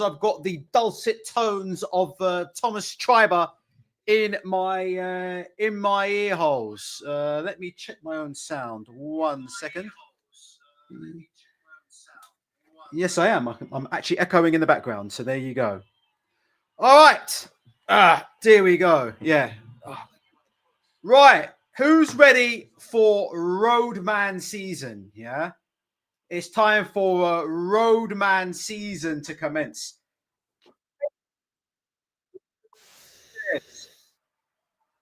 I've got the dulcet tones of Thomas Triber in my ear holes. Let me check my own sound. 1 second. Yes, I am. I'm actually echoing in the background. So there you go. All right. There we go. Yeah. Right. Who's ready for Roadman season? Yeah. It's time for Roadman season to commence. Yes.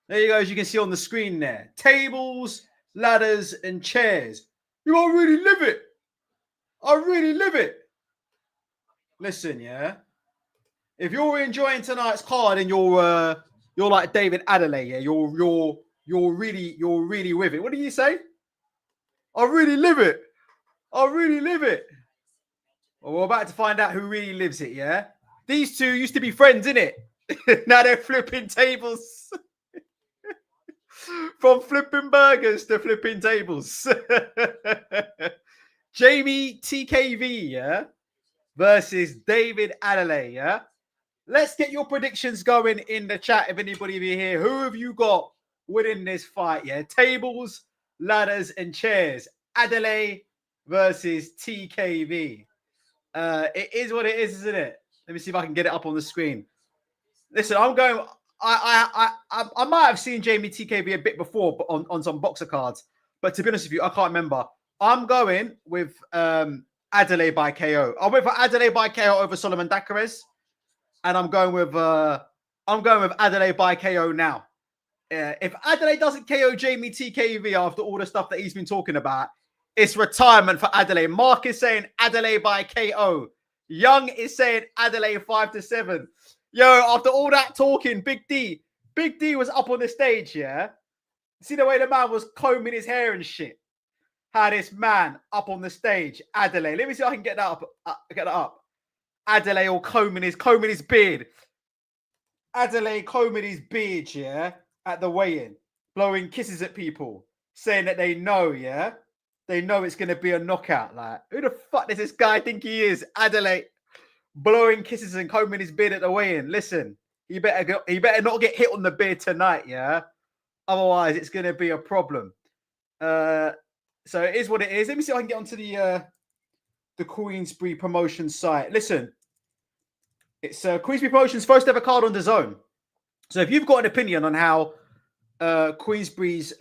There you go, as you can see on the screen there. Tables, ladders, and chairs. You all really live it. I really live it. Listen, yeah. If you're enjoying tonight's card and you're like David Adeleye, yeah, you're really with it. What do you say? I really live it. I really live it. Well, we're about to find out who really lives it, yeah? These two used to be friends, innit? Now they're flipping tables. From flipping burgers to flipping tables. Jamie TKV, yeah? Versus David Adeleye, yeah? Let's get your predictions going in the chat if anybody of you here. Who have you got winning this fight, yeah? Tables, ladders, and chairs. Adeleye versus TKV. It is what it is, isn't it? Let me see if I can get it up on the screen. Listen, I'm going. I might have seen Jamie TKV a bit before, but on some boxer cards. But to be honest with you, I can't remember. I'm going with Adeleye by KO. I went for Adeleye by KO over Solomon Dakares, and I'm going with Adeleye by KO now. If Adeleye doesn't KO Jamie TKV after all the stuff that he's been talking about, it's retirement for Adeleye. Mark is saying Adeleye by KO. Young is saying Adeleye 5-7. Yo, after all that talking, Big D was up on the stage, yeah? See the way the man was combing his hair and shit? How this man up on the stage, Adeleye. Let me see if I can get that up. Get that up. Adeleye all combing his beard. Adeleye combing his beard, yeah? At the weigh-in. Blowing kisses at people. Saying that they know, yeah? They know it's going to be a knockout. Like, who the fuck does this guy think he is? Adeleye. Blowing kisses and combing his beard at the weigh-in. Listen, he better not get hit on the beard tonight, yeah? Otherwise, it's going to be a problem. So it is what it is. Let me see if I can get onto the Queensbury promotion site. Listen, it's Queensbury Promotion's first ever card on the zone. So if you've got an opinion on how Queensbury's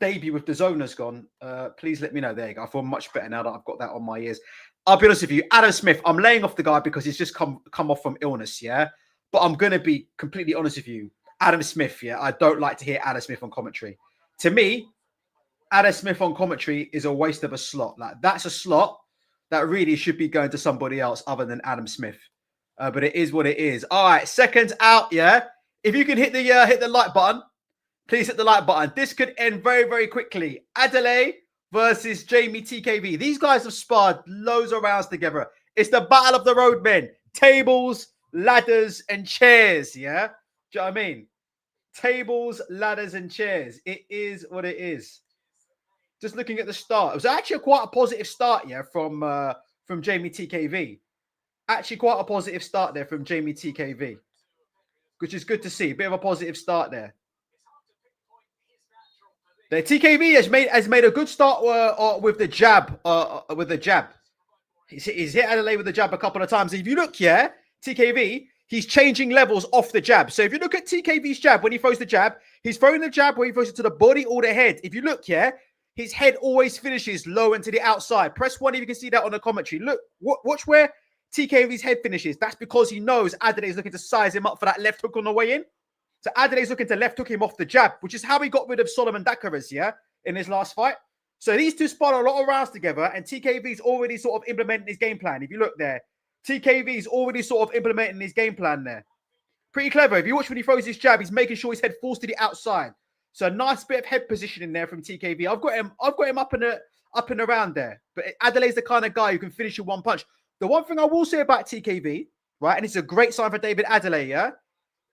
debut with the zone has gone, please let me know. There you go. I feel much better now that I've got that on my ears. I'll be honest with you, Adam Smith, I'm laying off the guy because he's just come off from illness, yeah? But I'm going to be completely honest with you. Adam Smith, yeah? I don't like to hear Adam Smith on commentary. To me, Adam Smith on commentary is a waste of a slot. Like, that's a slot that really should be going to somebody else other than Adam Smith. But it is what it is. All right, seconds out, yeah? If you can hit the like button, please hit the like button. This could end very, very quickly. Adeleye versus Jamie TKV. These guys have sparred loads of rounds together. It's the battle of the roadmen. Tables, ladders, and chairs, yeah? Do you know what I mean? Tables, ladders, and chairs. It is what it is. Just looking at the start. It was actually quite a positive start, yeah, from Jamie TKV. Actually quite a positive start there from Jamie TKV. Which is good to see. Bit of a positive start there. The TKV has made a good start with the jab. He's hit Adeleye with the jab a couple of times. If you look, yeah, TKV, he's changing levels off the jab. So if you look at TKV's jab, when he throws the jab, he's throwing the jab where he throws it to the body or the head. If you look, yeah, his head always finishes low and to the outside. Press 1 if you can see that on the commentary. Look, watch where TKV's head finishes. That's because he knows Adeleye is looking to size him up for that left hook on the way in. So Adeley's looking to left hook him off the jab, which is how he got rid of Solomon Dakares, yeah, in his last fight. So these two sparred a lot of rounds together, and TKV's already sort of implementing his game plan. If you look there, TKV's already sort of implementing his game plan there. Pretty clever. If you watch when he throws his jab, he's making sure his head falls to the outside. So a nice bit of head positioning there from TKV. I've got him up and around there. But Adela's the kind of guy who can finish with one punch. The one thing I will say about TKV, right, and it's a great sign for David Adeleye, yeah.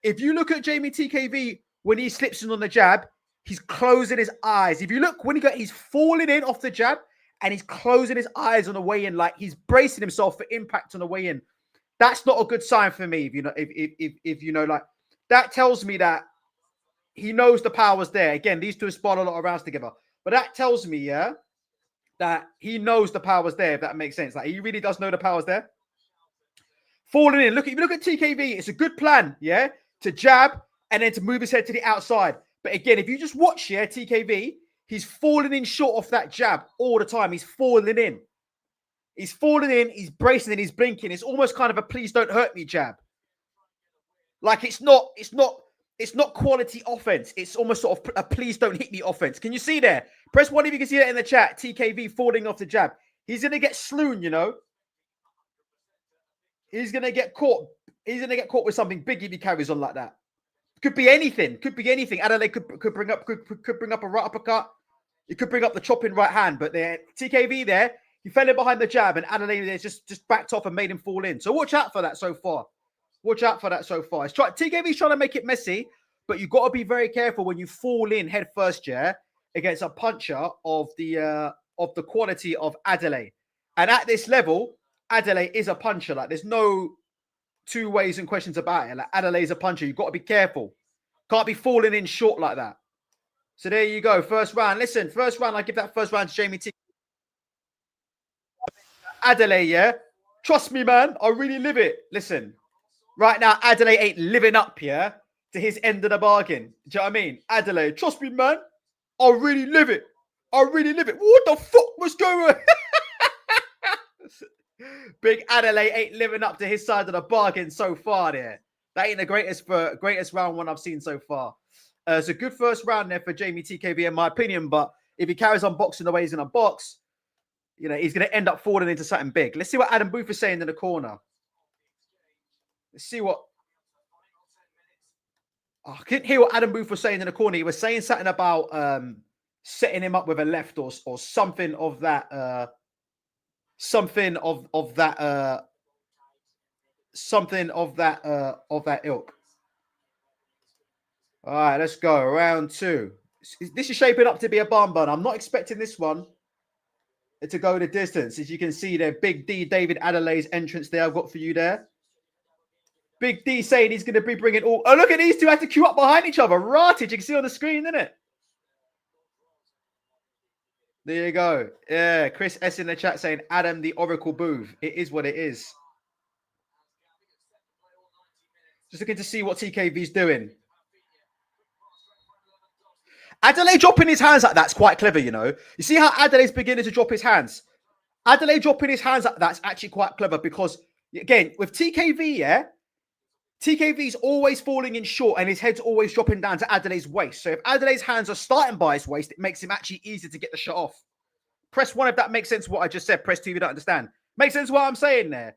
If you look at Jamie TKV when he slips in on the jab, he's closing his eyes. If you look when he's falling in off the jab and he's closing his eyes on the way in, like he's bracing himself for impact on the way in. That's not a good sign for me. If you know, if you know, like that tells me that he knows the power's there. Again, these two have sparred a lot of rounds together, but that tells me, yeah, that he knows the power's there. If that makes sense, like he really does know the power's there. Falling in. Look at TKV. It's a good plan, yeah, to jab and then to move his head to the outside. But again, if you just watch, yeah, TKV, he's falling in short off that jab all the time. He's falling in. He's falling in, he's bracing and he's blinking. It's almost kind of a please don't hurt me jab. Like it's not quality offense. It's almost sort of a please don't hit me offense. Can you see there? Press 1 if you can see that in the chat. TKV falling off the jab. He's gonna get sloon, you know. He's gonna get caught. He's gonna get caught with something big if he carries on like that. Could be anything. Could be anything. Adeleye could bring up a right uppercut. He could bring up the chopping right hand. But there, TKV there. He fell in behind the jab, and Adeleye there just backed off and made him fall in. So watch out for that so far. Watch out for that so far. TKV's trying to make it messy, but you've got to be very careful when you fall in head first, yeah, against a puncher of the quality of Adeleye. And at this level, Adeleye is a puncher. Like there's no two ways and questions about it. Like Adeleye is a puncher. You've got to be careful. Can't be falling in short like that. So there you go. First round. Listen, first round, I give that first round to Jamie TKV. Adeleye, yeah? Trust me, man. I really live it. Listen, right now, Adeleye ain't living up, yeah, to his end of the bargain. Do you know what I mean? Adeleye, trust me, man. I really live it. I really live it. What the fuck was going on? Big Adeleye ain't living up to his side of the bargain so far there. That ain't the greatest round one I've seen so far. It's a good first round there for Jamie TKV, in my opinion, but if he carries on boxing the way he's in a box, you know, he's going to end up falling into something big. Let's see what Adam Booth is saying in the corner. Let's see what... Oh, I couldn't hear what Adam Booth was saying in the corner. He was saying something about setting him up with a left or something of that... something of that ilk. All right, let's go. Round 2. This is shaping up to be a barn burner. I'm not expecting this one to go the distance. As you can see there, Big D, David Adeleye's entrance there I've got for you there. Big D saying he's going to be bringing all... Oh, look at these two had to queue up behind each other. Rotted. You can see on the screen, isn't it? There you go. Yeah, Chris S in the chat saying Adam the Oracle Booth. It is what it is. Just looking to see what TKV's doing. Adeleye dropping his hands like that's quite clever, you know. You see how Adeley's beginning to drop his hands? Adeleye dropping his hands like that's actually quite clever because, again, with TKV, yeah, TKV's always falling in short and his head's always dropping down to Adeley's waist. So if Adeley's hands are starting by his waist, it makes him actually easier to get the shot off. Press 1 if that makes sense what I just said. Press 2 if you don't understand. Makes sense what I'm saying there.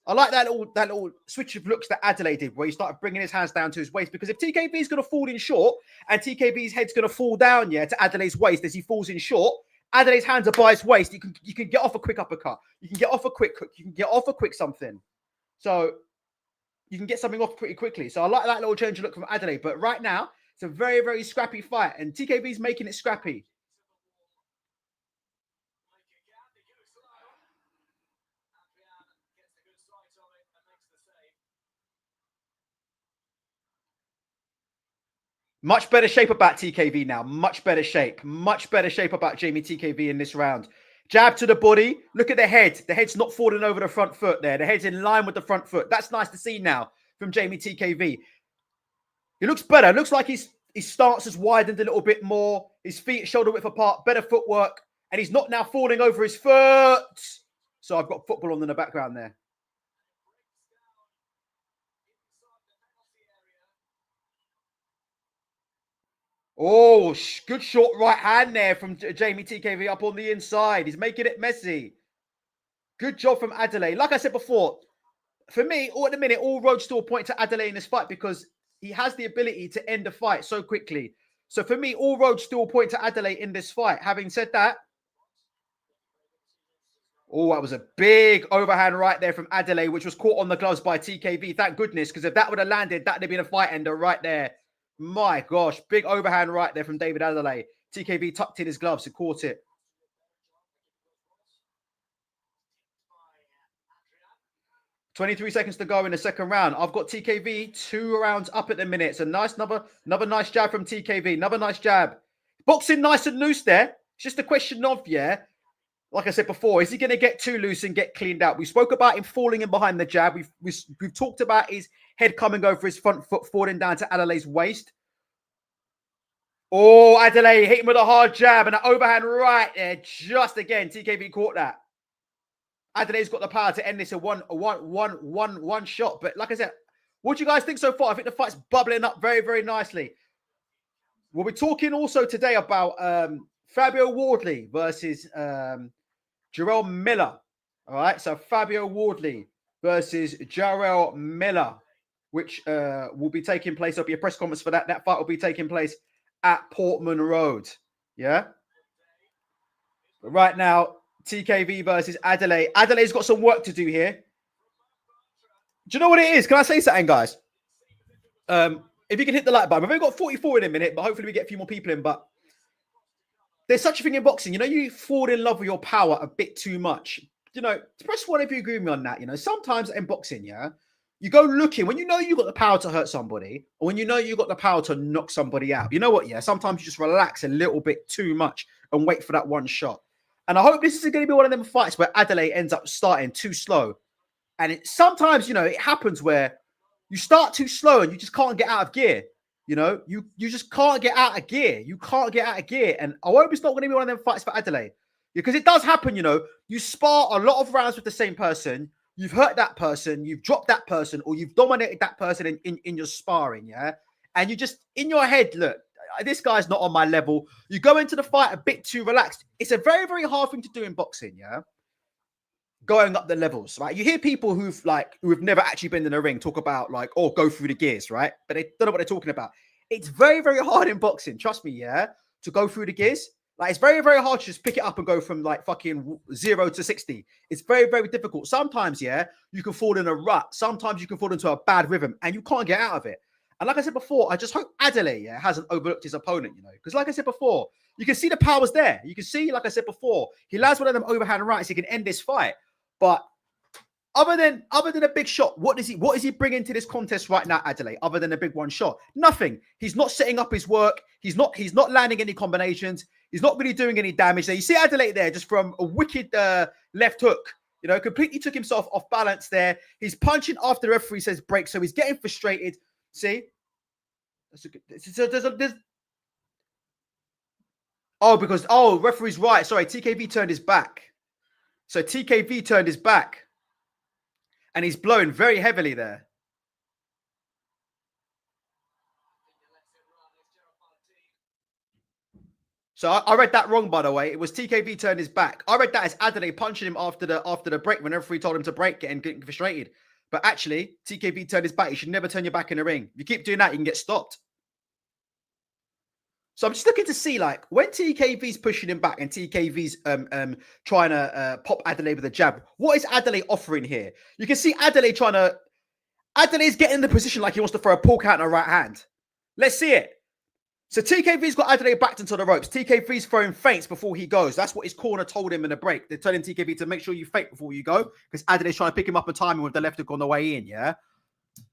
I like that little switch of looks that Adeleye did where he started bringing his hands down to his waist because if TKV is going to fall in short and TKV's head's going to fall down, yeah, to Adeley's waist as he falls in short, Adeley's hands are by his waist. You can get off a quick uppercut. You can get off a quick hook. You can get off a quick something. So you can get something off pretty quickly. So I like that little change of look from Adeleye. But right now, it's a very, very scrappy fight and TKV's making it scrappy. Much better shape about TKV now. Much better shape. Much better shape about Jamie TKV in this round. Jab to the body. Look at the head. The head's not falling over the front foot there. The head's in line with the front foot. That's nice to see now from Jamie TKV. He looks better. It looks like his stance has widened a little bit more. His feet shoulder width apart. Better footwork. And he's not now falling over his foot. So I've got football on in the background there. Oh, good short right hand there from Jamie TKV up on the inside. He's making it messy. Good job from Adeleye. Like I said before, for me, at the minute, all roads still point to Adeleye in this fight because he has the ability to end the fight so quickly. So for me, all roads still point to Adeleye in this fight. Having said that, oh, that was a big overhand right there from Adeleye, which was caught on the gloves by TKV. Thank goodness, because if that would have landed, that would have been a fight ender right there. My gosh, big overhand right there from David Adeleye. TKV tucked in his gloves and caught it. 23 seconds to go in the second round. I've got TKV 2 rounds up at the minute. It's a nice, another nice jab from TKV. Another nice jab. Boxing nice and loose there. It's just a question of, yeah, like I said before, is he going to get too loose and get cleaned out? We spoke about him falling in behind the jab. We've talked about his head coming over his front foot, falling down to Adeleye's waist. Oh, Adeleye hit him with a hard jab and an overhand right there. Just again, TKV caught that. Adelaye's got the power to end this in one shot. But like I said, what do you guys think so far? I think the fight's bubbling up very, very nicely. We'll be talking also today about Fabio Wardley versus Jarrell Miller. All right, so Fabio Wardley versus Jarrell Miller, which will be taking place. There'll be a press conference for that. That fight will be taking place at Portman Road. Yeah. But right now, TKV versus Adeleye. Adelaye's got some work to do here. Do you know what it is? Can I say something, guys? If you can hit the like button. We've only got 44 in a minute, but hopefully we get a few more people in. But there's such a thing in boxing. You know, you fall in love with your power a bit too much. You know, press one if you agree with me on that. You know, sometimes in boxing, yeah, you go looking when you know you've got the power to hurt somebody, or when you know you've got the power to knock somebody out. You know what? Yeah, sometimes you just relax a little bit too much and wait for that one shot. And I hope this is going to be one of them fights where Adeleye ends up starting too slow. And sometimes, you know, it happens where you start too slow and you just can't get out of gear. You know, you just can't get out of gear. You can't get out of gear. And I hope it's not going to be one of them fights for Adeleye. Because it does happen, you know. You spar a lot of rounds with the same person. You've hurt that person. You've dropped that person. Or you've dominated that person in your sparring, yeah? And you just, in your head, look, this guy's not on my level. You go into the fight a bit too relaxed. It's a very, very hard thing to do in boxing, yeah? Going up the levels, right? You hear people who've never actually been in a ring talk about like, oh, go through the gears, right? But they don't know what they're talking about. It's very, very hard in boxing. Trust me, yeah, to go through the gears. Like, it's very, very hard to just pick it up and go from like fucking 0 to 60. It's very, very difficult. Sometimes, yeah, you can fall in a rut. Sometimes you can fall into a bad rhythm and you can't get out of it. And like I said before, I just hope Adeleye, yeah, hasn't overlooked his opponent, you know, because like I said before, you can see the power's there. You can see, like I said before, he lands one of them overhand rights. He can end this fight. But other than a big shot, what is he bringing to this contest right now, Adeleye? Other than a big one shot, nothing. He's not setting up his work. He's not landing any combinations. He's not really doing any damage there. You see Adeleye there, just from a wicked left hook. You know, completely took himself off balance there. He's punching after the referee says break, so he's getting frustrated. See, referee's right. Sorry, TKV turned his back. So TKV turned his back. And he's blowing very heavily there. So I read that wrong, by the way. It was TKV turned his back. I read that as Adeleye punching him after the break when the referee told him to break, getting frustrated. But actually, TKV turned his back. You should never turn your back in the ring. If you keep doing that, you can get stopped. So I'm just looking to see, like, when TKV's pushing him back and TKV's trying to pop Adeleye with a jab, what is Adeleye offering here? You can see Adeleye Adelaye's getting in the position like he wants to throw a pull count on a right hand. Let's see it. So TKV's got Adeleye backed into the ropes. TKV's throwing feints before he goes. That's what his corner told him in the break. They're telling TKV to make sure you feint before you go because Adeley's trying to pick him up and time him with the left hook on the way in, yeah?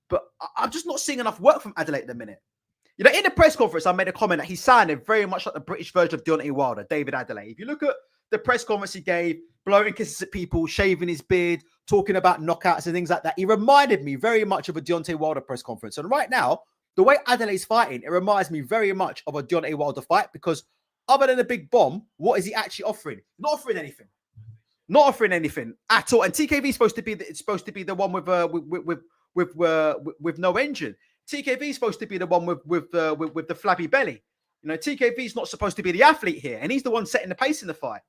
But I'm just not seeing enough work from Adeleye at the minute. You know, in the press conference, I made a comment that he sounded very much like the British version of Deontay Wilder, David Adeleye. If you look at the press conference he gave, blowing kisses at people, shaving his beard, talking about knockouts and things like that, he reminded me very much of a Deontay Wilder press conference. And right now, the way Adelaye's fighting, it reminds me very much of a Deontay Wilder fight because other than a big bomb, what is he actually offering? Not offering anything. Not offering anything at all. And TKV is supposed to be the one with no engine. TKV is supposed to be the one with the flabby belly. You know, TKV is not supposed to be the athlete here, and he's the one setting the pace in the fight.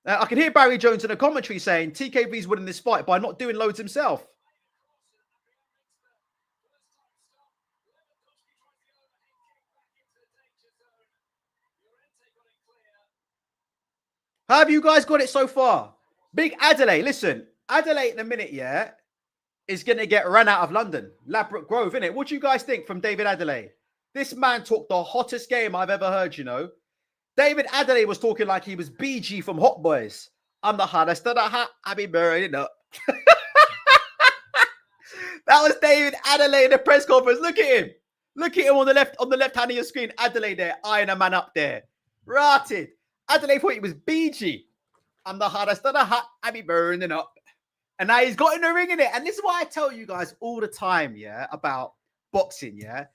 I can hear Barry Jones in the commentary saying TKV's winning this fight by not doing loads himself. How have you guys got it so far? Big Adeleye, listen, Adeleye in a minute, yeah, is going to get run out of London. Ladbroke Grove, innit? What do you guys think from David Adeleye? This man talked the hottest game I've ever heard, you know. David Adeleye was talking like he was BG from Hot Boys. I'm the hottest of the hot. I be burning up. That was David Adeleye in the press conference. Look at him. Look at him on the left hand of your screen. Adeleye there, eyeing a man up there. Rotted. Adeleye thought he was BG. I'm the hottest of the hot. I be burning up. And now he's got in the ring in it. And this is why I tell you guys all the time, yeah, about boxing, yeah.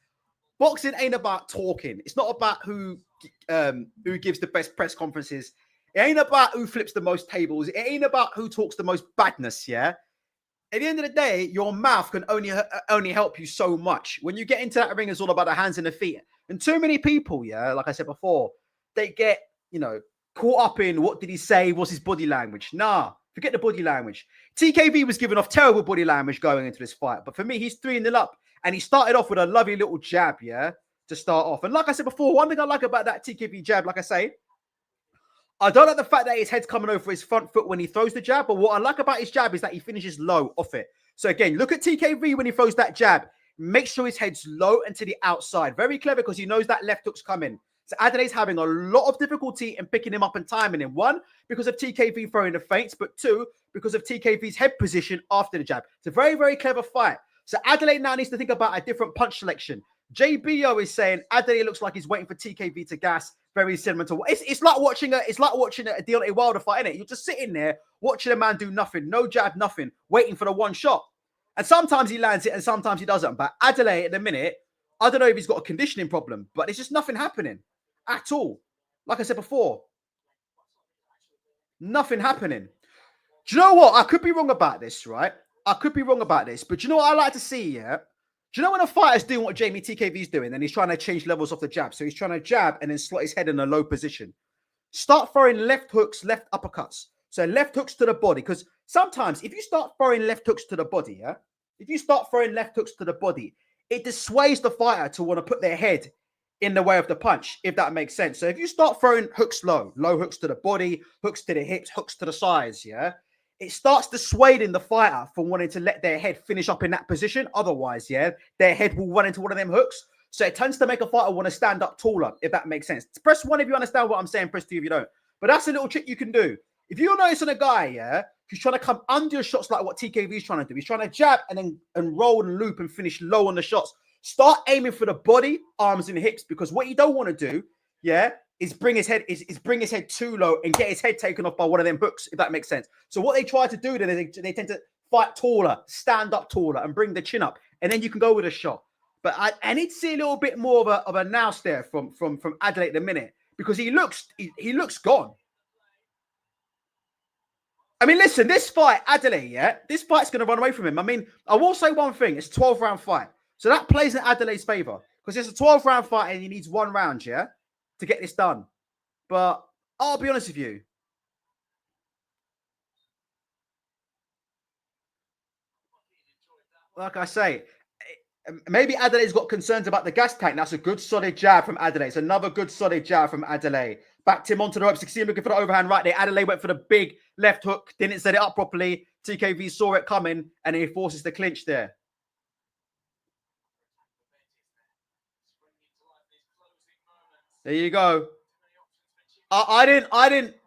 Boxing ain't about talking. It's not about who gives the best press conferences. It ain't about who flips the most tables. It ain't about who talks the most badness, yeah. At the end of the day, your mouth can only help you so much. When you get into that ring, it's all about the hands and the feet. And too many people, yeah, like I said before, they get, caught up in what did he say? What's his body language? Nah, forget the body language. TKV was giving off terrible body language going into this fight. But for me, he's 3-0 up. And he started off with a lovely little jab, yeah, to start off. And like I said before, one thing I like about that TKV jab, like I say, I don't like the fact that his head's coming over his front foot when he throws the jab. But what I like about his jab is that he finishes low off it. So again, look at TKV when he throws that jab. Make sure his head's low and to the outside. Very clever because he knows that left hook's coming. So Adelaye's having a lot of difficulty in picking him up and timing him. One, because of TKV throwing the feints. But two, because of TKV's head position after the jab. It's a very, very clever fight. So Adeleye now needs to think about a different punch selection. JBO is saying Adeleye looks like he's waiting for TKV to gas. Very similar to it's like watching a Deontay Wilder fight, innit? You're just sitting there watching a man do nothing, no jab, nothing, waiting for the one shot. And sometimes he lands it and sometimes he doesn't. But Adeleye at the minute, I don't know if he's got a conditioning problem, but there's just nothing happening at all. Like I said before, nothing happening. Do you know what? I could be wrong about this, right? I could be wrong about this, but do you know what I like to see, yeah? Do you know when a fighter's doing what Jamie TKV is doing and he's trying to change levels off the jab? So he's trying to jab and then slot his head in a low position. Start throwing left hooks, left uppercuts. So left hooks to the body. Because sometimes if you start throwing left hooks to the body, yeah? If you start throwing left hooks to the body, it dissuades the fighter to want to put their head in the way of the punch, if that makes sense. So if you start throwing hooks low hooks to the body, hooks to the hips, hooks to the sides, yeah? It starts dissuading the fighter from wanting to let their head finish up in that position. Otherwise, yeah, their head will run into one of them hooks. So it tends to make a fighter want to stand up taller, if that makes sense. Press 1 if you understand what I'm saying. Press 2 if you don't. But that's a little trick you can do. If you're noticing a guy, yeah, who's trying to come under your shots like what TKV is trying to do. He's trying to jab and roll and loop and finish low on the shots. Start aiming for the body, arms, and hips. Because what you don't want to do, yeah, is bring his head too low and get his head taken off by one of them hooks, if that makes sense. So what they try to do then is they tend to fight taller, stand up taller, and bring the chin up, and then you can go with a shot. But I need to see a little bit more of a nous there from Adeleye at the minute, because he looks gone. I mean, listen, this fight, Adeleye, yeah, this fight's going to run away from him. I mean, I will say one thing: it's a 12-round fight, so that plays in Adelaye's favor because it's a 12-round fight and he needs 1 round, yeah, to get this done. But I'll be honest with you. Like I say, maybe Adelaide's got concerns about the gas tank. That's a good solid jab from Adeleye. It's another good solid jab from Adeleye. Backed him onto the ropes. You see him looking for the overhand right there. Adeleye went for the big left hook. Didn't set it up properly. TKV saw it coming and he forces the clinch there. There you go. I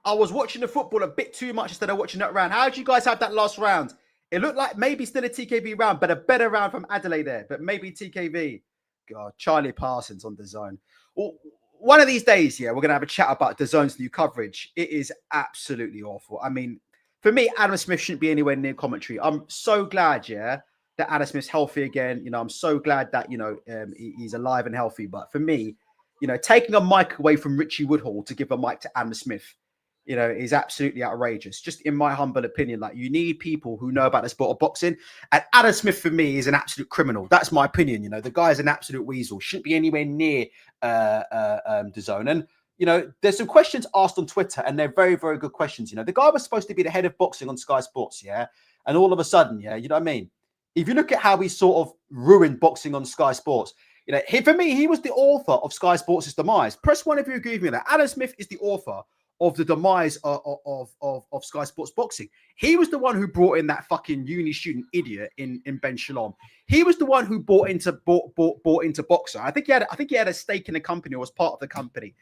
was watching the football a bit too much instead of watching that round. How did you guys have that last round? It looked like maybe still a TKV round, but a better round from Adeleye there. But maybe TKV. God, Charlie Parsons on DAZN. Well, one of these days, yeah, we're going to have a chat about DAZN's new coverage. It is absolutely awful. I mean, for me, Adam Smith shouldn't be anywhere near commentary. I'm so glad, yeah, that Adam Smith's healthy again. You know, I'm so glad that, he's alive and healthy. But for me, taking a mic away from Richie Woodhall to give a mic to Adam Smith, is absolutely outrageous. Just in my humble opinion, like, you need people who know about the sport of boxing. And Adam Smith, for me, is an absolute criminal. That's my opinion. The guy is an absolute weasel. Shouldn't be anywhere near DAZN. And, there's some questions asked on Twitter, and they're very, very good questions. The guy was supposed to be the head of boxing on Sky Sports, yeah? And all of a sudden, yeah, you know what I mean? If you look at how he sort of ruined boxing on Sky Sports, for me, he was the author of Sky Sports' demise. Press 1 if you agree with me that Adam Smith is the author of the demise of Sky Sports Boxing. He was the one who brought in that fucking uni student idiot in Ben Shalom. He was the one who bought into Boxer. I think he had a stake in the company or was part of the company,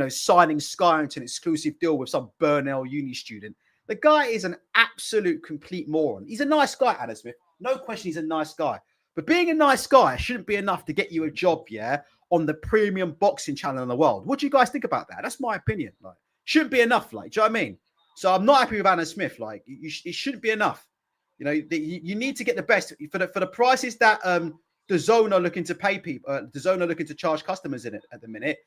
signing Sky into an exclusive deal with some Burnell uni student. The guy is an absolute complete moron. He's a nice guy, Adam Smith. No question, he's a nice guy. But being a nice guy shouldn't be enough to get you a job, yeah, on the premium boxing channel in the world. What do you guys think about that? That's my opinion. Like, shouldn't be enough. Like, do you know what I mean? So I'm not happy with Adam Smith. Like, it shouldn't be enough. You know, you need to get the best for the prices that the Zone are looking to pay people. The Zone are looking to charge customers in it at the minute.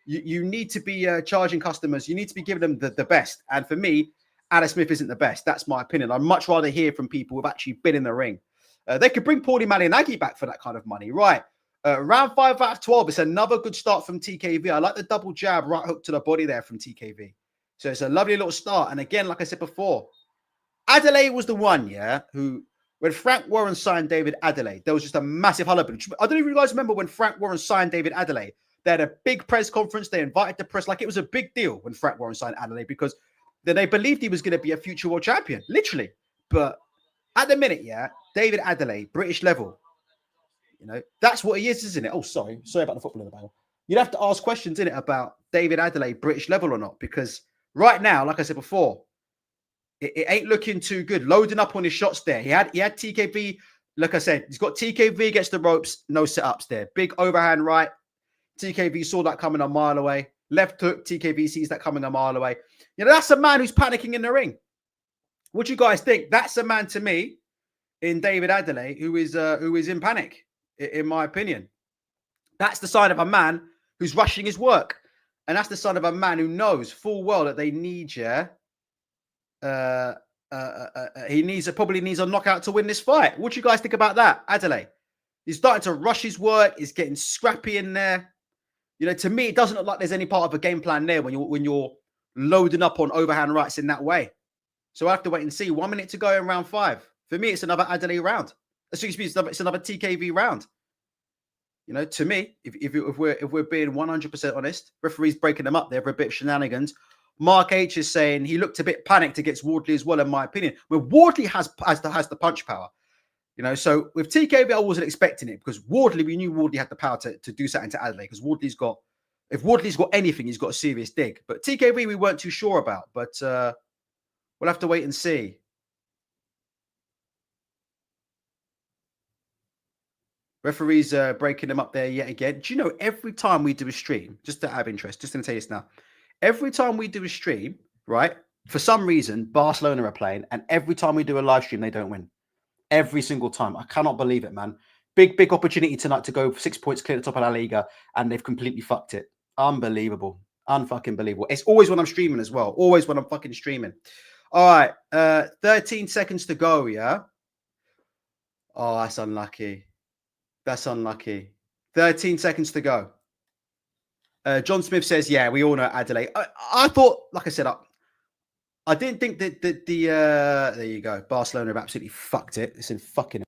You need to be charging customers. You need to be giving them the best. And for me, Adam Smith isn't the best. That's my opinion. I'd much rather hear from people who've actually been in the ring. They could bring Paulie Malignaggi back for that kind of money. Right. Round 5 out of 12. It's another good start from TKV. I like the double jab, right hook to the body there from TKV. So it's a lovely little start. And again, like I said before, Adeleye was the one, yeah, who, when Frank Warren signed David Adeleye, there was just a massive hullabaloo. I don't know if you guys remember when Frank Warren signed David Adeleye. They had a big press conference. They invited the press. Like, it was a big deal when Frank Warren signed Adeleye because they believed he was going to be a future world champion, literally. But at the minute, yeah, David Adeleye, British level, you know, that's what he is, isn't it? Oh, sorry about the football in the background. You'd have to ask questions in it about David Adeleye, British level or not, because right now, like I said before, it ain't looking too good. Loading up on his shots there. He had TKV. Like I said, he's got TKV against the ropes. No setups there. Big overhand right. TKV saw that coming a mile away. Left hook. TKV sees that coming a mile away. You know, that's a man who's panicking in the ring. What do you guys think? That's a man to me in David Adeleye who is in panic, in my opinion. That's the sign of a man who's rushing his work. And that's the sign of a man who knows full well that they need you. He probably needs a knockout to win this fight. What do you guys think about that, Adeleye? He's starting to rush his work. He's getting scrappy in there. You know, to me, it doesn't look like there's any part of a game plan there when you're loading up on overhand rights in that way. So I have to wait and see. 1 minute to go in round 5. For me, it's another Adeleye round. Excuse me, it's another TKV round. You know, to me, if we're being 100% honest, referees breaking them up there for a bit of shenanigans. Mark H is saying he looked a bit panicked against Wardley as well, in my opinion. But Wardley has the punch power. You know, so with TKV, I wasn't expecting it because Wardley, we knew Wardley had the power to do something to Adeleye because if Wardley's got anything, he's got a serious dig. But TKV, we weren't too sure about. But we'll have to wait and see. Referees breaking them up there yet again. Do you know, every time we do a stream, just to have interest, just going to tell you this now. Every time we do a stream, right, for some reason, Barcelona are playing. And every time we do a live stream, they don't win. Every single time. I cannot believe it, man. Big opportunity tonight to go 6 points clear the top of La Liga. And they've completely fucked it. Unbelievable. Unfucking believable. It's always when I'm streaming as well. Always when I'm fucking streaming. All right. 13 seconds to go, yeah? Oh, that's unlucky. That's unlucky. 13 seconds to go. John Smith says, yeah, we all know Adeleye. I thought, like I said, I didn't think that there you go. Barcelona have absolutely fucked it. It's in fucking.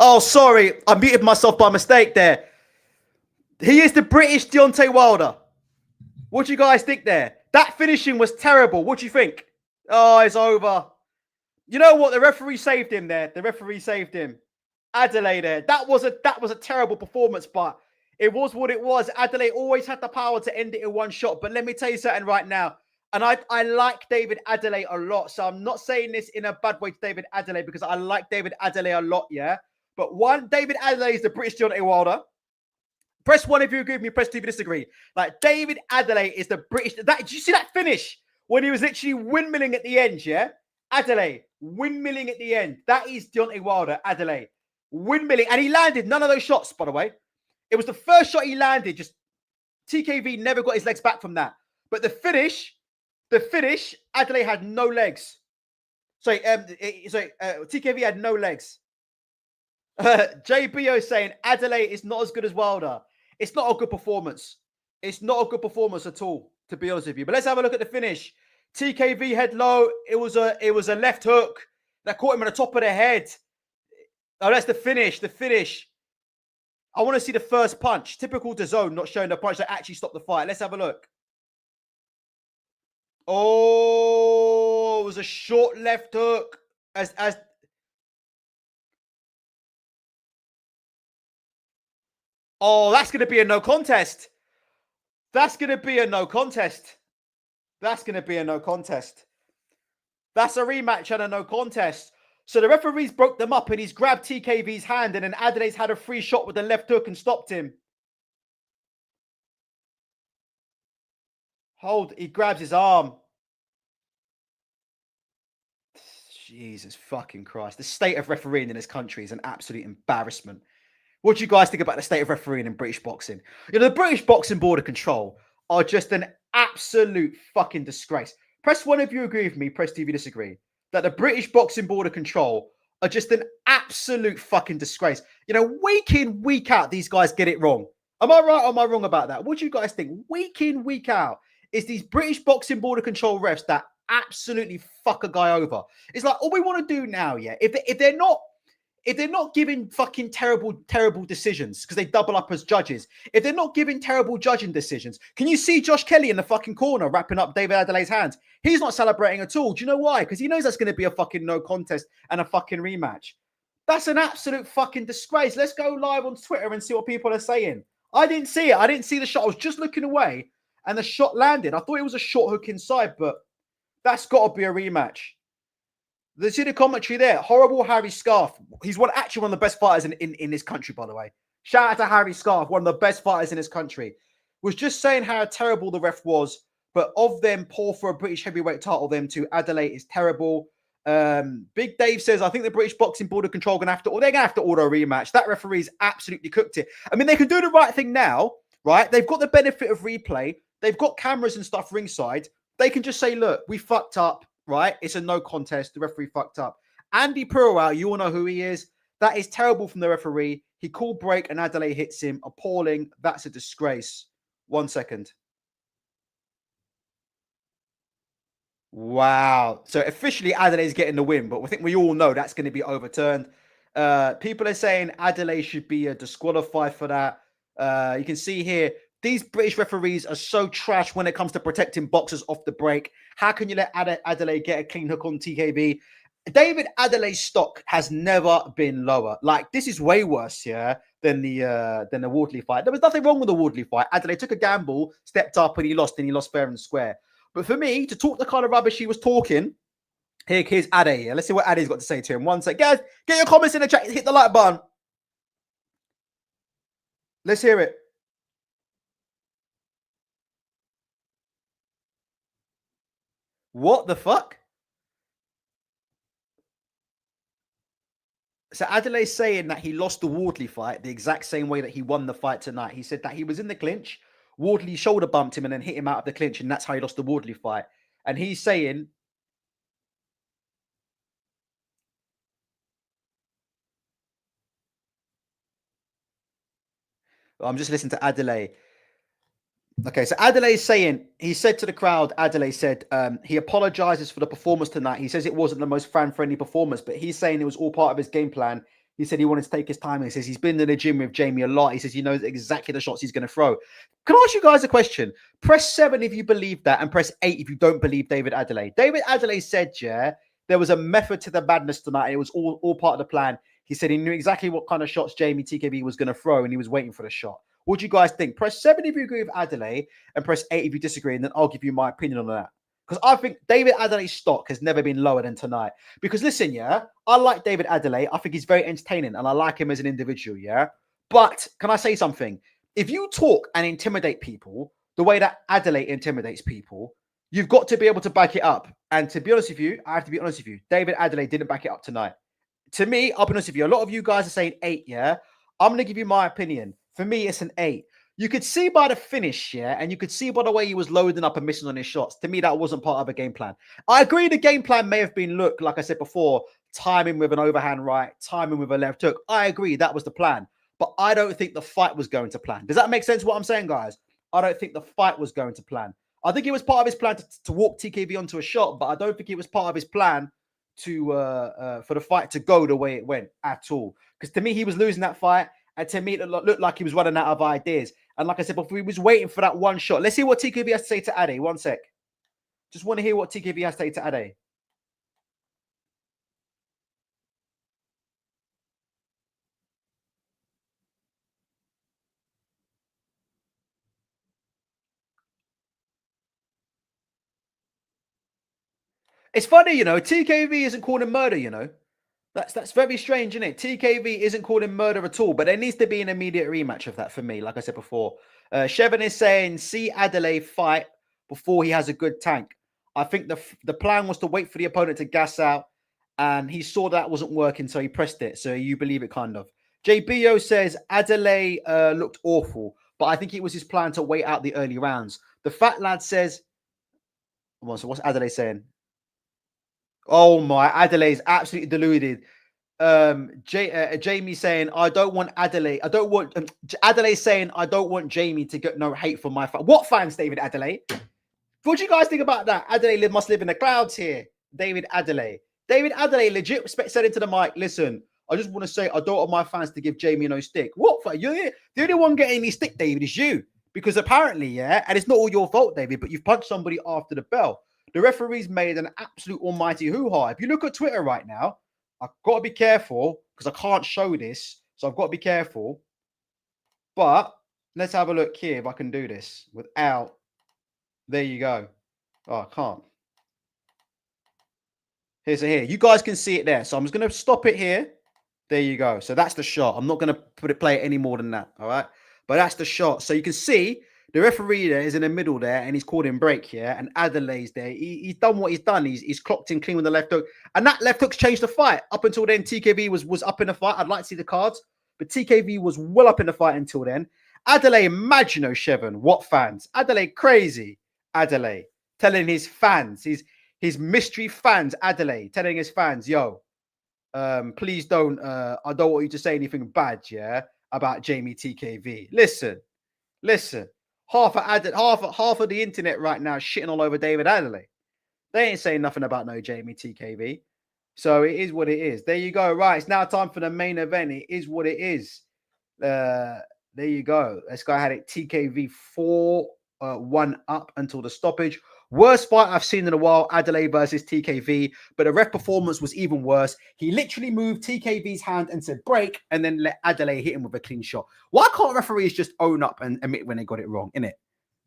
Oh, sorry. I muted myself by mistake there. He is the British Deontay Wilder. What do you guys think there? That finishing was terrible. What do you think? Oh, it's over. You know what? The referee saved him there. The referee saved him. Adeleye there. That was a terrible performance, but it was what it was. Adeleye always had the power to end it in one shot. But let me tell you something right now. And I like David Adeleye a lot. So I'm not saying this in a bad way to David Adeleye because I like David Adeleye a lot, yeah? But one, David Adeleye is the British Deontay Wilder. Press one if you agree with me. Press two if you disagree. Like, David Adeleye is the British... Did you see that finish? When he was literally windmilling at the end, yeah? Adeleye, windmilling at the end. That is Deontay Wilder, Adeleye. Windmilling. And he landed none of those shots, by the way. It was the first shot he landed. Just TKV never got his legs back from that. But the finish, Adeleye had no legs. TKV had no legs. JBO saying Adeleye is not as good as Wilder. It's not a good performance. It's not a good performance at all, to be honest with you. But let's have a look at the finish. TKV head low. It was a left hook that caught him on the top of the head. Oh, that's the finish. The finish. I want to see the first punch. Typical DAZN not showing the punch that actually stopped the fight. Let's have a look. Oh, it was a short left hook. Oh, that's going to be a no contest. That's going to be a no contest. That's going to be a no contest. That's a rematch and a no contest. So the referees broke them up and he's grabbed TKV's hand and then Adelaye's had a free shot with the left hook and stopped him. He grabs his arm. Jesus fucking Christ. The state of refereeing in this country is an absolute embarrassment. What do you guys think about the state of refereeing in British boxing? You know, the British Boxing Board of Control are just an absolute fucking disgrace. Press one if you agree with me. Press two if you disagree. That the British Boxing Board of Control are just an absolute fucking disgrace. You know, week in, week out, these guys get it wrong. Am I right or am I wrong about that? What do you guys think? Week in, week out, it's these British Boxing Board of Control refs that absolutely fuck a guy over. It's like, all we want to do now, yeah, if they're not giving fucking terrible decisions because they double up as judges, if they're not giving terrible judging decisions, can you see Josh Kelly in the fucking corner wrapping up David Adelaye's hands? He's not celebrating at all. Do you know why? Because he knows that's going to be a fucking no contest and a fucking rematch. That's an absolute fucking disgrace. Let's go live on Twitter and see what people are saying. I didn't see it. I didn't see the shot. I was just looking away and the shot landed. I thought it was a short hook inside, but that's got to be a rematch. There's the commentary there. Horrible Harry Scarf. He's actually one of the best fighters in this country, by the way. Shout out to Harry Scarf, one of the best fighters in this country. Was just saying how terrible the ref was, but of them, poor for a British heavyweight title, them two, Adeleye is terrible. Big Dave says, I think the British Boxing Board of Control they're going to have to order a rematch. That referee's absolutely cooked it. I mean, they can do the right thing now, right? They've got the benefit of replay. They've got cameras and stuff ringside. They can just say, look, we fucked up. Right? It's a no contest. The referee fucked up. Andy Purwell, you all know who he is. That is terrible from the referee. He called break and Adeleye hits him. Appalling. That's a disgrace. 1 second. Wow. So officially Adeleye is getting the win, but I think we all know that's going to be overturned. People are saying Adeleye should be disqualified for that. You can see here, these British referees are so trash when it comes to protecting boxers off the break. How can you let Adeleye get a clean hook on TKV? David Adelaye's stock has never been lower. Like, this is way worse, yeah, than the Wardley fight. There was nothing wrong with the Wardley fight. Adeleye took a gamble, stepped up, and he lost fair and square. But for me, to talk the kind of rubbish he was talking, here's Ade. Yeah? Let's see what Ade's got to say to him. 1 sec. Guys, get your comments in the chat. Hit the like button. Let's hear it. What the fuck? So Adeleye saying that he lost the Wardley fight the exact same way that he won the fight tonight. He said that he was in the clinch. Wardley shoulder bumped him and then hit him out of the clinch, and that's how he lost the Wardley fight. And he's saying... I'm just listening to Adeleye. Okay, so Adeleye is saying, he said to the crowd, Adeleye said, he apologizes for the performance tonight. He says it wasn't the most fan-friendly performance, but he's saying it was all part of his game plan. He said he wanted to take his time. He says he's been in the gym with Jamie a lot. He says he knows exactly the shots he's going to throw. Can I ask you guys a question? Press 7 if you believe that, and press 8 if you don't believe David Adeleye. David Adeleye said, yeah, there was a method to the madness tonight, and it was all part of the plan. He said he knew exactly what kind of shots Jamie TKV was going to throw, and he was waiting for the shot. What do you guys think? Press 7 if you agree with Adeleye, and press 8 if you disagree, and then I'll give you my opinion on that. Because I think David Adeleye's stock has never been lower than tonight. Because listen, yeah, I like David Adeleye. I think he's very entertaining, and I like him as an individual, yeah? But can I say something? If you talk and intimidate people the way that Adeleye intimidates people, you've got to be able to back it up. And to be honest with you, I have to be honest with you, David Adeleye didn't back it up tonight. To me, I'll be honest with you, a lot of you guys are saying 8, yeah? I'm going to give you my opinion. For me, it's an 8. You could see by the finish, yeah, and you could see by the way he was loading up and missing on his shots. To me, that wasn't part of a game plan. I agree the game plan may have been, look, like I said before, timing with an overhand right, timing with a left hook. I agree, that was the plan. But I don't think the fight was going to plan. Does that make sense what I'm saying, guys? I don't think the fight was going to plan. I think it was part of his plan to walk TKV onto a shot, but I don't think it was part of his plan to for the fight to go the way it went at all. Because to me, he was losing that fight. And to me, it looked like he was running out of ideas. And like I said before, he was waiting for that one shot. Let's see what TKV has to say to Ade. One sec. Just want to hear what TKV has to say to Ade. It's funny, you know, TKV isn't calling murder, you know. That's very strange, isn't it? TKV isn't calling murder at all, but there needs to be an immediate rematch of that for me, like I said before. Shevin is saying, see Adeleye fight before he has a good tank. I think the plan was to wait for the opponent to gas out, and he saw that wasn't working, so he pressed it. So you believe it, kind of. JBO says, Adeleye looked awful, but I think it was his plan to wait out the early rounds. The fat lad says, so what's Adeleye saying? Oh my, Adelaide is absolutely deluded. Jamie saying, I don't want Adeleye. I don't want Adeleye saying, I don't want Jamie to get no hate from my fans. What fans, David Adeleye? What do you guys think about that? Adeleye must live in the clouds here. David Adeleye. David Adeleye legit said into the mic, listen, I just want to say I don't want my fans to give Jamie no stick. What for? You're the only one getting me stick, David, is you. Because apparently, yeah, and it's not all your fault, David, but you've punched somebody after the bell. The referee's made an absolute almighty hoo-ha. If you look at Twitter right now, I've got to be careful because I can't show this. So I've got to be careful. But let's have a look here if I can do this without. There you go. Oh, I can't. Here's it here. You guys can see it there. So I'm just going to stop it here. There you go. So that's the shot. I'm not going to play it any more than that. All right. But that's the shot. So you can see the referee there is in the middle there, and he's called him break here. And Adelaide's there. He's done what he's done. He's clocked in clean with the left hook. And that left hook's changed the fight. Up until then, TKV was up in the fight. I'd like to see the cards. But TKV was well up in the fight until then. Adeleye, imagine, Shevin. What fans? Adeleye, crazy. Adeleye telling his fans, his mystery fans, Adeleye telling his fans, yo, please don't, I don't want you to say anything bad, yeah, about Jamie TKV. Listen. Half of the internet right now shitting all over David Adeleye. They ain't saying nothing about no Jamie TKV. So it is what it is. There you go. Right. It's now time for the main event. It is what it is. There you go. This guy had it TKV 4-1 up until the stoppage. Worst fight I've seen in a while, Adeleye versus TKV, but the ref performance was even worse. He literally moved TKV's hand and said break, and then let Adeleye hit him with a clean shot. Why can't referees just own up and admit when they got it wrong, innit?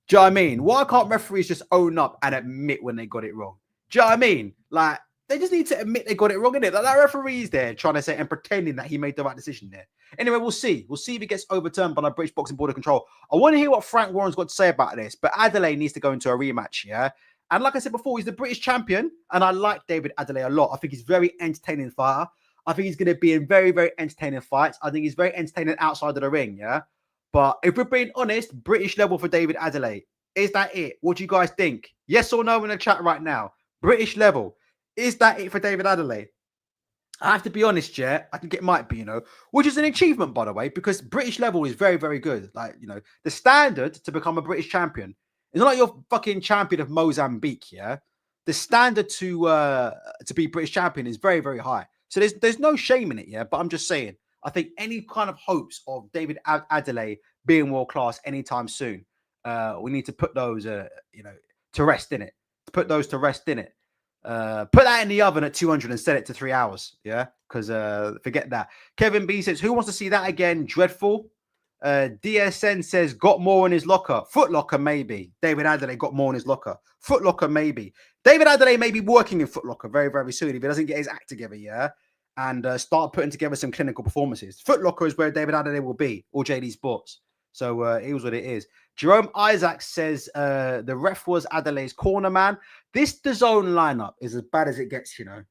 Do you know what I mean? Why can't referees just own up and admit when they got it wrong? Do you know what I mean? Like, they just need to admit they got it wrong, innit? Like, that referee's there trying to say and pretending that he made the right decision there. Anyway, we'll see. We'll see if it gets overturned by the British Boxing Board of Control. I want to hear what Frank Warren's got to say about this, but Adeleye needs to go into a rematch, yeah? And like I said before, he's the British champion, and I like David Adeleye a lot. I think he's very entertaining fighter. I think he's going to be in very, very entertaining fights. I think he's very entertaining outside of the ring, yeah? But if we're being honest, British level for David Adeleye. Is that it? What do you guys think? Yes or no in the chat right now? British level. Is that it for David Adeleye? I have to be honest, yeah. I think it might be, you know, which is an achievement, by the way, because British level is very, very good. Like, you know, the standard to become a British champion, it's not like you're fucking champion of Mozambique, yeah. The standard to be British champion is very, very high. So there's no shame in it, yeah. But I'm just saying, I think any kind of hopes of David Adeleye being world class anytime soon, we need to put those, to rest in it. Put those to rest in it. Put that in the oven at 200 and set it to 3 hours. Yeah, because forget that. Kevin B says, who wants to see that again? Dreadful. DSN says, got more in his locker. Foot Locker, maybe. David Adeleye got more in his locker. Foot Locker, maybe. David Adeleye may be working in Foot Locker very, very soon if he doesn't get his act together, yeah? And start putting together some clinical performances. Foot Locker is where David Adeleye will be, or JD Sports. So it was what it is. Jerome Isaac says the ref was Adelaye's corner man. This DAZN lineup is as bad as it gets, you know.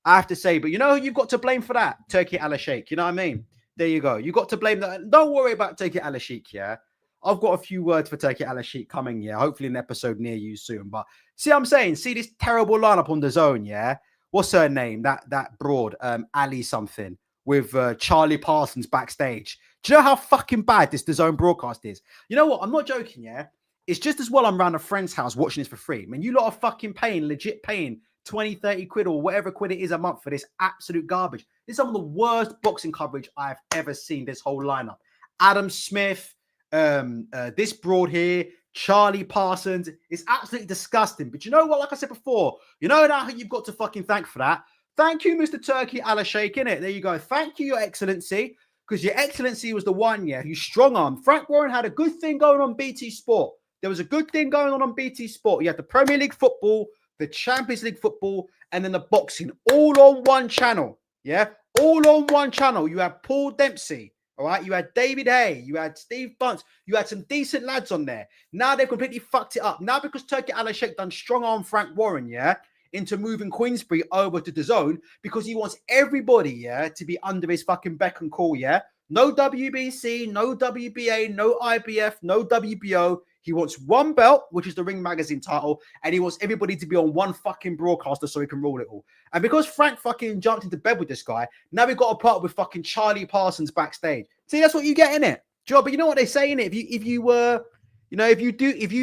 I have to say, but you know who you've got to blame for that? Turki Al-Sheikh, you know what I mean? There you go. You got to blame that. Don't worry about Turki Al-Sheikh, yeah? I've got a few words for Turki Al-Sheikh coming, yeah? Hopefully an episode near you soon. But see what I'm saying? See this terrible lineup on DAZN, yeah? What's her name? That broad, Ali something, with Charlie Parsons backstage. Do you know how fucking bad this DAZN broadcast is? You know what? I'm not joking, yeah? It's just as well I'm around a friend's house watching this for free. I mean, you lot are fucking legit paying 20, 30 quid or whatever quid it is a month for this absolute garbage. This is some of the worst boxing coverage I've ever seen, this whole lineup. Adam Smith, this broad here, Charlie Parsons. It's absolutely disgusting. But you know what? Like I said before, you know who you've got to fucking thank for that? Thank you, Mr. Turki Al-Sheikh, innit? There you go. Thank you, Your Excellency. Because Your Excellency was the one, yeah, who strong-armed. Frank Warren had a good thing going on BT Sport. There was a good thing going on BT Sport. You had the Premier League football, the Champions League football, and then the boxing, all on one channel. Yeah, all on one channel. You had Paul Dempsey, all right? You had David Hay, you had Steve Bunce, you had some decent lads on there. Now they've completely fucked it up. Now because Turki Al-Sheikh done strong-arm Frank Warren, yeah, into moving Queensbury over to DAZN because he wants everybody, yeah, to be under his fucking beck and call, yeah? No WBC, no WBA, no IBF, no WBO. He wants one belt, which is the Ring Magazine title, and he wants everybody to be on one fucking broadcaster so he can rule it all. And because Frank fucking jumped into bed with this guy, now we've got a part with fucking Charlie Parsons backstage. See, that's what you get in it, Joe. But you know what they say in it? If you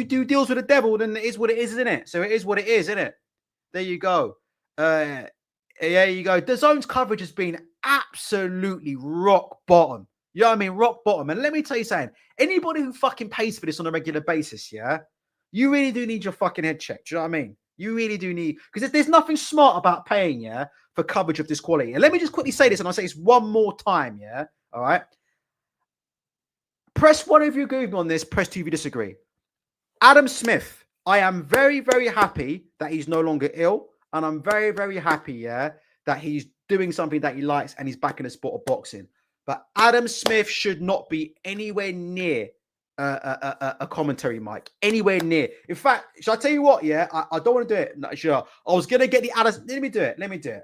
do deals with the devil, then it is what it is, isn't it? So it is what it is, isn't it? There you go. There you go. DAZN's coverage has been absolutely rock bottom. You know what I mean? Rock bottom. And let me tell you something. Anybody who fucking pays for this on a regular basis, yeah, you really do need your fucking head checked. Do you know what I mean? You really do need, because there's nothing smart about paying, yeah, for coverage of this quality. And let me just quickly say this, and I'll say this one more time, yeah? All right? Press 1 if you agree with me on this. Press 2 if you disagree. Adam Smith, I am very, very happy that he's no longer ill. And I'm very, very happy, yeah, that he's doing something that he likes and he's back in the sport of boxing. But Adam Smith should not be anywhere near a commentary mic. Anywhere near. In fact, shall I tell you what, yeah? I don't want to do it. No, sure. I was going to get the Adam... Let me do it.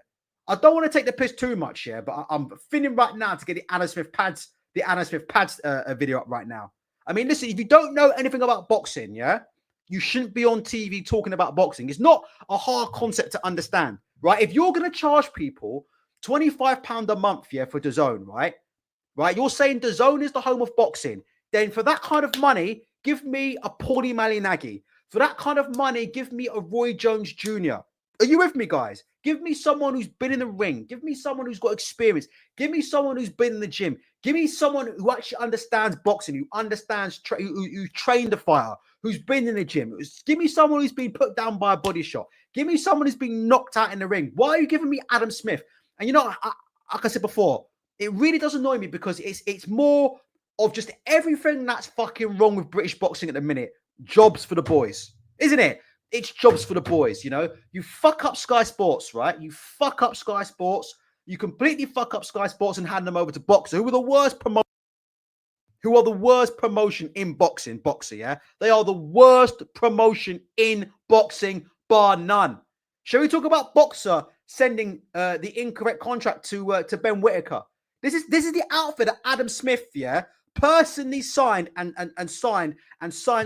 I don't want to take the piss too much, yeah? But I'm feeling right now to get the Adam Smith pads video up right now. I mean, listen, if you don't know anything about boxing, yeah? You shouldn't be on TV talking about boxing. It's not a hard concept to understand, right? If you're going to charge people £25 a month, yeah, for DAZN, right? Right? You're saying DAZN is the home of boxing. Then for that kind of money, give me a Paulie Malignaggi. For that kind of money, give me a Roy Jones Jr. Are you with me, guys? Give me someone who's been in the ring. Give me someone who's got experience. Give me someone who's been in the gym. Give me someone who actually understands boxing, who understands, who trained the fighter, who's been in the gym. Give me someone who's been put down by a body shot. Give me someone who's been knocked out in the ring. Why are you giving me Adam Smith? And you know, like I said before, it really does annoy me because it's more of just everything that's fucking wrong with British boxing at the minute. Jobs for the boys, isn't it? It's jobs for the boys, you know? You fuck up Sky Sports, right? You fuck up Sky Sports. You completely fuck up Sky Sports and hand them over to Boxer, who are the worst promotion in boxing, Boxer, yeah? They are the worst promotion in boxing, bar none. Shall we talk about Boxer sending the incorrect contract to Ben Whittaker? This is the outfit that Adam Smith, yeah, personally signed and signed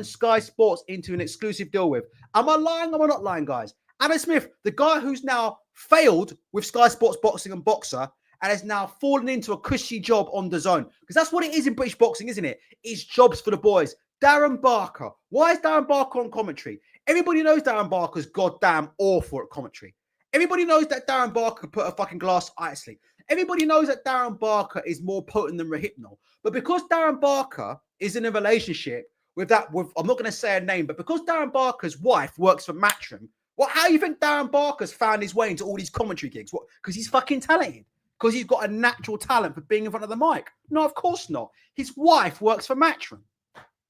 Sky Sports into an exclusive deal with. Am I lying or am I not lying, guys? Adam Smith, the guy who's now failed with Sky Sports Boxing and Boxer and has now fallen into a cushy job on DAZN. Because that's what it is in British boxing, isn't it? It's jobs for the boys. Darren Barker. Why is Darren Barker on commentary? Everybody knows Darren Barker's goddamn awful at commentary. Everybody knows that Darren Barker could put a fucking glass ice leak. Everybody knows that Darren Barker is more potent than Rahipno. But because Darren Barker is in a relationship with I'm not going to say her name, but because Darren Barker's wife works for Matchroom, how do you think Darren Barker's found his way into all these commentary gigs? What? Because he's fucking talented. Because he's got a natural talent for being in front of the mic. No, of course not. His wife works for Matchroom.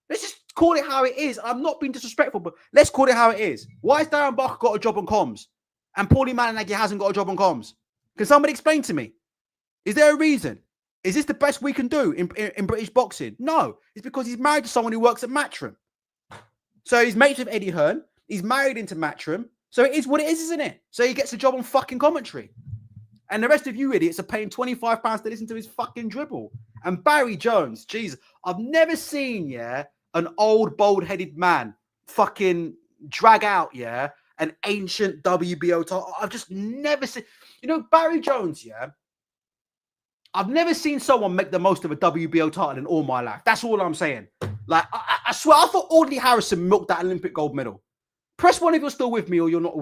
Let's just call it how it is. I'm not being disrespectful, but let's call it how it is. Why has Darren Barker got a job on comms and Paulie Malignaggi hasn't got a job on comms? Can somebody explain to me? Is there a reason? Is this the best we can do in British boxing? No. It's because he's married to someone who works at Matchroom. So he's mates with Eddie Hearn. He's married into Matchroom. So it is what it is, isn't it? So he gets a job on fucking commentary. And the rest of you idiots are paying £25 to listen to his fucking dribble. And Barry Jones, Jesus, I've never seen, an old, bald-headed man fucking drag out, an ancient WBO title. I've just never seen, Barry Jones, I've never seen someone make the most of a WBO title in all my life. That's all I'm saying. Like, I swear, I thought Audley Harrison milked that Olympic gold medal. Press one if you're still with me or you're not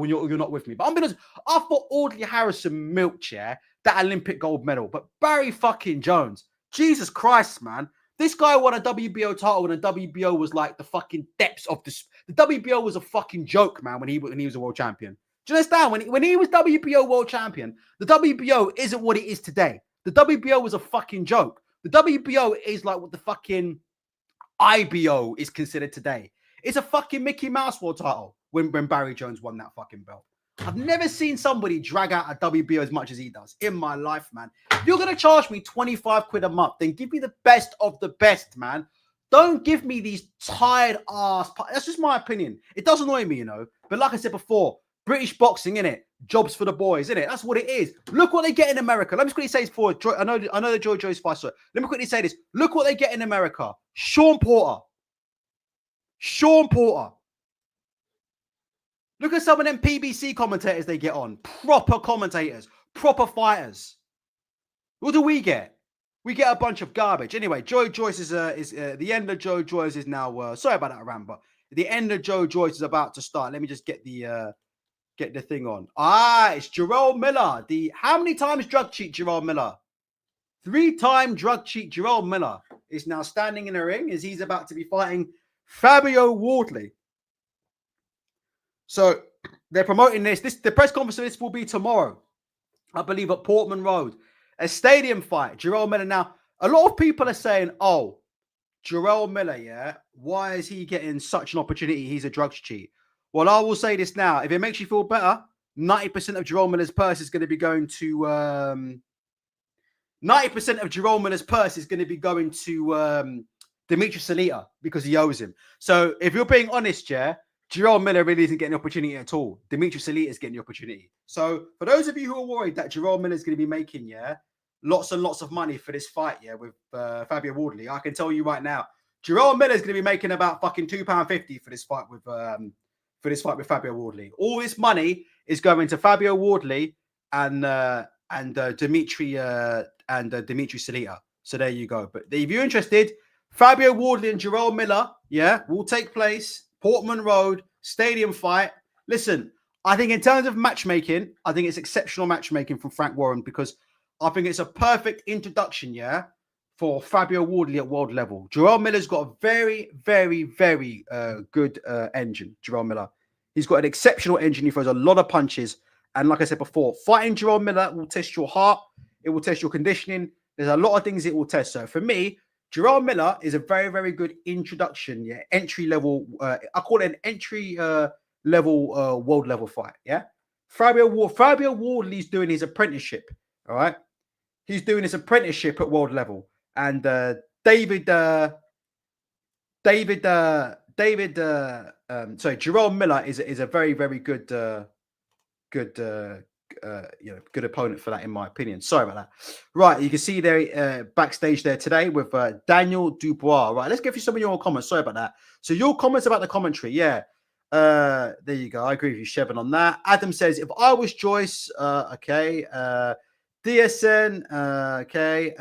with me. But I'm honest, I thought Audley Harrison milked, that Olympic gold medal. But Barry fucking Jones, Jesus Christ, man. This guy won a WBO title and the WBO was like the fucking depths of this. The WBO was a fucking joke, man, when he was a world champion. Do you understand? When he was WBO world champion, the WBO isn't what it is today. The WBO was a fucking joke. The WBO is like what the fucking IBO is considered today. It's a fucking Mickey Mouse world title when Barry Jones won that fucking belt. I've never seen somebody drag out a WBO as much as he does in my life, man. If you're going to charge me 25 quid a month, then give me the best of the best, man. Don't give me these tired ass. That's just my opinion. It does annoy me, But like I said before, British boxing, innit? Jobs for the boys, innit? That's what it is. Look what they get in America. Let me quickly say this before. I know the Joe Joyce fight. So let me quickly say this. Look what they get in America. Sean Porter. Look at some of them PBC commentators they get on. Proper commentators. Proper fighters. What do we get? We get a bunch of garbage. Anyway, Joe Joyce is the end of Joe Joyce is now. Sorry about that, Ram, but the end of Joe Joyce is about to start. Let me just get the thing on. It's Jarrell Miller. How many times drug cheat Jarrell Miller? 3-time drug cheat Jarrell Miller is now standing in a ring as he's about to be fighting Fabio Wardley. So they're promoting this. The press conference for this will be tomorrow, I believe, at Portman Road. A stadium fight. Jarrell Miller. Now, a lot of people are saying, oh, Jarrell Miller, why is he getting such an opportunity? He's a drugs cheat. Well, I will say this now. If it makes you feel better, 90% of Jarrell Miller's purse is going to be going to 90% of Jarrell Miller's purse is going to be going to Dimitri Salita because he owes him. So if you're being honest, Jarrell Miller really isn't getting the opportunity at all. Dimitri Salita is getting the opportunity. So for those of you who are worried that Jarrell Miller is going to be making lots and lots of money for this fight with Fabio Wardley, I can tell you right now, Jarrell Miller is going to be making about fucking £2.50 for this fight with Fabio Wardley. All this money is going to Fabio Wardley and Dimitri Salita. So there you go. But if you're interested, Fabio Wardley and Jarrell Miller, will take place Portman Road stadium fight. Listen, I think in terms of matchmaking, I think it's exceptional matchmaking from Frank Warren because I think it's a perfect introduction, for Fabio Wardley at world level. Jarrell Miller's got a very, very, very good engine, Jarrell Miller. He's got an exceptional engine. He throws a lot of punches. And like I said before, fighting Jarrell Miller will test your heart. It will test your conditioning. There's a lot of things it will test. So for me, Jarrell Miller is a very, very good introduction, entry level. I call it an entry level world level fight, Fabio Wardley's doing his apprenticeship, all right? He's doing his apprenticeship at world level. And Jarrell Miller is a very, very good opponent for that, in my opinion. Sorry about that. Right, you can see there backstage there today with Daniel Dubois. Right, let's get through some of your comments. Sorry about that. So your comments about the commentary, there you go. I agree with you, Shevin, on that. Adam says, if I was Joyce, okay. DSN, okay.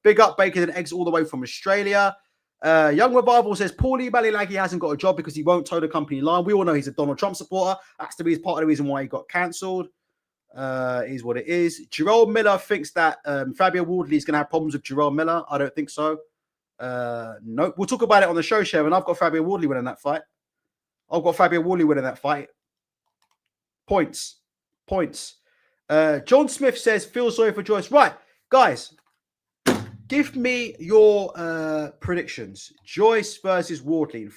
Big up bacon and eggs all the way from Australia. Young Revival says, Paulie Malignaggi hasn't got a job because he won't toe the company line. We all know he's a Donald Trump supporter. That's to be part of the reason why he got cancelled. Is what it is. Jerome Miller thinks that Fabio Wardley is going to have problems with Jerome Miller. I don't think so. Nope. We'll talk about it on the show, Sharon. I've got Fabio Wardley winning that fight. Points. John Smith says, feel sorry for Joyce. Right, guys, give me your predictions. Joyce versus Wardley. In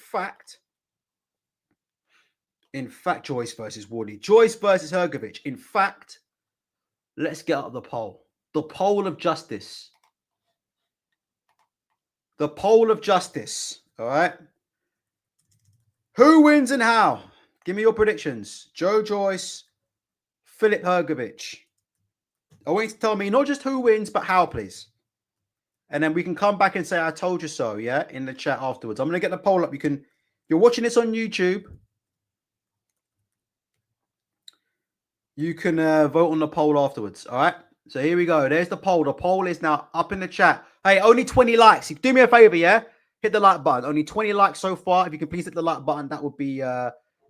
fact, Joyce versus Wardley. Joyce versus Hrgovic. In fact, let's get up the poll. The poll of justice. The poll of justice. All right. Who wins and how? Give me your predictions. Joe Joyce, Filip Hergovic. I want you to tell me not just who wins, but how, please. And then we can come back and say, I told you so, yeah, in the chat afterwards. I'm going to get the poll up. You're watching this on YouTube. You can vote on the poll afterwards, all right? So here we go. There's the poll. The poll is now up in the chat. Hey, only 20 likes. Do me a favor, yeah? Hit the like button. Only 20 likes so far. If you can please hit the like button, that would be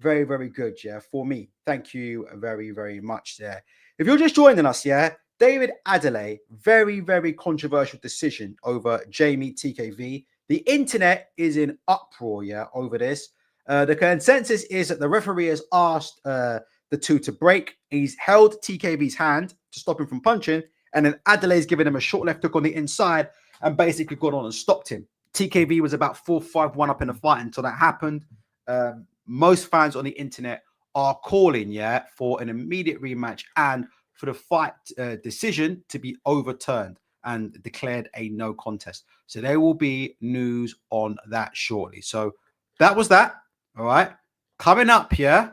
very, very good, yeah, for me. Thank you very, very much there. If you're just joining us, yeah, David Adeleye, very, very controversial decision over Jamie TKV. The internet is in uproar, yeah, over this. The consensus is that the referee has asked the two to break. He's held TKV's hand to stop him from punching, and then Adeley's given him a short left hook on the inside and basically got on and stopped him. TKV was about 4-5-1 up in the fight until that happened. Most fans on the internet are calling, yeah, for an immediate rematch and for the fight decision to be overturned and declared a no contest. So there will be news on that shortly. So that was that. All right. Coming up here,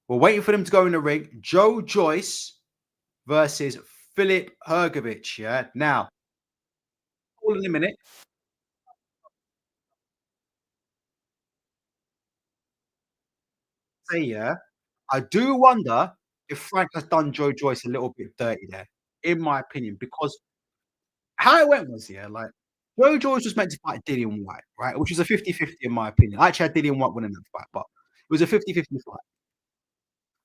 we're waiting for them to go in the ring. Joe Joyce versus Filip Hergovic. Yeah. Now, all in a minute. Say, yeah, I do wonder if Frank has done Joe Joyce a little bit dirty there, in my opinion, because how it went was, yeah, like Joe Joyce was meant to fight Dillian White, right? Which was a 50-50 in my opinion. I actually had Dillian White winning that fight, but it was a 50-50 fight.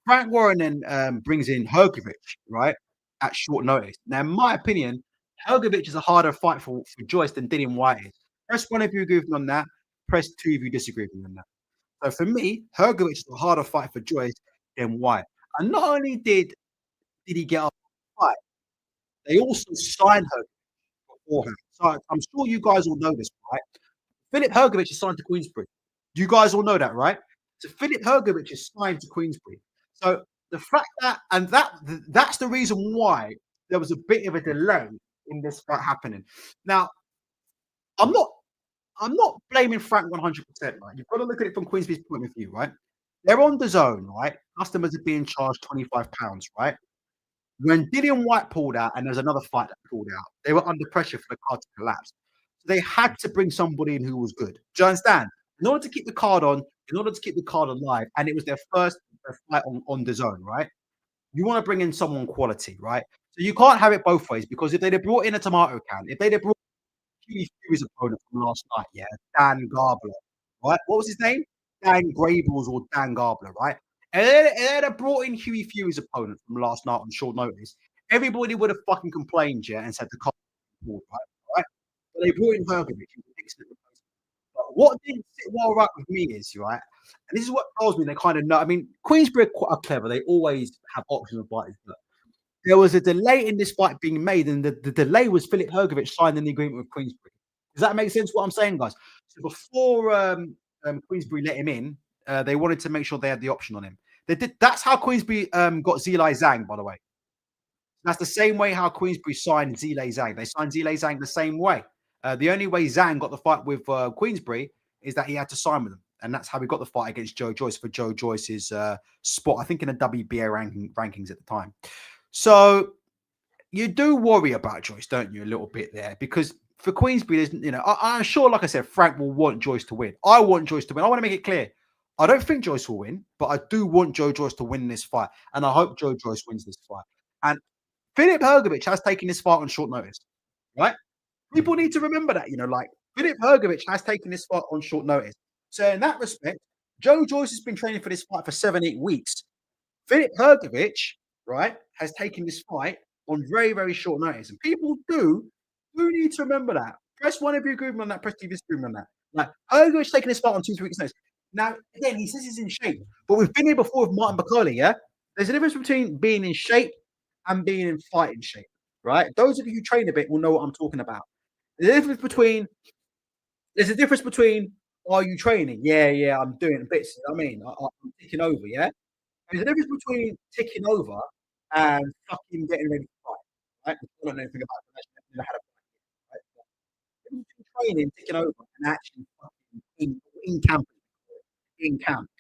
Frank Warren then brings in Hrgovic, right, at short notice. Now, in my opinion, Hrgovic is a harder fight for Joyce than Dillian White is. Press one if you agree with me on that. Press two if you disagree with me on that. So for me, Hrgovic is a harder fight for Joyce than White. And not only did he get up the fight, they also signed her beforehand. So I'm sure you guys all know this, right? Filip Hergovic is signed to Queensbury. You guys all know that, right? So Filip Hergovic is signed to Queensbury. So the fact that's the reason why there was a bit of a delay in this fight happening. Now, I'm not blaming Frank 100%, right? You've got to look at it from Queensbury's point of view, right? They're on the zone, right? Customers are being charged £25, right? When Dillian White pulled out and there's another fight that pulled out, they were under pressure for the card to collapse. So they had to bring somebody in who was good. Do you understand? In order to keep the card on, in order to keep the card alive, and it was their first fight on the zone, right? You want to bring in someone quality, right? So you can't have it both ways because if they'd have brought in a tomato can, if they'd have brought Hughie Fury's opponent from last night, yeah, Dan Garbler, right? What was his name? Dan Grables or Dan Garbler, right? And they'd have brought in Hughie Fury's opponent from last night on short notice. Everybody would have fucking complained, yeah, and said the card, right? Right? But they brought in Hrgovic, who was excellent. But what didn't sit well right with me is, right, and this is what tells me they kind of know. I mean, Queensbury are quite clever. They always have options of fighters, but there was a delay in this fight being made, and the delay was Filip Hergovic signing the agreement with Queensbury. Does that make sense what I'm saying, guys? So before Queensbury let him in, they wanted to make sure they had the option on him. They did. That's how Queensbury got Zilai Zhang, by the way. That's the same way how Queensbury signed Zilai Zhang. They signed Zilai Zhang the same way. The only way Zhang got the fight with Queensbury is that he had to sign with them. And that's how we got the fight against Joe Joyce for Joe Joyce's spot, I think, in the WBA rankings at the time. So you do worry about Joyce, don't you, a little bit there? Because for Queensbury, there's, you know, I'm sure, like I said, Frank will want Joyce to win. I want Joyce to win. I want to make it clear. I don't think Joyce will win, but I do want Joe Joyce to win this fight. And I hope Joe Joyce wins this fight. And Filip Hergovic has taken this fight on short notice, right? People need to remember that, you know, like Filip Hergovic has taken this fight on short notice. So in that respect, Joe Joyce has been training for this fight for 7-8 weeks. Filip Hergovic, right, has taken this fight on very, very short notice. And people do need to remember that. Press one if you agree with me on that. Press two if you disagree with me on that. Like, Hrgovic's taking this fight on 2-3 weeks' notice. Now, again, he says he's in shape, but we've been here before with Martin Bakali, yeah? There's a difference between being in shape and being in fighting shape, right? Those of you who train a bit will know what I'm talking about. There's a difference between, are you training? Yeah, I'm doing bits. You know what I mean, I'm ticking over, yeah? There's a difference between ticking over and fucking getting ready to fight, right? I don't know anything about it. I've never had a fight, right? But training, ticking over, and actually fucking in camp,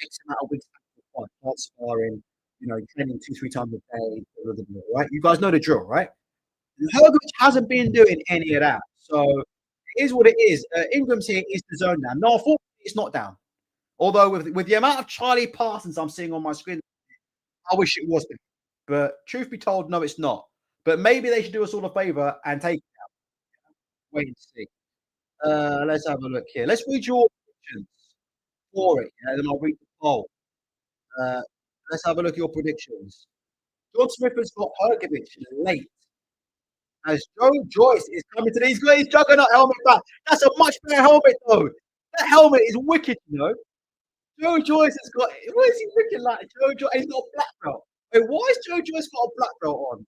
X amount of weeks after the fight, sparring, you know, training 2-3 times a day, right? You guys know the drill, right? Hrgovic hasn't been doing any of that. So it is what it is. Ingram's here is the zone now. No, unfortunately, it's not down. Although with the amount of Charlie Parsons I'm seeing on my screen, I wish it was. But truth be told, no, it's not. But maybe they should do us all a favor and take it out. Wait and see. Let's have a look here. Let's read your predictions for it, and then I'll read the poll. Let's have a look at your predictions. John Smith has got Hrgovic late. As Joe Joyce is coming to these great juggernaut helmet back. That's a much better helmet, though. That helmet is wicked, you know. Joe Joyce has got. What is he looking like? Joe Joyce. He's got a black belt. Wait, why has Joe Joyce got a black belt on?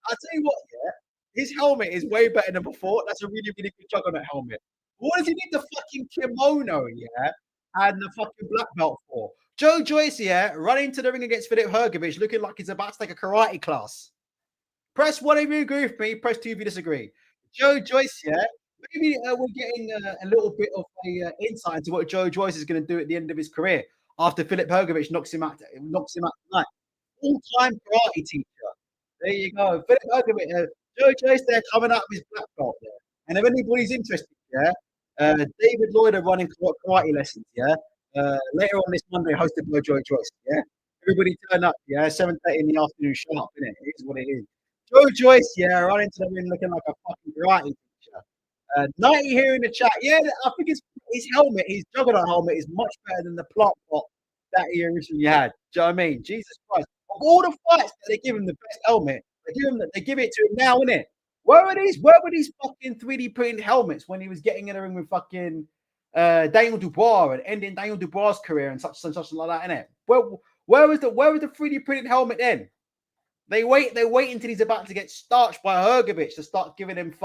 I'll tell you what, yeah. His helmet is way better than before. That's a really, really good juggernaut helmet. What does he need the fucking kimono, yeah, and the fucking black belt for? Joe Joyce, yeah, running to the ring against Filip Hergovic, looking like he's about to take a karate class. Press one if you agree with me. Press two if you disagree. Joe Joyce, yeah. Maybe we're getting a little bit of a insight into what Joe Joyce is going to do at the end of his career after Filip Hergovic knocks him out tonight. All-time karate teacher. There you go. Filip Hergovic, Joe Joyce there coming up with his black belt there. And if anybody's interested, yeah, David Lloyd are running karate lessons, yeah. Later on this Monday, hosted by Joe Joyce, yeah. Everybody turn up, yeah. 7:30 in the afternoon, sharp, innit? It is what it is. Joe Joyce, yeah, running to the ring looking like a fucking karate teacher. 90 here in the chat. Yeah, I think his helmet, his juggernaut helmet, is much better than the plant pot that he originally had. Do you know what I mean? Jesus Christ. Of all the fights that they give him the best helmet, they give it to him now, innit? Where were these fucking 3D printed helmets when he was getting in the ring with fucking Daniel Dubois and ending Daniel Dubois' career and such like that, innit? Where was the 3D printed helmet then? They wait until he's about to get starched by Hrgovic to start giving him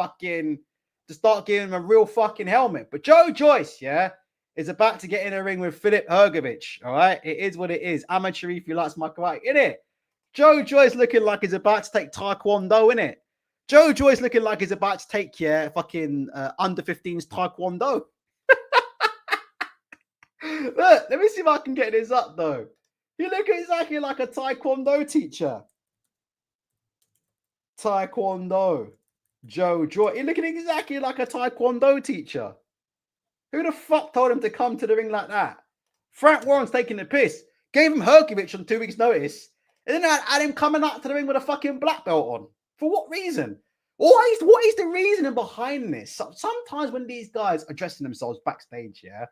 a real fucking helmet. But Joe Joyce, yeah, is about to get in a ring with Filip Hergovic. All right, it is what it is. Amateur if you like my karate, innit? Joe Joyce looking like he's about to take Taekwondo, innit? Joe Joyce looking like he's about to take fucking under 15s Taekwondo. Look, let me see if I can get this up though. You look exactly like a Taekwondo teacher. Taekwondo. Joe Joyce. You're looking exactly like a Taekwondo teacher. Who the fuck told him to come to the ring like that? Frank Warren's taking the piss. Gave him Hrgovic on 2 weeks' notice. And then had him coming out to the ring with a fucking black belt on. For what reason? What is the reasoning behind this? Sometimes when these guys are dressing themselves backstage, yeah,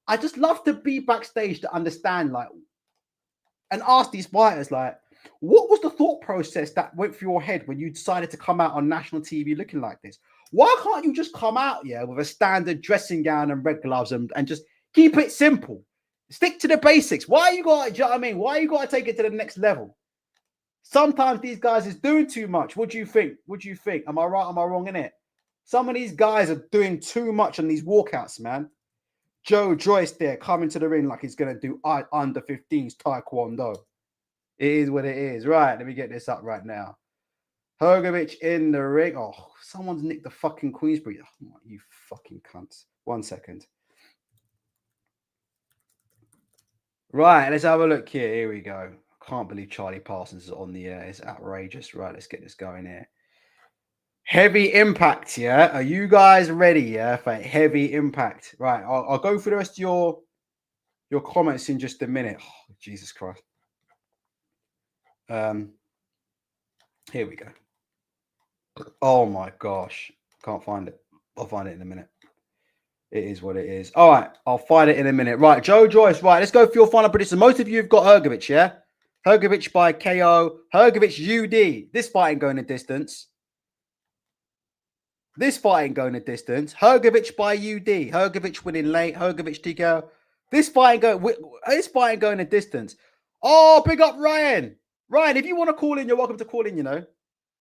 I just love to be backstage to understand, like, and ask these fighters, like, what was the thought process that went through your head when you decided to come out on national TV looking like this? Why can't you just come out, yeah, with a standard dressing gown and red gloves and just keep it simple? Stick to the basics. Why you got, do you know what I mean? Why you got to take it to the next level? Sometimes these guys is doing too much. What do you think? Am I right? Am I wrong in it? Some of these guys are doing too much on these walkouts, man. Joe Joyce there coming to the ring like he's going to do under 15s Taekwondo. It is what it is. Right, let me get this up right now. Hrgovic in the ring. Oh, someone's nicked the fucking Queensbury. Oh, you fucking cunts. 1 second. Right, let's have a look here. Here we go. I can't believe Charlie Parsons is on the air. It's outrageous. Right, let's get this going here. Heavy impact, yeah? Are you guys ready, yeah, for heavy impact? Right, I'll go through the rest of your comments in just a minute. Oh, Jesus Christ. Here we go. Oh my gosh. Can't find it. I'll find it in a minute. It is what it is. All right, I'll find it in a minute. Right, Joe Joyce. Right, let's go for your final prediction. Most of you have got Hrgovic, yeah? Hrgovic by KO. Hrgovic UD. This fight ain't going a distance. This fight ain't going a distance. Hrgovic by UD. Hrgovic winning late. Hrgovic TKO. This fight ain't going a distance. Oh, big up Ryan. Ryan, if you want to call in, you're welcome to call in, you know.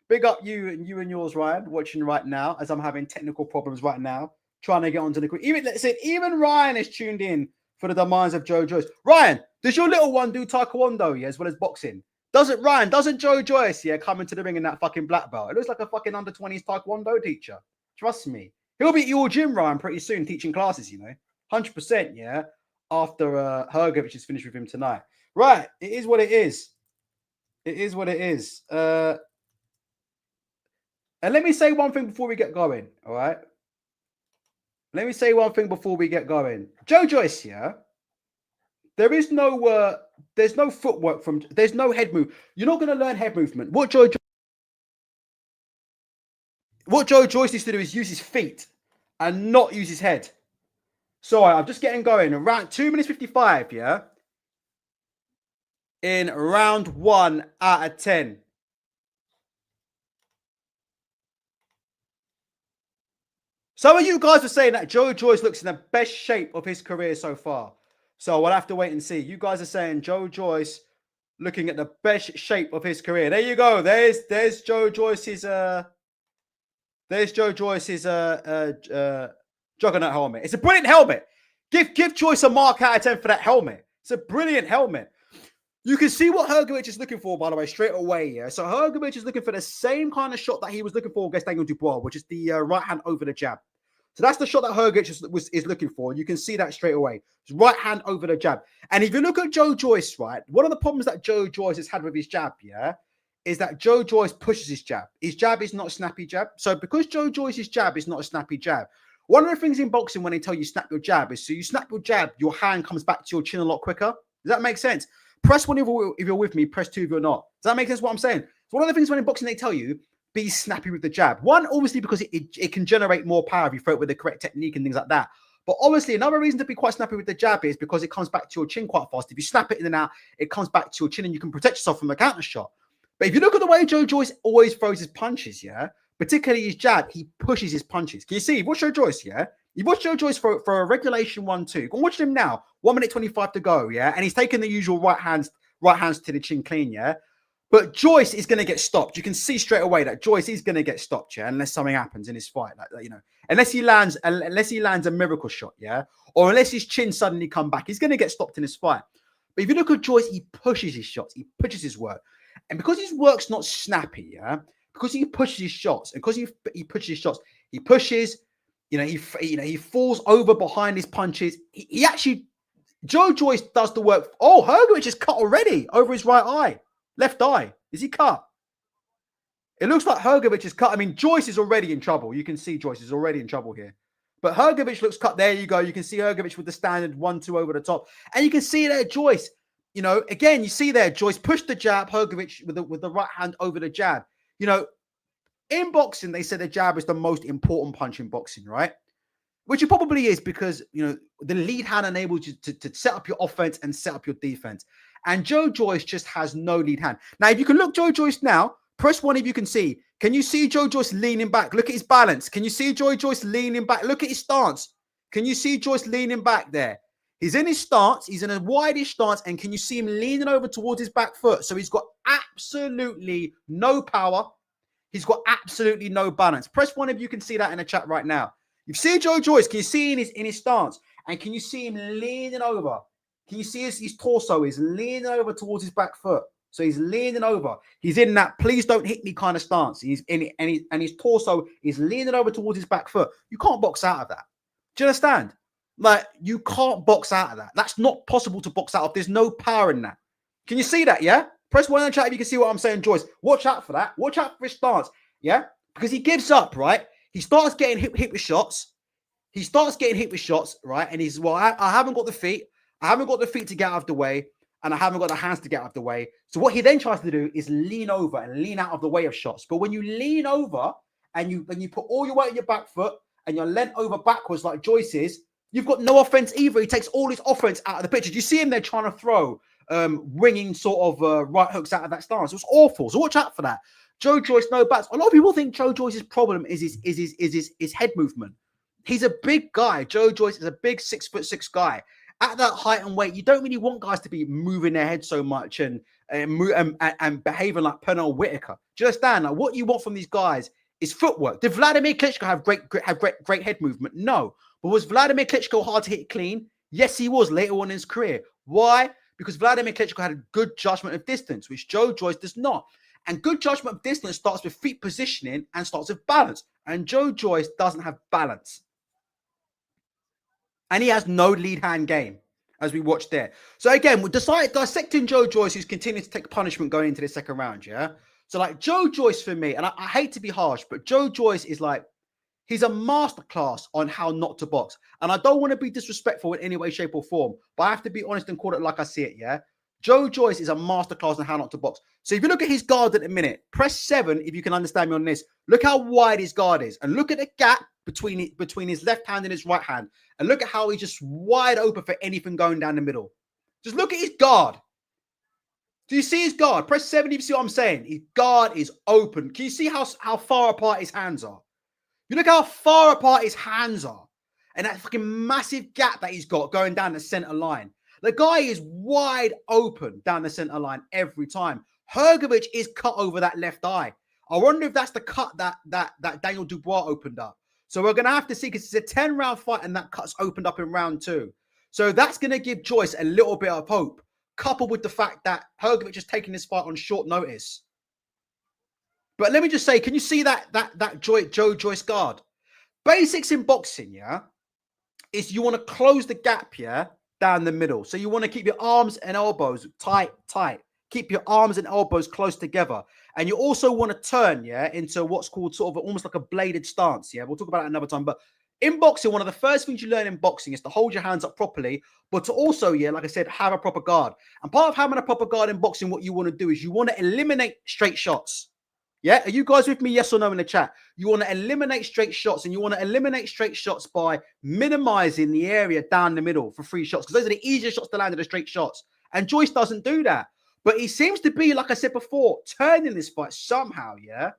Big up you and yours, Ryan, watching right now as I'm having technical problems right now, trying to get onto the even Ryan is tuned in for the demands of Joe Joyce. Ryan, does your little one do taekwondo, yeah, as well as boxing? Doesn't Joe Joyce, yeah, come into the ring in that fucking black belt? It looks like a fucking under 20s taekwondo teacher. Trust me. He'll be at your gym, Ryan, pretty soon, teaching classes, you know. 100%, yeah, after Hrgovic is finished with him tonight. Right, it is what it is. It is what it is. And let me say one thing before we get going, all right? Let me say one thing before we get going. Joe Joyce, yeah, there's no footwork there's no head move. You're not going to learn head movement. What Joe Joyce needs to do is use his feet and not use his head. Sorry, I'm just getting going. Around 2 minutes 55, yeah? In round 1 out of 10. Some of you guys are saying that Joe Joyce looks in the best shape of his career so far. So we'll have to wait and see. You guys are saying Joe Joyce looking at the best shape of his career. There you go. There's Joe Joyce's juggernaut helmet. It's a brilliant helmet. Give Joyce a mark out of 10 for that helmet. It's a brilliant helmet. You can see what Hrgovic is looking for, by the way, straight away. Yeah. So Hrgovic is looking for the same kind of shot that he was looking for against Daniel Dubois, which is the right hand over the jab. So that's the shot that Hrgovic is looking for. You can see that straight away. It's right hand over the jab. And if you look at Joe Joyce, right, one of the problems that Joe Joyce has had with his jab, yeah, is that Joe Joyce pushes his jab. His jab is not a snappy jab. So because Joe Joyce's jab is not a snappy jab, one of the things in boxing when they tell you snap your jab is so you snap your jab, your hand comes back to your chin a lot quicker. Does that make sense? Press 1 if you're with me, press 2 if you're not. Does that make sense what I'm saying? So one of the things when in boxing they tell you, be snappy with the jab. One, obviously, because it can generate more power if you throw it with the correct technique and things like that. But obviously, another reason to be quite snappy with the jab is because it comes back to your chin quite fast. If you snap it in and out, it comes back to your chin and you can protect yourself from a counter shot. But if you look at the way Joe Joyce always throws his punches, yeah, particularly his jab, he pushes his punches. Can you see? Watch Joe Joyce, yeah? You watch Joe Joyce for a regulation 1-2. Go and watch him now. 1 minute 25 to go, yeah? And he's taking the usual right hands to the chin clean, yeah? But Joyce is going to get stopped. You can see straight away that Joyce is going to get stopped, yeah, unless something happens in his fight, like you know, unless he lands a miracle shot, yeah, or unless his chin suddenly come back, he's going to get stopped in his fight. But if you look at Joyce, he pushes his shots, he pushes his work, and because his work's not snappy, yeah, because he pushes his shots, and because he pushes his shots, he pushes, he falls over behind his punches. He actually, Joe Joyce does the work. Oh, Hrgovic is cut already over his right eye. Left eye. Is he cut? It looks like Hrgovic is cut. I mean, Joyce is already in trouble. You can see Joyce is already in trouble here. But Hrgovic looks cut. There you go. You can see Hrgovic with the standard 1-2 over the top. And you can see there, Joyce, you know, again, you see there, Joyce pushed the jab, Hrgovic with the right hand over the jab. You know, in boxing, they say the jab is the most important punch in boxing, right? Which it probably is because, you know, the lead hand enables you to set up your offense and set up your defense. And Joe Joyce just has no lead hand. Now, if you can look Joe Joyce now, press 1 if you can see. Can you see Joe Joyce leaning back? Look at his balance. Can you see Joe Joyce leaning back? Look at his stance. Can you see Joyce leaning back there? He's in his stance. He's in a wideish stance. And can you see him leaning over towards his back foot? So he's got absolutely no power. He's got absolutely no balance. Press 1 if you can see that in the chat right now. You see Joe Joyce. Can you see in his stance? And can you see him leaning over? Can you see his torso is leaning over towards his back foot? So he's leaning over. He's in that please don't hit me kind of stance. He's in it, and his torso is leaning over towards his back foot. You can't box out of that. Do you understand? Like, you can't box out of that. That's not possible to box out of. There's no power in that. Can you see that? Yeah? Press 1 in the chat if you can see what I'm saying, Joyce. Watch out for that. Watch out for his stance. Yeah? Because he gives up, right? He starts getting hit with shots. He starts getting hit with shots, right? And he's, well, I haven't got the feet. I haven't got the feet to get out of the way, and I haven't got the hands to get out of the way. So what he then tries to do is lean over and lean out of the way of shots. But when you lean over and you put all your weight on your back foot and you're leant over backwards like Joyce is, you've got no offense either. He takes all his offense out of the picture. Do you see him there trying to throw winging sort of right hooks out of that stance. It was awful. So watch out for that. Joe Joyce, no bats. A lot of people think Joe Joyce's problem is his head movement. He's a big guy. Joe Joyce is a big 6'6" guy. At that height and weight, you don't really want guys to be moving their head so much and behaving like Pernell Whitaker. Do you understand? Like, what you want from these guys is footwork. Did Vladimir Klitschko have great head movement? No. But was Vladimir Klitschko hard to hit clean? Yes, he was later on in his career. Why? Because Vladimir Klitschko had a good judgment of distance, which Joe Joyce does not. And good judgment of distance starts with feet positioning and starts with balance. And Joe Joyce doesn't have balance. And he has no lead hand game, as we watched there. So again, we decided dissecting Joe Joyce, who's continuing to take punishment going into the second round, yeah? So like Joe Joyce for me, and I hate to be harsh, but Joe Joyce is like, he's a masterclass on how not to box. And I don't want to be disrespectful in any way, shape, or form, but I have to be honest and call it like I see it, yeah? Joe Joyce is a masterclass on how not to box. So if you look at his guard at the minute, press 7 if you can understand me on this. Look how wide his guard is. And look at the gap between his left hand and his right hand. And look at how he's just wide open for anything going down the middle. Just look at his guard. Do you see his guard? Press 7 if you see what I'm saying. His guard is open. Can you see how far apart his hands are? You look how far apart his hands are. And that fucking massive gap that he's got going down the center line. The guy is wide open down the center line every time. Hrgovic is cut over that left eye. I wonder if that's the cut that Daniel Dubois opened up. So we're going to have to see, because it's a 10-round fight and that cut's opened up in round 2. So that's going to give Joyce a little bit of hope, coupled with the fact that Hrgovic is taking this fight on short notice. But let me just say, can you see that Joe Joyce guard? Basics in boxing, yeah, is you want to close the gap, yeah, down the middle. So you want to keep your arms and elbows tight. Keep your arms and elbows close together. And you also want to turn, yeah, into what's called sort of almost like a bladed stance, yeah? We'll talk about that another time. But in boxing, one of the first things you learn in boxing is to hold your hands up properly, but to also, yeah, like I said, have a proper guard. And part of having a proper guard in boxing, what you want to do is you want to eliminate straight shots. Yeah, are you guys with me? Yes or no in the chat? You want to eliminate straight shots, and you want to eliminate straight shots by minimizing the area down the middle for free shots, because those are the easiest shots to land, are the straight shots. And Joyce doesn't do that. But he seems to be, like I said before, turning this fight somehow, yeah,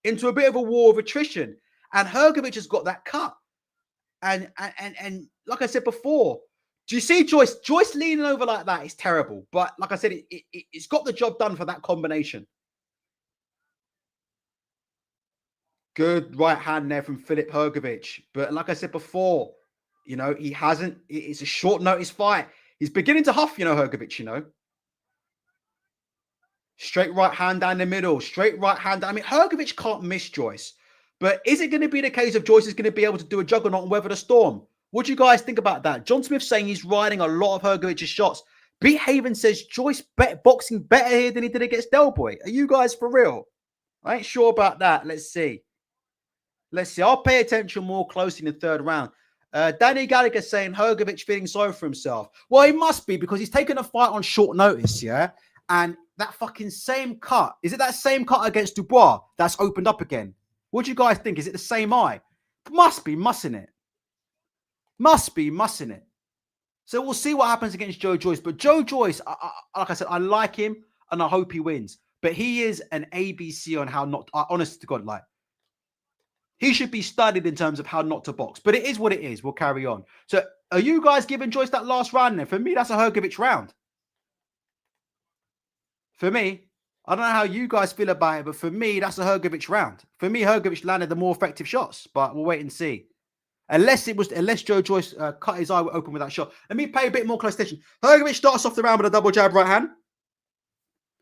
into a bit of a war of attrition. And Hrgovic has got that cut. And like I said before, do you see Joyce? Joyce leaning over like that is terrible. But like I said, it's got the job done for that combination. Good right hand there from Filip Hergovic. But like I said before, you know, he hasn't. It's a short notice fight. He's beginning to huff, you know, Hrgovic, you know. Straight right hand down the middle. Straight right hand. I mean, Hrgovic can't miss Joyce. But is it going to be the case of Joyce is going to be able to do a juggernaut and weather the storm? What do you guys think about that? John Smith saying he's riding a lot of Hrgovic's shots. Pete Haven says Joyce boxing better here than he did against Del Boy. Are you guys for real? I ain't sure about that. Let's see. Let's see. I'll pay attention more closely in the third round. Danny Gallagher saying Hrgovic feeling sorry for himself. Well, he must be, because he's taken a fight on short notice, yeah? And that fucking same cut, is it that same cut against Dubois that's opened up again? What do you guys think? Is it the same eye? Must be, mustn't it? Must be, mustn't it? So we'll see what happens against Joe Joyce. But Joe Joyce, like I said, I like him and I hope he wins. But he is an ABC on how not, honest to God, like, he should be studied in terms of how not to box. But it is what it is. We'll carry on. So are you guys giving Joyce that last round then? For me, that's a Hrgovic round. For me, I don't know how you guys feel about it, but for me, that's a Hrgovic round. For me, Hrgovic landed the more effective shots, but we'll wait and see. Unless Joe Joyce cut his eye open with that shot. Let me pay a bit more close attention. Hrgovic starts off the round with a double jab right hand,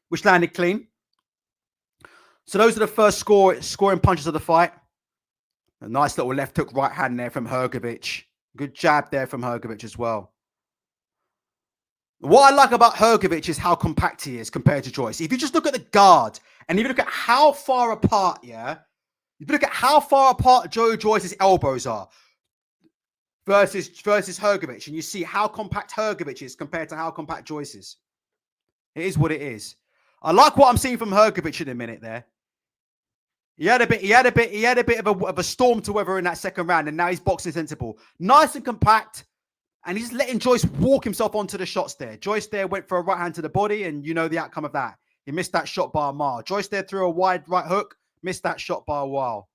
which landed clean. So those are the first scoring punches of the fight. A nice little left hook right hand there from Hrgovic. Good jab there from Hrgovic as well. What I like about Hrgovic is how compact he is compared to Joyce. If you just look at the guard and if you look at how far apart, yeah, if you look at how far apart Joe Joyce's elbows are versus Hrgovic, and you see how compact Hrgovic is compared to how compact Joyce is. It is what it is. I like what I'm seeing from Hrgovic in a minute there. He had a bit of a storm to weather in that second round, and now he's boxing sensible. Nice and compact. And he's just letting Joyce walk himself onto the shots there. Joyce there went for a right hand to the body, and you know the outcome of that. He missed that shot by a mile. Joyce there threw a wide right hook, missed that shot by a while.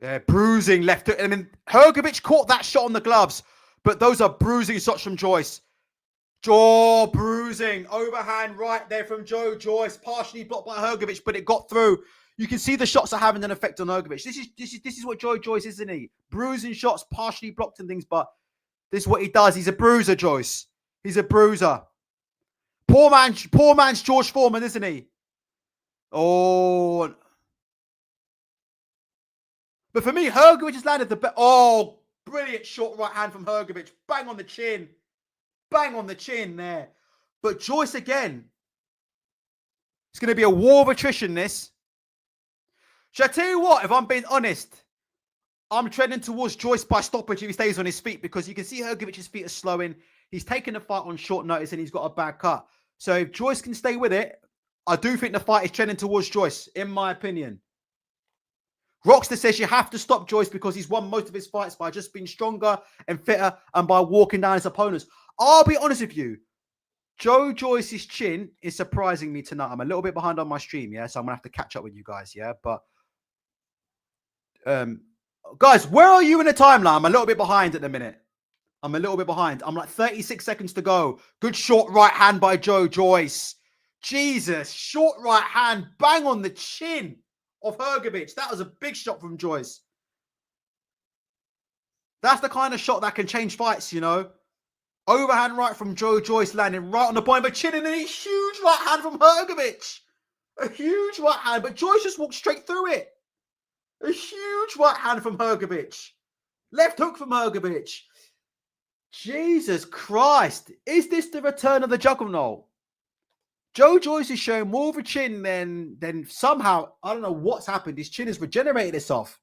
Yeah, bruising left hook. And then Hrgovic caught that shot on the gloves, but those are bruising shots from Joyce. Jaw bruising, overhand right there from Joe Joyce, partially blocked by Hrgovic, but it got through. You can see the shots are having an effect on Hrgovic. This is what Joe Joyce is, isn't he? Bruising shots, partially blocked and things, but this is what he does. He's a bruiser, Joyce. He's a bruiser. Poor man's George Foreman, isn't he? Oh. But for me, Hrgovic has landed the best. Oh, brilliant short right hand from Hrgovic. Bang on the chin. Bang on the chin there. But Joyce again. It's going to be a war of attrition, this. Shall I tell you what? If I'm being honest, I'm trending towards Joyce by stoppage if he stays on his feet, because you can see Hrgovic's feet are slowing. He's taking the fight on short notice and he's got a bad cut. So if Joyce can stay with it, I do think the fight is trending towards Joyce, in my opinion. Roxter says you have to stop Joyce because he's won most of his fights by just being stronger and fitter and by walking down his opponents. I'll be honest with you. Joe Joyce's chin is surprising me tonight. I'm a little bit behind on my stream, yeah? So I'm going to have to catch up with you guys, yeah? But, guys, where are you in the timeline? I'm a little bit behind at the minute. I'm like 36 seconds to go. Good short right hand by Joe Joyce. Jesus, short right hand, bang on the chin of Hrgovic. That was a big shot from Joyce. That's the kind of shot that can change fights, you know. Overhand right from Joe Joyce, landing right on the point, but chin, and then a huge right hand from Hrgovic. A huge right hand, but Joyce just walked straight through it. A huge right hand from Hrgovic. Left hook from Hrgovic. Jesus Christ. Is this the return of the juggernaut? Joe Joyce is showing more of a chin than somehow, I don't know what's happened. His chin has regenerated itself.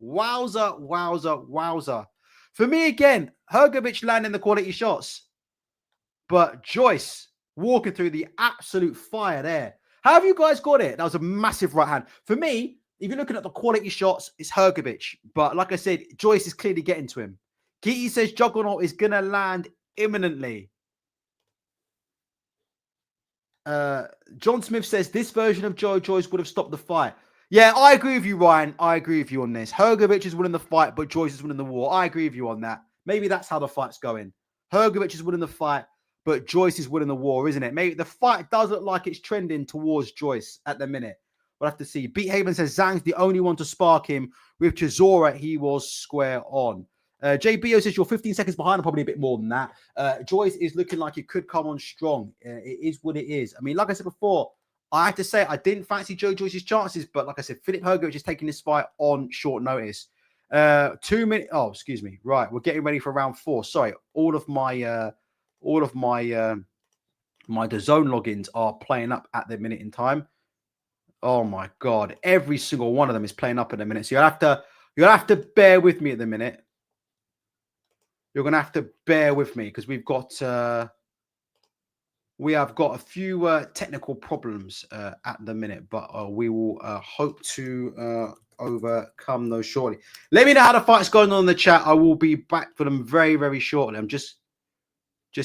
Wowza, wowza, wowza. For me, again, Hrgovic landing the quality shots. But Joyce walking through the absolute fire there. How have you guys got it? That was a massive right hand. For me, if you're looking at the quality shots, it's Hrgovic. But like I said, Joyce is clearly getting to him. Geety says Juggernaut is going to land imminently. John Smith says this version of Joe Joyce would have stopped the fight. Yeah, I agree with you, Ryan. I agree with you on this. Hrgovic is winning the fight, but Joyce is winning the war. I agree with you on that. Maybe that's how the fight's going. Hrgovic is winning the fight, but Joyce is winning the war, isn't it? Maybe the fight does look like it's trending towards Joyce at the minute. We'll have to see. Beat Haven says Zhang's the only one to spark him. With Chisora, he was square on. JBO says you're 15 seconds behind, probably a bit more than that. Joyce is looking like it could come on strong. It is what it is. I mean, like I said before, I have to say I didn't fancy Joe Joyce's chances, but like I said, Filip Hergovic is taking this fight on short notice. 2 minutes. Oh, excuse me. Right, we're getting ready for round 4. Sorry, all of my DAZN logins are playing up at the minute in time. Oh my God, every single one of them is playing up at the minute. So you'll have to bear with me at the minute. You're going to have to bear with me because we have got a few technical problems at the minute, but we will hope to overcome those shortly. Let me know how the fight's going on in the chat. I will be back for them very, very shortly. I'm just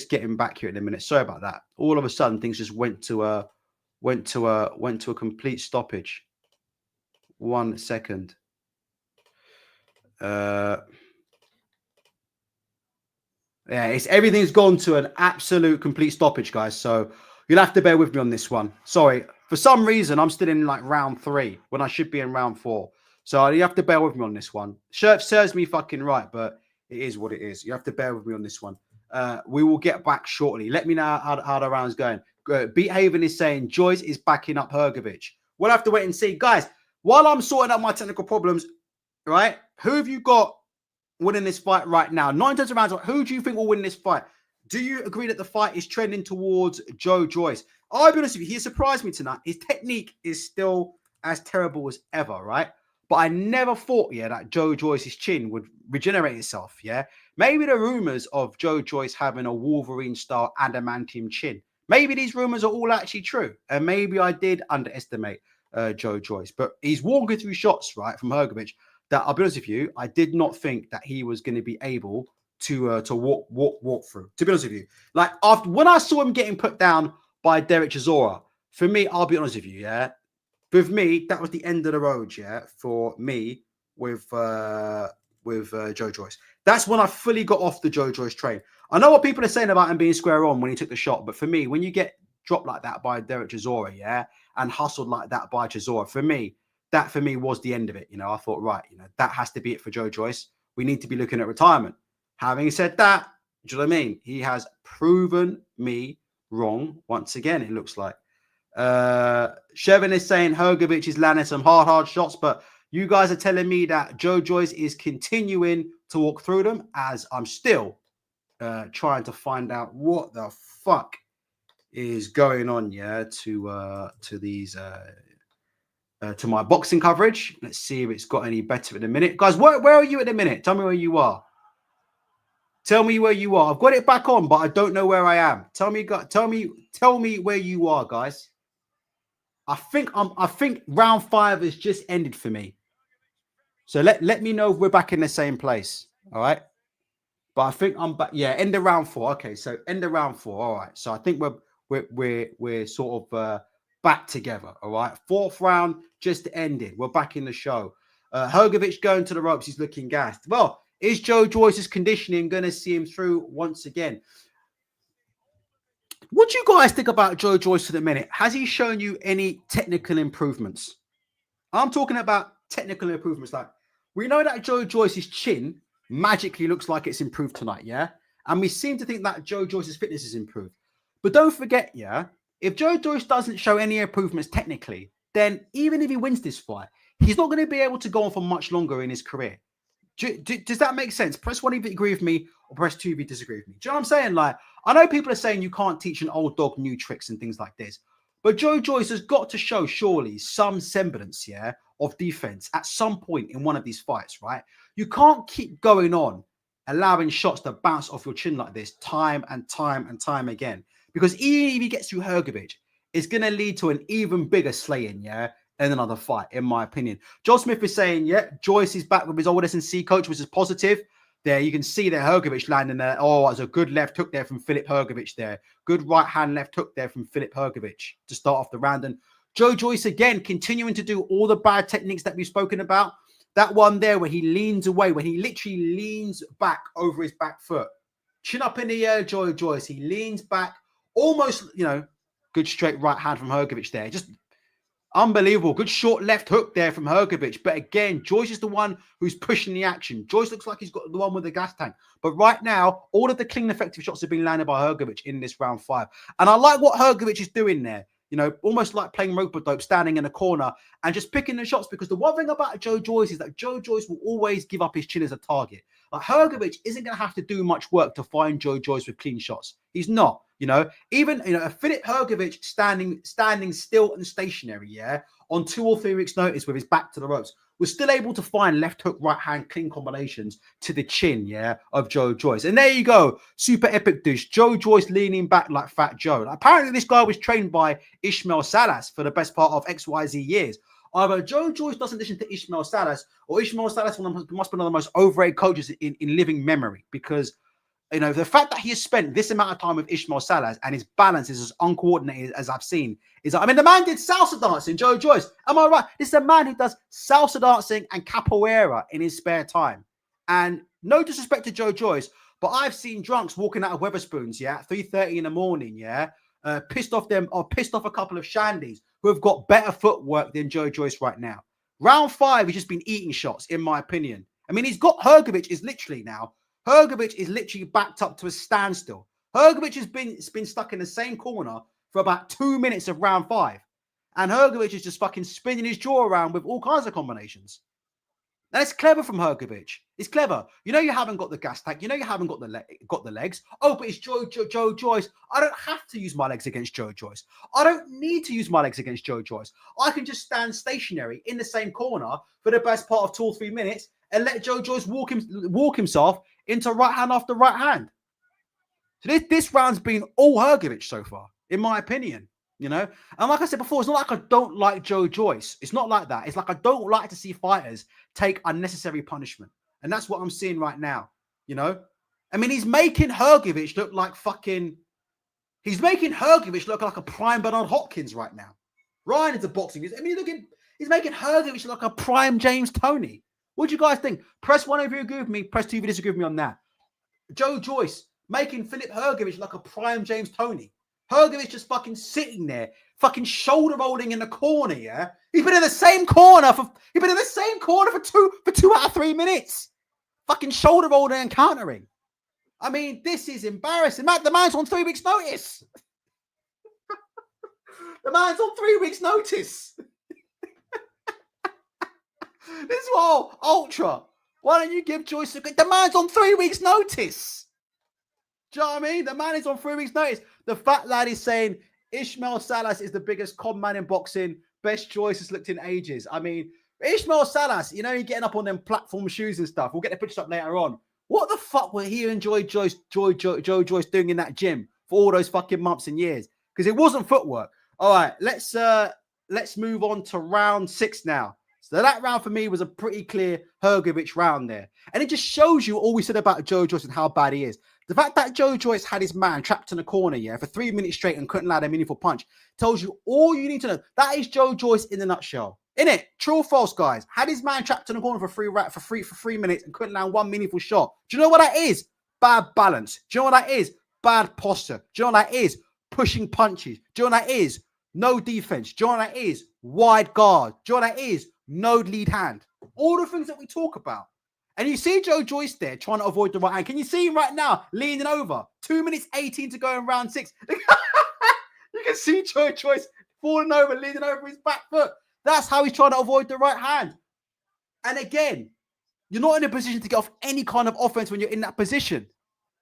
getting back here in a minute. Sorry about that. All of a sudden, things just went to a complete stoppage. 1 second. Yeah, everything's gone to an absolute complete stoppage, guys. So you'll have to bear with me on this one. Sorry. For some reason, I'm still in like round 3 when I should be in round 4. So you have to bear with me on this one. Shirt serves me fucking right, but it is what it is. You have to bear with me on this one. We will get back shortly. Let me know how the round's going. Beat Haven is saying Joyce is backing up Hrgovic. We'll have to wait and see. Guys, while I'm sorting out my technical problems, right, who have you got winning this fight right now? 9 times around, who do you think will win this fight? Do you agree that the fight is trending towards Joe Joyce? I'll be honest with you, he surprised me tonight. His technique is still as terrible as ever, right? But I never thought, that Joe Joyce's chin would regenerate itself, Maybe the rumors of Joe Joyce having a Wolverine-style adamantium chin, maybe these rumors are all actually true. And maybe I did underestimate Joe Joyce. But he's walking through shots, right, from Hrgovic. that I'll be honest with you, I did not think that he was going to be able to walk through. To be honest with you, like after when I saw him getting put down by Derek Chisora, for me, I'll be honest with you, yeah. With me, that was the end of the road, yeah, for me with Joe Joyce. That's when I fully got off the Joe Joyce train. I know what people are saying about him being square on when he took the shot, but for me, when you get dropped like that by Derek Chisora, yeah, and hustled like that by Chisora, that for me was the end of it. You know, I thought, right, you know, that has to be it for Joe Joyce. We need to be looking at retirement. Having said that, do you know what I mean? He has proven me wrong once again, it looks like. Shevin is saying Hrgovic is landing some hard shots, but you guys are telling me that Joe Joyce is continuing to walk through them, as I'm still trying to find out what the fuck is going on, yeah, to these to my boxing coverage. Let's see if it's got any better in a minute. Guys, where are you at the minute? Tell me where you are. Tell me where you are. I've got it back on, but I don't know where I am. Tell me where you are, guys. I think round 5 has just ended for me. So let me know if we're back in the same place. All right. But I think I'm back. Yeah, end of round 4. Okay, so end of round 4. All right. So I think we're sort of back together. All right. 4th round just ended. We're back in the show. Hrgovic going to the ropes. He's looking gassed. Well, is Joe Joyce's conditioning going to see him through once again? What do you guys think about Joe Joyce at the minute? Has he shown you any technical improvements? I'm talking about technical improvements. Like, we know that Joe Joyce's chin magically looks like it's improved tonight, yeah? And we seem to think that Joe Joyce's fitness is improved. But don't forget, yeah, if Joe Joyce doesn't show any improvements technically, then even if he wins this fight, he's not going to be able to go on for much longer in his career. Does that make sense? Press 1 if you agree with me, or press 2 if you disagree with me. Do you know what I'm saying? Like, I know people are saying you can't teach an old dog new tricks and things like this, but Joe Joyce has got to show surely some semblance, yeah, of defense at some point in one of these fights, right? You can't keep going on allowing shots to bounce off your chin like this time and time again, because even if he gets through Hrgovic, it's going to lead to an even bigger slaying, yeah, in another fight, in my opinion. Joel Smith is saying, yeah, Joyce is back with his old S&C coach, which is positive. There, you can see that Hrgovic landing there. Oh, it's a good left hook there from Filip Hergovic there. Good right hand left hook there from Filip Hergovic to start off the round. And Joe Joyce, again, continuing to do all the bad techniques that we've spoken about. That one there where he leans away, when he literally leans back over his back foot. Chin up in the air, Joe Joyce. He leans back, almost, you know, good straight right hand from Hrgovic there. Just unbelievable. Good short left hook there from Hrgovic. But again, Joyce is the one who's pushing the action. Joyce looks like he's got the one with the gas tank. But right now, all of the clean, effective shots have been landed by Hrgovic in this round 5. And I like what Hrgovic is doing there. You know, almost like playing rope-a-dope, standing in a corner and just picking the shots. Because the one thing about Joe Joyce is that Joe Joyce will always give up his chin as a target. Like, Hrgovic isn't going to have to do much work to find Joe Joyce with clean shots. He's not. You know, even, you know, a Filip Hergovic standing still and stationary, yeah, on 2 or 3 weeks' notice with his back to the ropes, was still able to find left hook, right hand clean combinations to the chin, yeah, of Joe Joyce. And there you go, super epic douche. Joe Joyce leaning back like Fat Joe. Like, apparently, this guy was trained by Ismail Salas for the best part of XYZ years. Either Joe Joyce doesn't listen to Ismail Salas, or Ismail Salas must be one of the most overrated coaches in living memory, because, you know, the fact that he has spent this amount of time with Ismail Salas and his balance is as uncoordinated as I've seen is, I mean, the man did salsa dancing, Joe Joyce. Am I right? This is a man who does salsa dancing and capoeira in his spare time. And no disrespect to Joe Joyce, but I've seen drunks walking out of Weatherspoons, yeah, at 3:30 in the morning, yeah, pissed off a couple of shandies who have got better footwork than Joe Joyce right now. Round 5, he's just been eating shots, in my opinion. I mean, Hrgovic is literally backed up to a standstill. Hrgovic has been stuck in the same corner for about 2 minutes of round 5. And Hrgovic is just fucking spinning his jaw around with all kinds of combinations. And it's clever from Hrgovic. It's clever. You know you haven't got the gas tank. You know you haven't got the legs. Oh, but it's Joe Joyce. I don't have to use my legs against Joe Joyce. I don't need to use my legs against Joe Joyce. I can just stand stationary in the same corner for the best part of 2 or 3 minutes and let Joe Joyce walk himself into right hand after right hand. So this round's been all Hrgovic so far, in my opinion. You know? And like I said before, it's not like I don't like Joe Joyce. It's not like that. It's like I don't like to see fighters take unnecessary punishment. And that's what I'm seeing right now. You know? I mean, he's making Hrgovic look like fucking... He's making Hrgovic look like a prime Bernard Hopkins right now. Ryan into boxing. I mean, he's making Hrgovic look like a prime James Toney. What do you guys think? Press 1 if you agree with me. Press 2 if you disagree with me on that. Joe Joyce making Filip Hergovic like a prime James Toney. Hrgovic just fucking sitting there, fucking shoulder rolling in the corner, yeah? He's been in the same corner for 2 out of 3 minutes. Fucking shoulder rolling and countering. I mean, this is embarrassing. The man's on 3 weeks' notice. The man's on 3 weeks' notice. This is what Ultra. Why don't you give Joyce a good... The man's on 3 weeks' notice. Do you know what I mean? The man is on 3 weeks' notice. The fat lad is saying Ishmael Salas is the biggest con man in boxing. Best Joyce has looked in ages. I mean, Ishmael Salas, you know, he's getting up on them platform shoes and stuff. We'll get the pictures up later on. What the fuck were he and Joe Joyce doing in that gym for all those fucking months and years? Because it wasn't footwork. All right, let's move on to round 6 now. So that round for me was a pretty clear Hrgovic round there. And it just shows you all we said about Joe Joyce and how bad he is. The fact that Joe Joyce had his man trapped in a corner, yeah, for 3 minutes straight and couldn't land a meaningful punch tells you all you need to know. That is Joe Joyce in a nutshell. Innit? True or false, guys? Had his man trapped in a corner for 3 minutes and couldn't land one meaningful shot. Do you know what that is? Bad balance. Do you know what that is? Bad posture. Do you know what that is? Pushing punches. Do you know what that is? No defense. Do you know what that is? Wide guard. Do you know what that is? No lead hand. All the things that we talk about. And you see Joe Joyce there trying to avoid the right hand. Can you see him right now leaning over? 2 minutes 18 to go in round 6. You can see Joe Joyce falling over, leaning over his back foot. That's how he's trying to avoid the right hand. And again, you're not in a position to get off any kind of offense when you're in that position.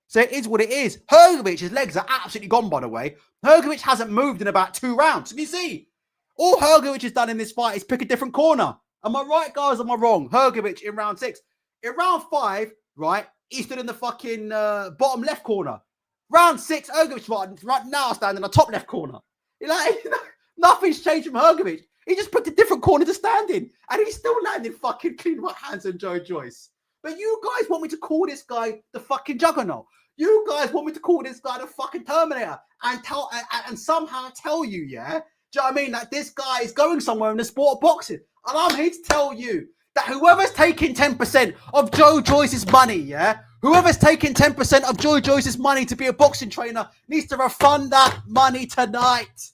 So it is what it is. Hrgovic's legs are absolutely gone, by the way. Hrgovic hasn't moved in about 2 rounds. Can you see? All Hrgovic has done in this fight is pick a different corner. Am I right, guys? Am I wrong? Hrgovic in round 6. In round 5, right, he stood in the fucking bottom left corner. Round 6, Hrgovic right now standing in the top left corner. Nothing's changed from Hrgovic. He just picked a different corner to stand in. And he's still landing fucking clean right hands on Joe Joyce. But you guys want me to call this guy the fucking juggernaut. You guys want me to call this guy the fucking Terminator. And somehow tell you, yeah? Do you know what I mean? That this guy is going somewhere in the sport of boxing. And I'm here to tell you that whoever's taking 10% of Joe Joyce's money, yeah? Whoever's taking 10% of Joe Joyce's money to be a boxing trainer needs to refund that money tonight.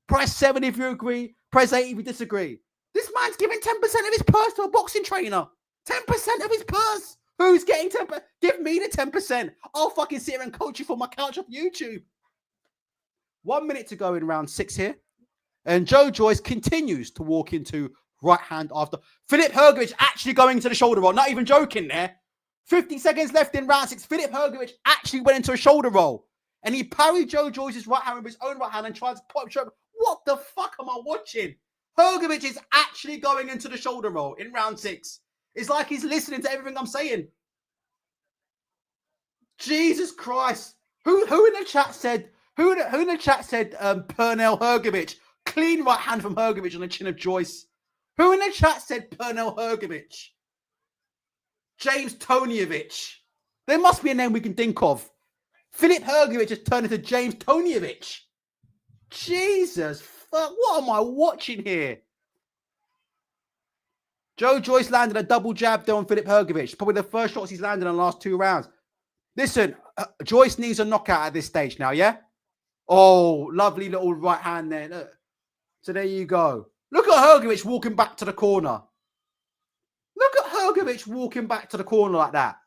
Press 7 if you agree. Press 8 if you disagree. This man's giving 10% of his purse to a boxing trainer. 10% of his purse. Who's getting 10%? Give me the 10%. I'll fucking sit here and coach you from my couch off YouTube. 1 minute to go in round 6 here. And Joe Joyce continues to walk into right hand after. Filip Hergovic actually going into the shoulder roll. Not even joking there. 50 seconds left in round 6. Filip Hergovic actually went into a shoulder roll. And he parried Joe Joyce's right hand with his own right hand and tried to pop shoulder. What the fuck am I watching? Hrgovic is actually going into the shoulder roll in round 6. It's like he's listening to everything I'm saying. Jesus Christ. Who in the chat said, Pernell Hrgovic? Clean right hand from Hrgovic on the chin of Joyce. Who in the chat said Pernell Hrgovic? James Toneyevich. There must be a name we can think of. Filip Hergovic has turned into James Toneyevich. Jesus fuck, what am I watching here? Joe Joyce landed a double jab there on Filip Hergovic. Probably the first shots he's landed in the last 2 rounds. Listen, Joyce needs a knockout at this stage now, yeah? Oh, lovely little right hand there. Look. So there you go. Look at Hrgovic walking back to the corner. Look at Hrgovic walking back to the corner like that.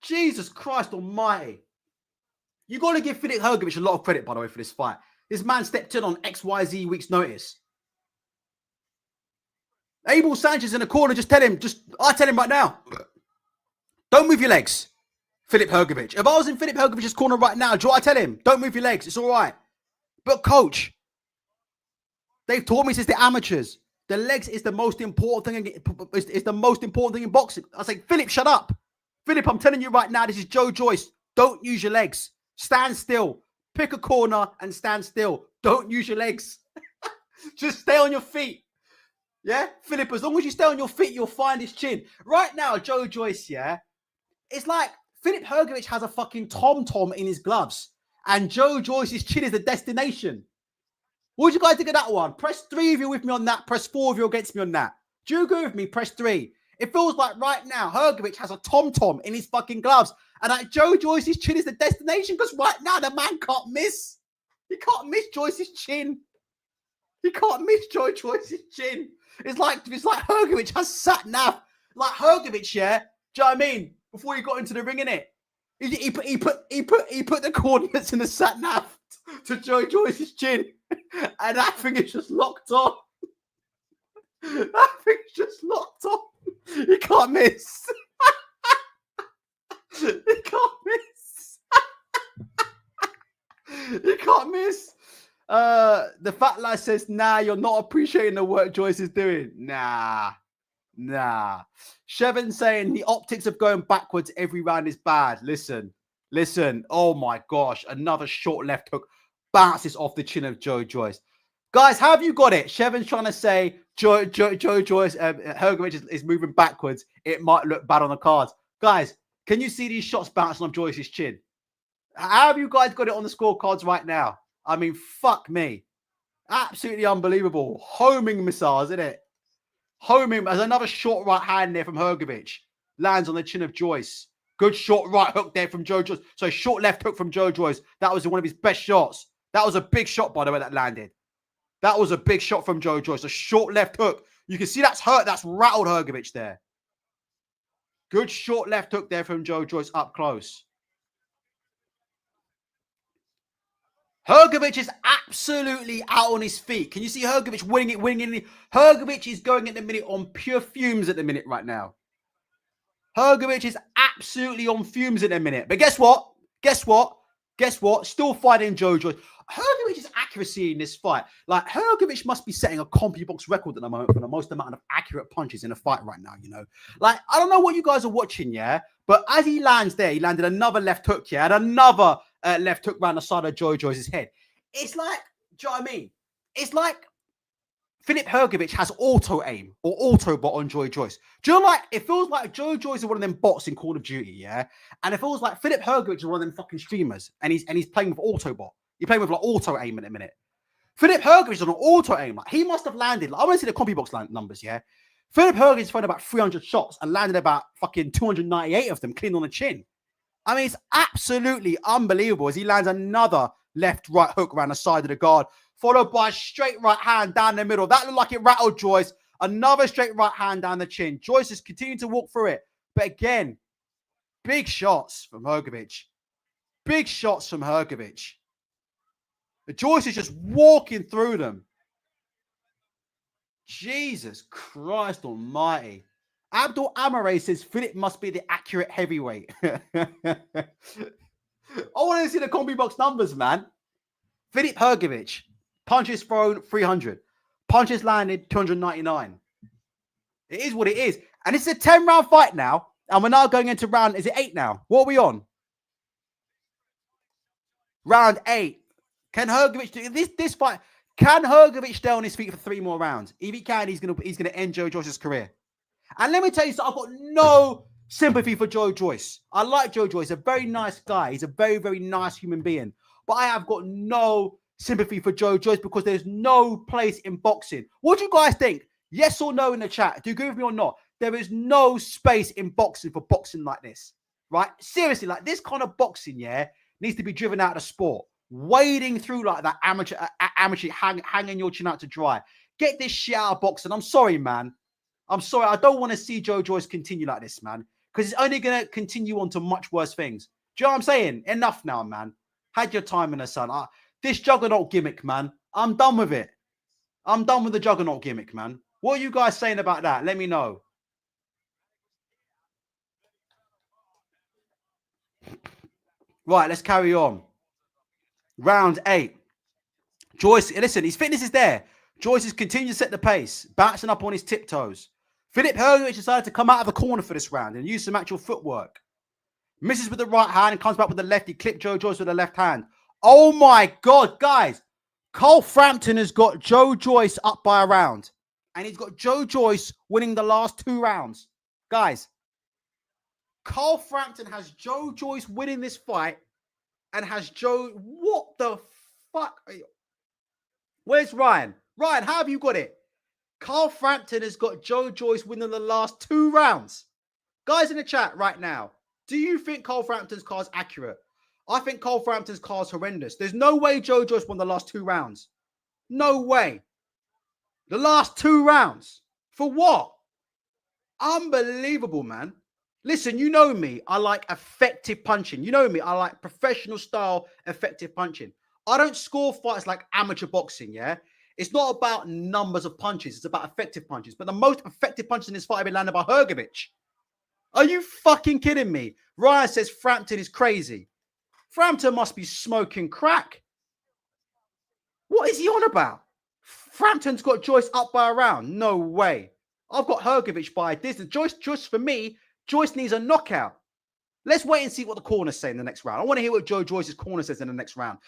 Jesus Christ almighty. You got to give Filip Hergovic a lot of credit, by the way, for this fight. This man stepped in on XYZ weeks' notice. Abel Sanchez in the corner, I tell him right now, don't move your legs, Filip Hergovic. If I was in Filip Hergovic's corner right now, I tell him, don't move your legs, it's all right. But coach, they've taught me since the amateurs, the legs is the most important thing. It's the most important thing in boxing. I say, Filip, shut up. Filip, I'm telling you right now, this is Joe Joyce. Don't use your legs. Stand still. Pick a corner and stand still. Don't use your legs. Just stay on your feet. Yeah, Filip, as long as you stay on your feet, you'll find his chin. Right now, Joe Joyce, yeah, it's like Filip Hergovic has a fucking tom-tom in his gloves, and Joe Joyce's chin is the destination. What do you guys think of that one? Press 3 if you're with me on that. Press 4 if you're against me on that. Do you agree with me? Press 3. It feels like right now, Hrgovic has a tom-tom in his fucking gloves, and like Joe Joyce's chin is the destination, because right now the man can't miss. He can't miss Joyce's chin. He can't miss Joe Joyce's chin. It's like Hrgovic has sat nav. Like Hrgovic, yeah. Do you know what I mean? Before he got into the ring, innit? He put the coordinates in the sat nav to Joe Joyce's chin, and that thing is just locked on. That thing's just locked on. He can't miss. He can't miss. He can't miss. The fat lad says, nah, you're not appreciating the work Joyce is doing. Nah. Shevin saying the optics of going backwards every round is bad. Listen. Oh my gosh. Another short left hook bounces off the chin of Joe Joyce. Guys, have you got it? Shevin's trying to say Joe Joyce, Hrgovic is moving backwards. It might look bad on the cards. Guys, can you see these shots bouncing off Joyce's chin? How have you guys got it on the scorecards right now? I mean, fuck me. Absolutely unbelievable. Homing missiles, isn't it? Homing. There's another short right hand there from Hrgovic. Lands on the chin of Joyce. Good short right hook there from Joe Joyce. So short left hook from Joe Joyce. That was one of his best shots. That was a big shot, by the way, that landed. That was a big shot from Joe Joyce. A short left hook. You can see that's hurt. That's rattled Hrgovic there. Good short left hook there from Joe Joyce up close. Hrgovic is absolutely out on his feet. Can you see Hrgovic winning it? Hrgovic is going at the minute on pure fumes at the minute right now. Hrgovic is absolutely on fumes at the minute. But guess what? Still fighting Joe Joyce. Hrgovic's accuracy in this fight. Like, Hrgovic must be setting a CompuBox record at the moment for the most amount of accurate punches in a fight right now, you know? Like, I don't know what you guys are watching, yeah? But as he lands there, he landed another left hook, yeah? And another left hook round the side of Joe Joyce's head. It's like, do you know what I mean? It's like Filip Hergovic has auto-aim or auto-bot on Joe Joyce. Do you know, like, it feels like Joe Joyce is one of them bots in Call of Duty, yeah? And it feels like Filip Hergovic is one of them fucking streamers, and he's playing with auto-bot. He's playing with, like, auto-aim in a minute. Filip Hergovic is on an auto-aim. Like, he must have landed, like, I want to see the CompuBox numbers, yeah? Filip Hergovic has thrown about 300 shots and landed about fucking 298 of them clean on the chin. I mean, it's absolutely unbelievable as he lands another left-right hook around the side of the guard, followed by a straight right hand down the middle. That looked like it rattled Joyce. Another straight right hand down the chin. Joyce is continuing to walk through it. But again, big shots from Hrgovic. Big shots from Hrgovic. Joyce is just walking through them. Jesus Christ almighty. Abdul Amare says Filip must be the accurate heavyweight. I want to see the CompuBox numbers, man. Filip Hergovic. Punches thrown, 300. Punches landed, 299. It is what it is. And it's a 10-round fight now. And we're now going into round, is it 8 now? What are we on? Round 8. Can Hrgovic do this fight? Can Hrgovic stay on his feet for 3 more rounds? If he can, he's gonna end Joe Joyce's career. And let me tell you something, I've got no sympathy for Joe Joyce. I like Joe Joyce. He's a very nice guy. He's a very, very nice human being. But I have got no sympathy for Joe Joyce because there's no place in boxing. What do you guys think? Yes or no in the chat? Do you agree with me or not? There is no space in boxing for boxing like this, right? Seriously, like this kind of boxing, yeah, needs to be driven out of sport. Wading through like that amateur hanging your chin out to dry. Get this shit out of boxing. I'm sorry, man. I'm sorry. I don't want to see Joe Joyce continue like this, man, because it's only going to continue on to much worse things. Do you know what I'm saying? Enough now, man. Had your time in the sun. This juggernaut gimmick, man. I'm done with it. I'm done with the juggernaut gimmick, man. What are you guys saying about that? Let me know. Right, let's carry on. Round 8. Joyce, listen, his fitness is there. Joyce is continuing to set the pace, bouncing up on his tiptoes. Filip Hergovic decided to come out of the corner for this round and use some actual footwork. Misses with the right hand and comes back with the left. He clipped Joe Joyce with the left hand. Oh my God, guys. Carl Frampton has got Joe Joyce up by a round. And he's got Joe Joyce winning the last 2 rounds. Guys, Carl Frampton has Joe Joyce winning this fight and has Joe... What the fuck? Where's Ryan? Ryan, how have you got it? Carl Frampton has got Joe Joyce winning the last 2 rounds. Guys in the chat right now, do you think Carl Frampton's card is accurate? I think Carl Frampton's card is horrendous. There's no way Joe Joyce won the last 2 rounds. No way. The last 2 rounds. For what? Unbelievable, man. Listen, you know me. I like effective punching. You know me. I like professional style effective punching. I don't score fights like amateur boxing, yeah? It's not about numbers of punches. It's about effective punches. But the most effective punches in this fight have been landed by Hrgovic. Are you fucking kidding me? Ryan says Frampton is crazy. Frampton must be smoking crack. What is he on about? Frampton's got Joyce up by a round. No way. I've got Hrgovic by a distance. Joyce, for me, Joyce needs a knockout. Let's wait and see what the corners say in the next round. I want to hear what Joe Joyce's corner says in the next round.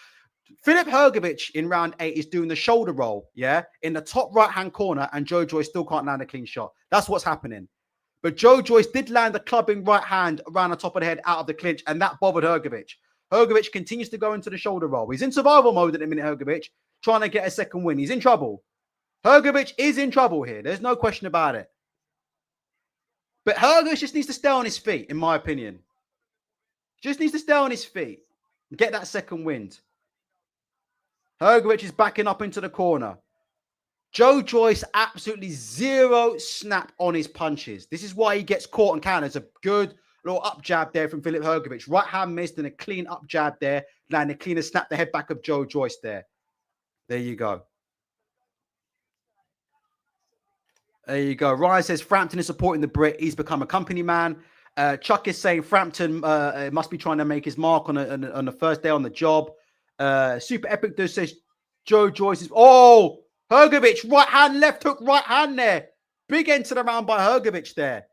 Filip Hergovic in round 8 is doing the shoulder roll, yeah, in the top right-hand corner, and Joe Joyce still can't land a clean shot. That's what's happening. But Joe Joyce did land the clubbing right hand around the top of the head out of the clinch, and that bothered Hrgovic. Hrgovic continues to go into the shoulder roll. He's in survival mode at the minute, Hrgovic, trying to get a second win. He's in trouble. Hrgovic is in trouble here. There's no question about it. But Hrgovic just needs to stay on his feet, in my opinion. Just needs to stay on his feet and get that second wind. Hrgovic is backing up into the corner. Joe Joyce, absolutely zero snap on his punches. This is why he gets caught and counters. A good little up jab there from Filip Hergovic. Right hand missed and a clean up jab there. Landing a cleaner snap the head back of Joe Joyce there. There you go. There you go. Ryan says Frampton is supporting the Brit. He's become a company man. Chuck is saying Frampton must be trying to make his mark on the first day on the job. Super Epic Does says Joe Joyce is... Oh! Hrgovic, right hand, left hook, right hand there. Big end to the round by Hrgovic there.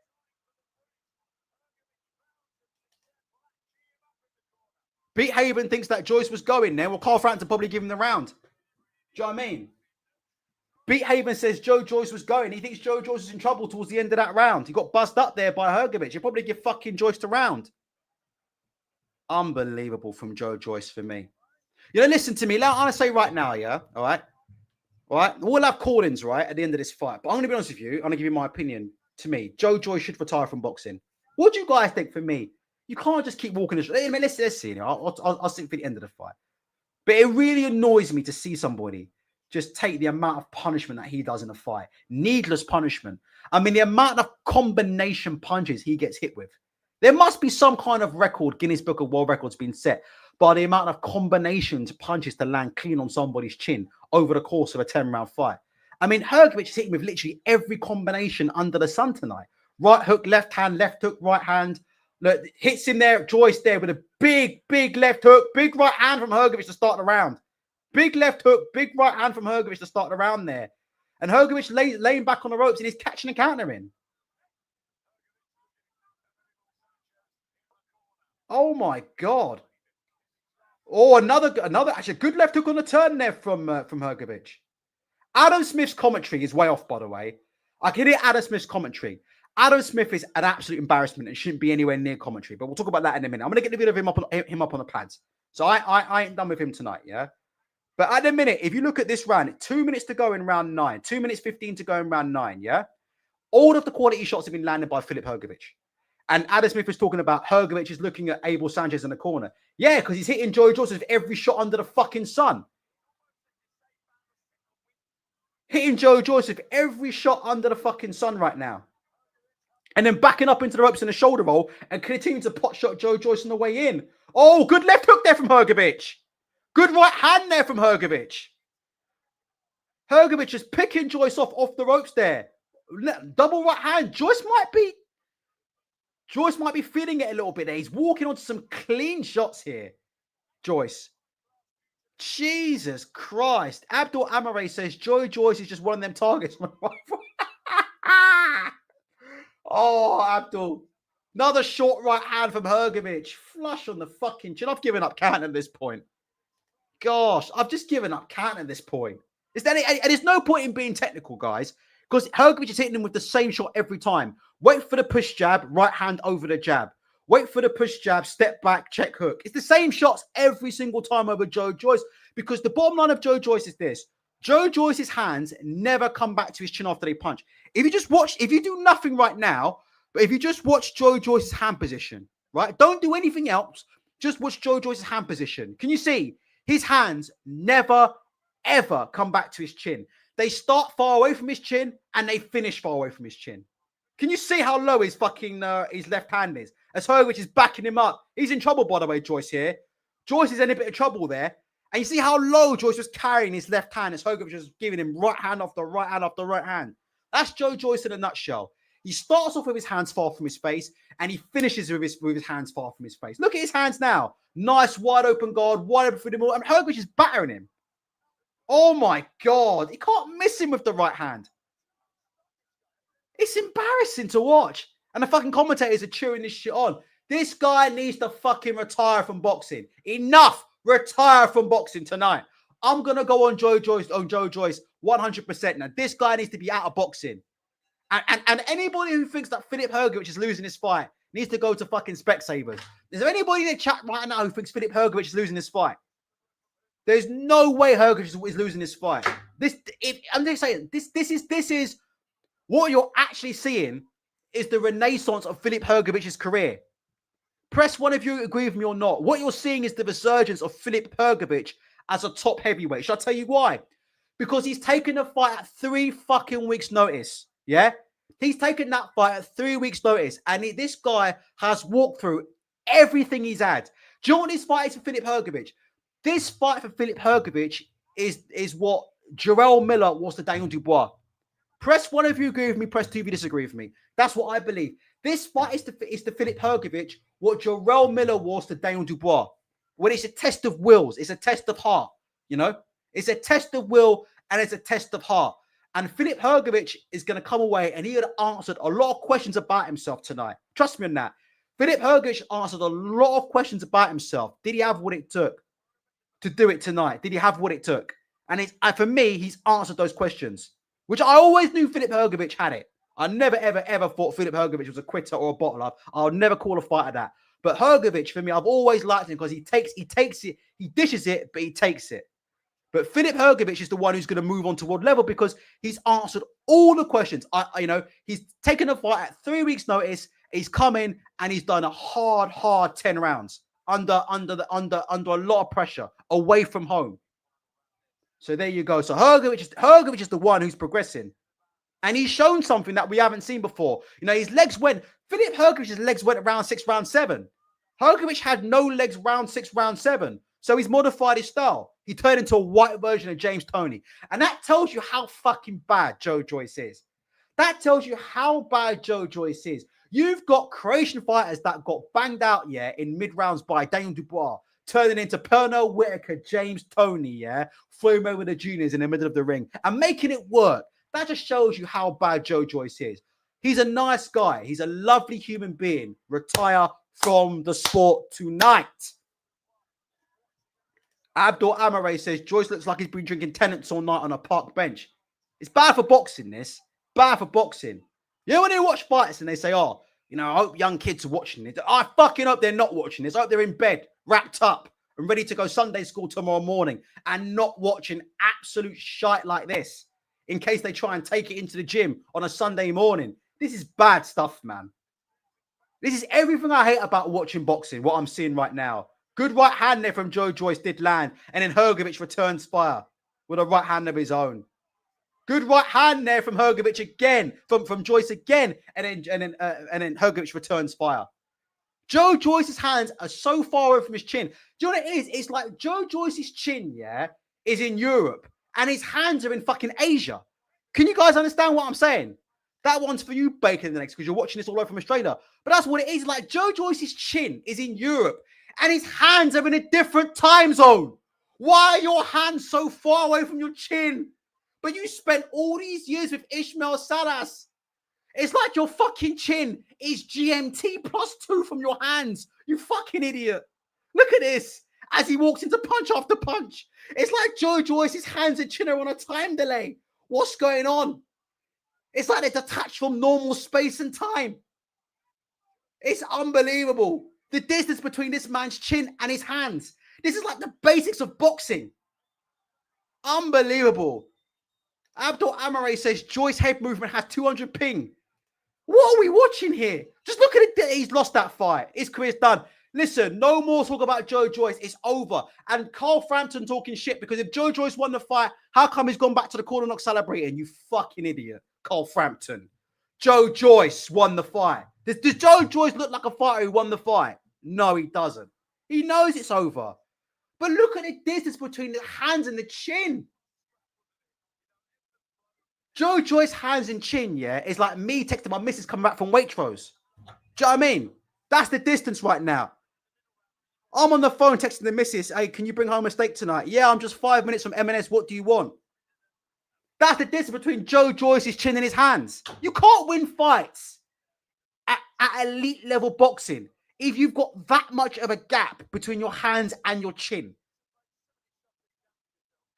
Pete Haven thinks that Joyce was going there. Well, Carl Frampton probably give him the round. Do you know what I mean? Pete Haven says Joe Joyce was going. He thinks Joe Joyce was in trouble towards the end of that round. He got buzzed up there by Hrgovic. He'll probably give fucking Joyce the round. Unbelievable from Joe Joyce for me. You know, listen to me. I'm going to say right now, yeah? All right? All right? We'll have call-ins, right, at the end of this fight. But I'm going to be honest with you. I'm going to give you my opinion. To me, Joe Joyce should retire from boxing. What do you guys think for me? You can't just keep walking. Let's see. You know, I'll sit for the end of the fight. But it really annoys me to see somebody just take the amount of punishment that he does in a fight. Needless punishment. I mean, the amount of combination punches he gets hit with. There must be some kind of record, Guinness Book of World Records being set by the amount of combinations punches to land clean on somebody's chin over the course of a 10-round fight. I mean, Hrgovic is hitting with literally every combination under the sun tonight. Right hook, left hand, left hook, right hand. Look, hits him there, Joyce there with a big, big left hook, big right hand from Hrgovic to start the round. Big left hook, big right hand from Hrgovic to start the round there. And Hrgovic laying back on the ropes and he's catching and countering. Oh my God. Oh, another actually good left hook on the turn there from Hrgovic. Adam Smith's commentary is way off, by the way. I can hear Adam Smith's commentary. Adam Smith is an absolute embarrassment and shouldn't be anywhere near commentary, but we'll talk about that in a minute. I'm going to get the video of him up on the pads. So I ain't done with him tonight, yeah? But at the minute, if you look at this round, 2 minutes to go in round 9, 2 minutes 15 to go in round 9, yeah? All of the quality shots have been landed by Filip Hergovic. And Adam Smith was talking about Hrgovic is looking at Abel Sanchez in the corner. Yeah, because he's hitting Joe Joyce with every shot under the fucking sun. Hitting Joe Joyce with every shot under the fucking sun right now. And then backing up into the ropes in the shoulder roll and continuing to pot shot Joe Joyce on the way in. Oh, good left hook there from Hrgovic. Good right hand there from Hrgovic. Hrgovic is picking Joyce off the ropes there. Double right hand. Joyce might be feeling it a little bit there. He's walking onto some clean shots here. Joyce. Jesus Christ. Abdul Amare says Joe Joyce is just one of them targets. Oh, Abdul. Another short right hand from Hrgovic. Flush on the fucking chin. I've given up counting at this point. gosh, I've just given up counting at this point. And there's no point in being technical, guys, because Hrgovic is hitting him with the same shot every time. Wait for the push jab, right hand over the jab. Wait for the push jab, step back, check hook. It's the same shots every single time over Joe Joyce, because the bottom line of Joe Joyce is this. Joe Joyce's hands never come back to his chin after they punch. If you do nothing right now, but if you just watch Joe Joyce's hand position, right? Don't do anything else. Just watch Joe Joyce's hand position. Can you see? His hands never, ever come back to his chin. They start far away from his chin and they finish far away from his chin. Can you see how low his fucking his left hand is? As Hrgovic is backing him up. He's in trouble, by the way, Joyce here. Joyce is in a bit of trouble there. And you see how low Joyce was carrying his left hand as Hrgovic was giving him right hand after right hand after right hand. That's Joe Joyce in a nutshell. He starts off with his hands far from his face and he finishes with his hands far from his face. Look at his hands now. Nice, wide open guard, wide open for the ball. And Hrgovic is battering him. Oh my God. He can't miss him with the right hand. It's embarrassing to watch. And the fucking commentators are cheering this shit on. This guy needs to fucking retire from boxing. Enough. Retire from boxing tonight. I'm going to go on Joe Joyce 100%. Now, this guy needs to be out of boxing. And anybody who thinks that Filip Hergovic is losing this fight needs to go to fucking Specsavers. Is there anybody in the chat right now who thinks Filip Hergovic is losing this fight? There's no way Hrgovic is losing this fight. I'm just saying, this is what you're actually seeing is the renaissance of Filip Hrgovic's career. Press one if you agree with me or not. What you're seeing is the resurgence of Filip Hergovic as a top heavyweight. Shall I tell you why? Because he's taken the fight at 3 fucking weeks' notice. Yeah? He's taken that fight at 3 weeks' notice. And this guy has walked through everything he's had. Do you know what this fight is for Filip Hergovic? This fight for Filip Hergovic is what Jarrell Miller was to Daniel Dubois. Press one if you agree with me, press two if you disagree with me. That's what I believe. This fight is to Filip Hergovic what Jarrell Miller was to Daniel Dubois. When it's a test of wills, it's a test of heart, you know? It's a test of will and it's a test of heart. And Filip Hergovic is going to come away and he had answered a lot of questions about himself tonight. Trust me on that. Filip Hergovic answered a lot of questions about himself. Did he have what it took to do it tonight? Did he have what it took? And for me, he's answered those questions, which I always knew Filip Hergovic had it. I never, ever, ever thought Filip Hergovic was a quitter or a bottler. I'll never call a fighter that. But Hrgovic, for me, I've always liked him because he takes it, he dishes it, but he takes it. But Filip Hergovic is the one who's going to move on to world level because he's answered all the questions. He's taken a fight at 3 weeks' notice. He's come in and he's done a hard 10 rounds under a lot of pressure away from home. So there you go. So Hrgovic is the one who's progressing. And he's shown something that we haven't seen before. You know, Filip Hrgovic's legs went round 6, round 7. Hrgovic had no legs round 6, round 7. So he's modified his style. He turned into a white version of James Toney. And that tells you how fucking bad Joe Joyce is. That tells you how bad Joe Joyce is. You've got Croatian fighters that got banged out, in mid-rounds by Daniel Dubois, turning into Pernell Whitaker, James Toney, Floyd Mayweather Jr. in the middle of the ring and making it work. That just shows you how bad Joe Joyce is. He's a nice guy. He's a lovely human being. Retire from the sport tonight. Abdul Amare says, Joyce looks like he's been drinking Tennent's all night on a park bench. It's bad for boxing, this. Bad for boxing. You know when they watch fights and they say, I hope young kids are watching it. I fucking hope they're not watching this. I hope they're in bed, wrapped up, and ready to go Sunday school tomorrow morning and not watching absolute shite like this in case they try and take it into the gym on a Sunday morning. This is bad stuff, man. This is everything I hate about watching boxing, what I'm seeing right now. Good right hand there from Joe Joyce did land, and then Hrgovic returns fire with a right hand of his own. Good right hand there from Hrgovic again, from Joyce again, and then Hrgovic returns fire. Joe Joyce's hands are so far away from his chin. Do you know what it is? It's like Joe Joyce's chin, is in Europe, and his hands are in fucking Asia. Can you guys understand what I'm saying? That one's for you, Bacon, the next, because you're watching this all over from Australia. But that's what it is. Like Joe Joyce's chin is in Europe, and his hands are in a different time zone. Why are your hands so far away from your chin? But you spent all these years with Ismail Sadas. It's like your fucking chin is GMT +2 from your hands. You fucking idiot. Look at this. as he walks into punch after punch. It's like Joe Joyce's hands and chin are on a time delay. What's going on? It's like they're detached from normal space and time. It's unbelievable. The distance between this man's chin and his hands. This is like the basics of boxing. Unbelievable. Abdul Amare says Joyce head movement has 200 ping. What are we watching here? Just look at it. He's lost that fight. His career's done. Listen, no more talk about Joe Joyce. It's over. And Carl Frampton talking shit because if Joe Joyce won the fight, how come he's gone back to the corner knock celebrating? You fucking idiot, Carl Frampton. Joe Joyce won the fight. Does Joe Joyce look like a fighter who won the fight? No, he doesn't. He knows it's over. But look at the distance between the hands and the chin. Joe Joyce's hands and chin, yeah, is like me texting my missus coming back from Waitrose. Do you know what I mean? That's the distance right now. I'm on the phone texting the missus, hey, can you bring home a steak tonight? Yeah, I'm just 5 minutes from M&S. What do you want? That's the distance between Joe Joyce's chin and his hands. You can't win fights at elite level boxing if you've got that much of a gap between your hands and your chin.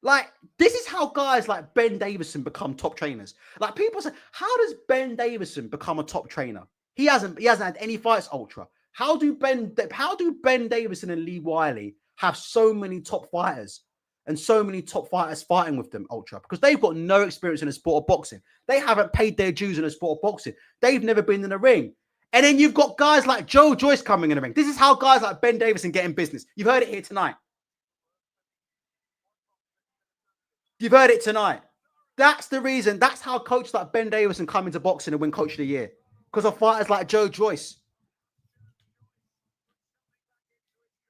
Like, this is how guys like Ben Davison become top trainers. Like, people say, how does Ben Davison become a top trainer? He hasn't had any fights, Ultra. How do Ben Davison and Lee Wiley have so many top fighters and so many top fighters fighting with them, Ultra? Because they've got no experience in the sport of boxing. They haven't paid their dues in the sport of boxing. They've never been in the ring. And then you've got guys like Joe Joyce coming in the ring. This is how guys like Ben Davison get in business. You've heard it here tonight. You've heard it tonight. That's the reason. That's how coaches like Ben Davison come into boxing and win Coach of the Year. Because of fighters like Joe Joyce.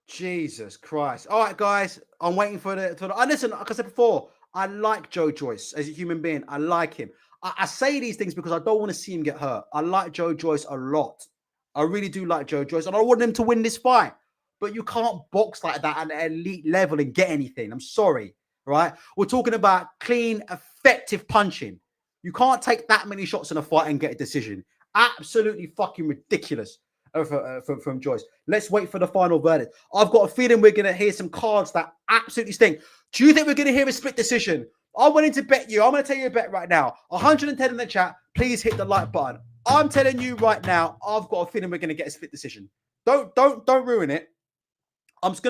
Jesus Christ. All right, guys. I'm waiting for the... And listen, like I said before, I like Joe Joyce as a human being. I like him. I say these things because I don't want to see him get hurt. I like Joe Joyce a lot. I really do like Joe Joyce. And I want him to win this fight. But you can't box like that at an elite level and get anything. I'm sorry. Right? We're talking about clean, effective punching. You can't take that many shots in a fight and get a decision. Absolutely fucking ridiculous from Joyce. Let's wait for the final verdict. I've got a feeling we're going to hear some cards that absolutely stink. Do you think we're going to hear a split decision? I'm willing to bet you. I'm going to tell you a bet right now. 110 in the chat. Please hit the like button. I'm telling you right now, I've got a feeling we're going to get a split decision. Don't ruin it. I'm just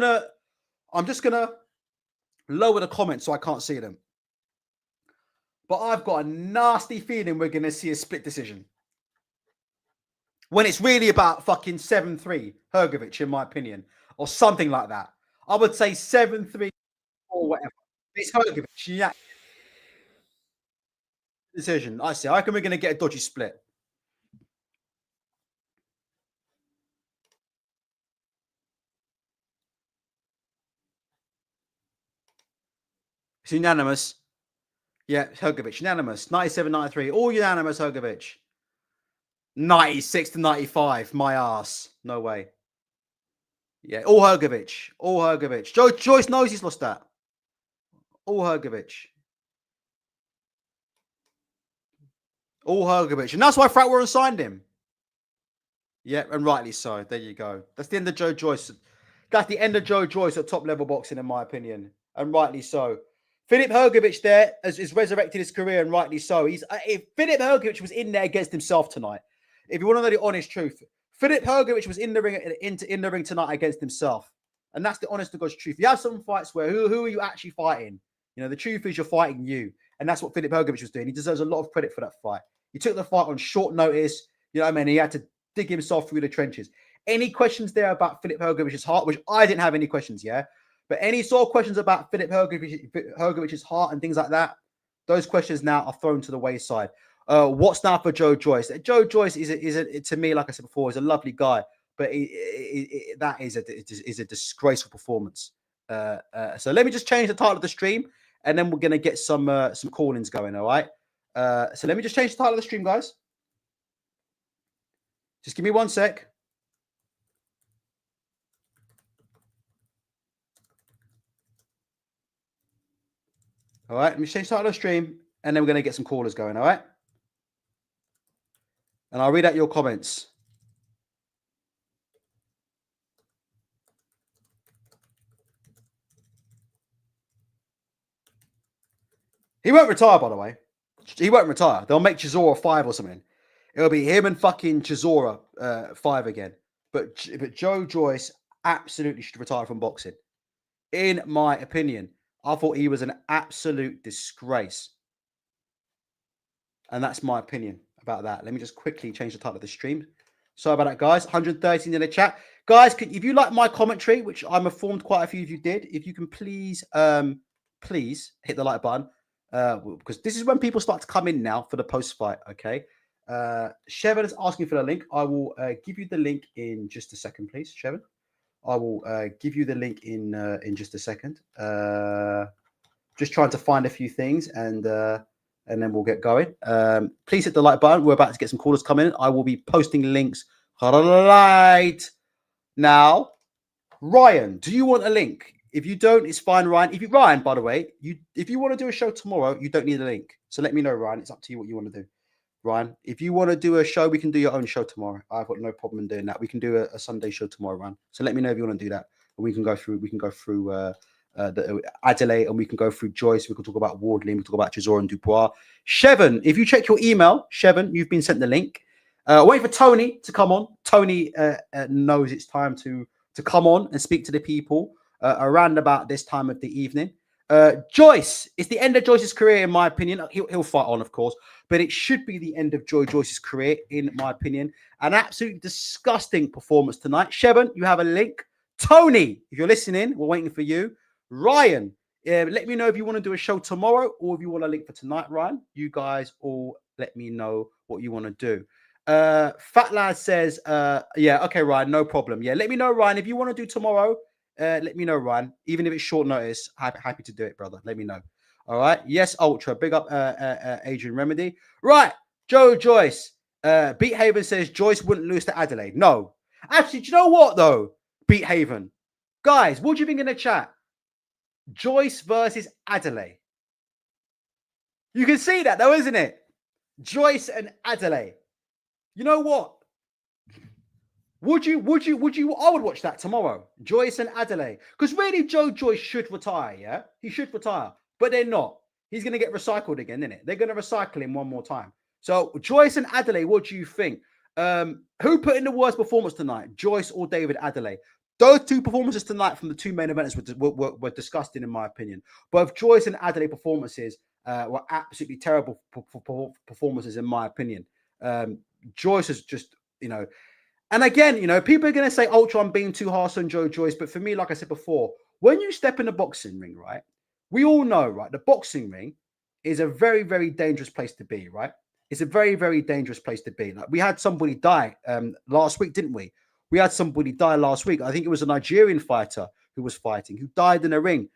gonna lower the comments so I can't see them. But I've got a nasty feeling we're going to see a split decision. When it's really about fucking 7-3 Hrgovic, in my opinion. Or something like that. I would say 7-3 or whatever. It's Hrgovic. Yeah. Decision. I reckon we're going to get a dodgy split. It's unanimous. Yeah, Hrgovic. Unanimous. 97-93. All unanimous, Hrgovic. 96-95. My ass. No way. Yeah, all Hrgovic. All Hrgovic. Joe Joyce knows he's lost that. All Hrgovic. All Hrgovic. And that's why Frank Warren signed him. Yeah, and rightly so. There you go. That's the end of Joe Joyce. That's the end of Joe Joyce at top level boxing, in my opinion. And rightly so. Filip Hergovic there has resurrected his career, and rightly so. If Filip Hergovic was in there against himself tonight, if you want to know the honest truth, Filip Hergovic was in the ring tonight against himself. And that's the honest to God's truth. You have some fights where who are you actually fighting? You know, the truth is you're fighting you. And that's what Filip Hergovic was doing. He deserves a lot of credit for that fight. He took the fight on short notice. You know what I mean? He had to dig himself through the trenches. Any questions there about Filip Hergovic's heart, which I didn't have any questions, yeah? But any sort of questions about Filip Hergovic's heart and things like that, those questions now are thrown to the wayside. What's now for Joe Joyce? Joe Joyce is to me, like I said before, is a lovely guy, but that is a disgraceful performance. So let me just change the title of the stream, and then we're going to get some call-ins going, all right? So let me just change the title of the stream, guys. Just give me 1 sec. All right, let me change the title of the stream, and then we're going to get some callers going, all right? And I'll read out your comments. He won't retire, by the way. He won't retire. They'll make Chisora 5 or something. It'll be him and fucking Chisora 5 again. But Joe Joyce absolutely should retire from boxing. In my opinion, I thought he was an absolute disgrace. And that's my opinion about that. Let me just quickly change the title of the stream. Sorry about that, guys. 113 in the chat. Guys, if you like my commentary, which I'm informed quite a few of you did, if you can please hit the like button. Because this is when people start to come in now for the post-fight, okay? Shevin is asking for the link. I will give you the link in just a second, please, Shevin. I will give you the link in just a second. Just trying to find a few things and then we'll get going. Please hit the like button. We're about to get some callers coming in. I will be posting links right now. Ryan, do you want a link? If you don't, it's fine, Ryan. Ryan, by the way, if you want to do a show tomorrow, you don't need a link. So let me know, Ryan. It's up to you what you want to do. Ryan, if you want to do a show, we can do your own show tomorrow. I've got no problem in doing that. We can do a Sunday show tomorrow, Ryan. So let me know if you want to do that. And we can go through the Adeleye, and we can go through Joyce. We can talk about Wardley. We can talk about Chisora and Dubois. Shevin, if you check your email, Shevin, you've been sent the link. Wait for Tony to come on. Tony knows it's time to come on and speak to the people around about this time of the evening. Joyce, it's the end of Joyce's career, in my opinion. He'll fight on, of course, but it should be the end of Joyce's career, in my opinion. An absolutely disgusting performance tonight. Shevin, you have a link. Tony, if you're listening, we're waiting for you. Ryan, let me know if you want to do a show tomorrow or if you want a link for tonight, Ryan. You guys all let me know what you want to do. Fat Lad says, yeah, okay, Ryan, no problem. Yeah, let me know, Ryan, if you want to do tomorrow. Let me know, Ryan. Even if it's short notice, happy to do it, brother. Let me know. All right. Yes, Ultra. Big up Adrian Remedy. Right. Joe Joyce. Beat Haven says Joyce wouldn't lose to Adeleye. No. Actually, do you know what, though? Beat Haven. Guys, what do you think in the chat? Joyce versus Adeleye. You can see that, though, isn't it? Joyce and Adeleye. You know what? Would you? I would watch that tomorrow. Joyce and Adeleye. Because really, Joe Joyce should retire, yeah? He should retire. But they're not. He's going to get recycled again, isn't it? They're going to recycle him one more time. So, Joyce and Adeleye, what do you think? Who put in the worst performance tonight? Joyce or David Adeleye? Those two performances tonight from the two main events were disgusting, in my opinion. Both Joyce and Adeleye performances were absolutely terrible performances, in my opinion. Joyce is just, and again, people are going to say, Ultra, I'm being too harsh on Joe Joyce. But for me, like I said before, when you step in the boxing ring, right, we all know, right, the boxing ring is a very, very dangerous place to be, right? It's a very, very dangerous place to be. Like, we had somebody die last week, didn't we? We had somebody die last week. I think it was a Nigerian fighter who was fighting, who died in a ring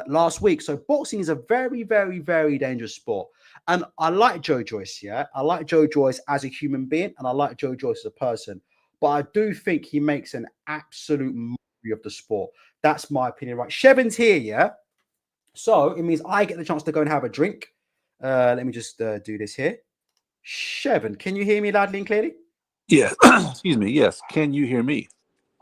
last week. So boxing is a very, very, very dangerous sport. And I like Joe Joyce, yeah? I like Joe Joyce as a human being, and I like Joe Joyce as a person. But I do think he makes an absolute mockery of the sport. That's my opinion, right? Shevin's here, yeah? So it means I get the chance to go and have a drink. Let me just do this here. Shevin, can you hear me loudly and clearly? Yeah. Excuse me. Yes. Can you hear me?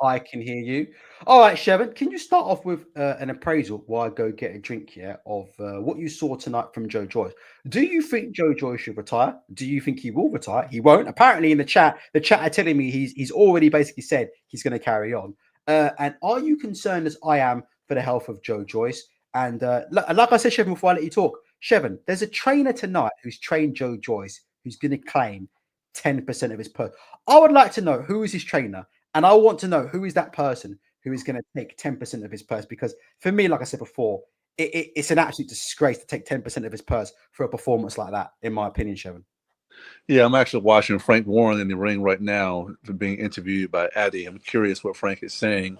I can hear you. All right, Shevin, can you start off with an appraisal while I go get a drink here of what you saw tonight from Joe Joyce? Do you think Joe Joyce should retire? Do you think he will retire? He won't. Apparently in the chat are telling me he's already basically said he's going to carry on. And are you concerned, as I am, for the health of Joe Joyce? And like I said, Shevin, before I let you talk, Shevin, there's a trainer tonight who's trained Joe Joyce who's going to claim 10% of his purse. I would like to know who is his trainer, and I want to know who is that person who is going to take 10% of his purse. Because for me, like I said before, it's an absolute disgrace to take 10% of his purse for a performance like that, in my opinion, Shevin. Yeah, I'm actually watching Frank Warren in the ring right now being interviewed by Addy. I'm curious what Frank is saying.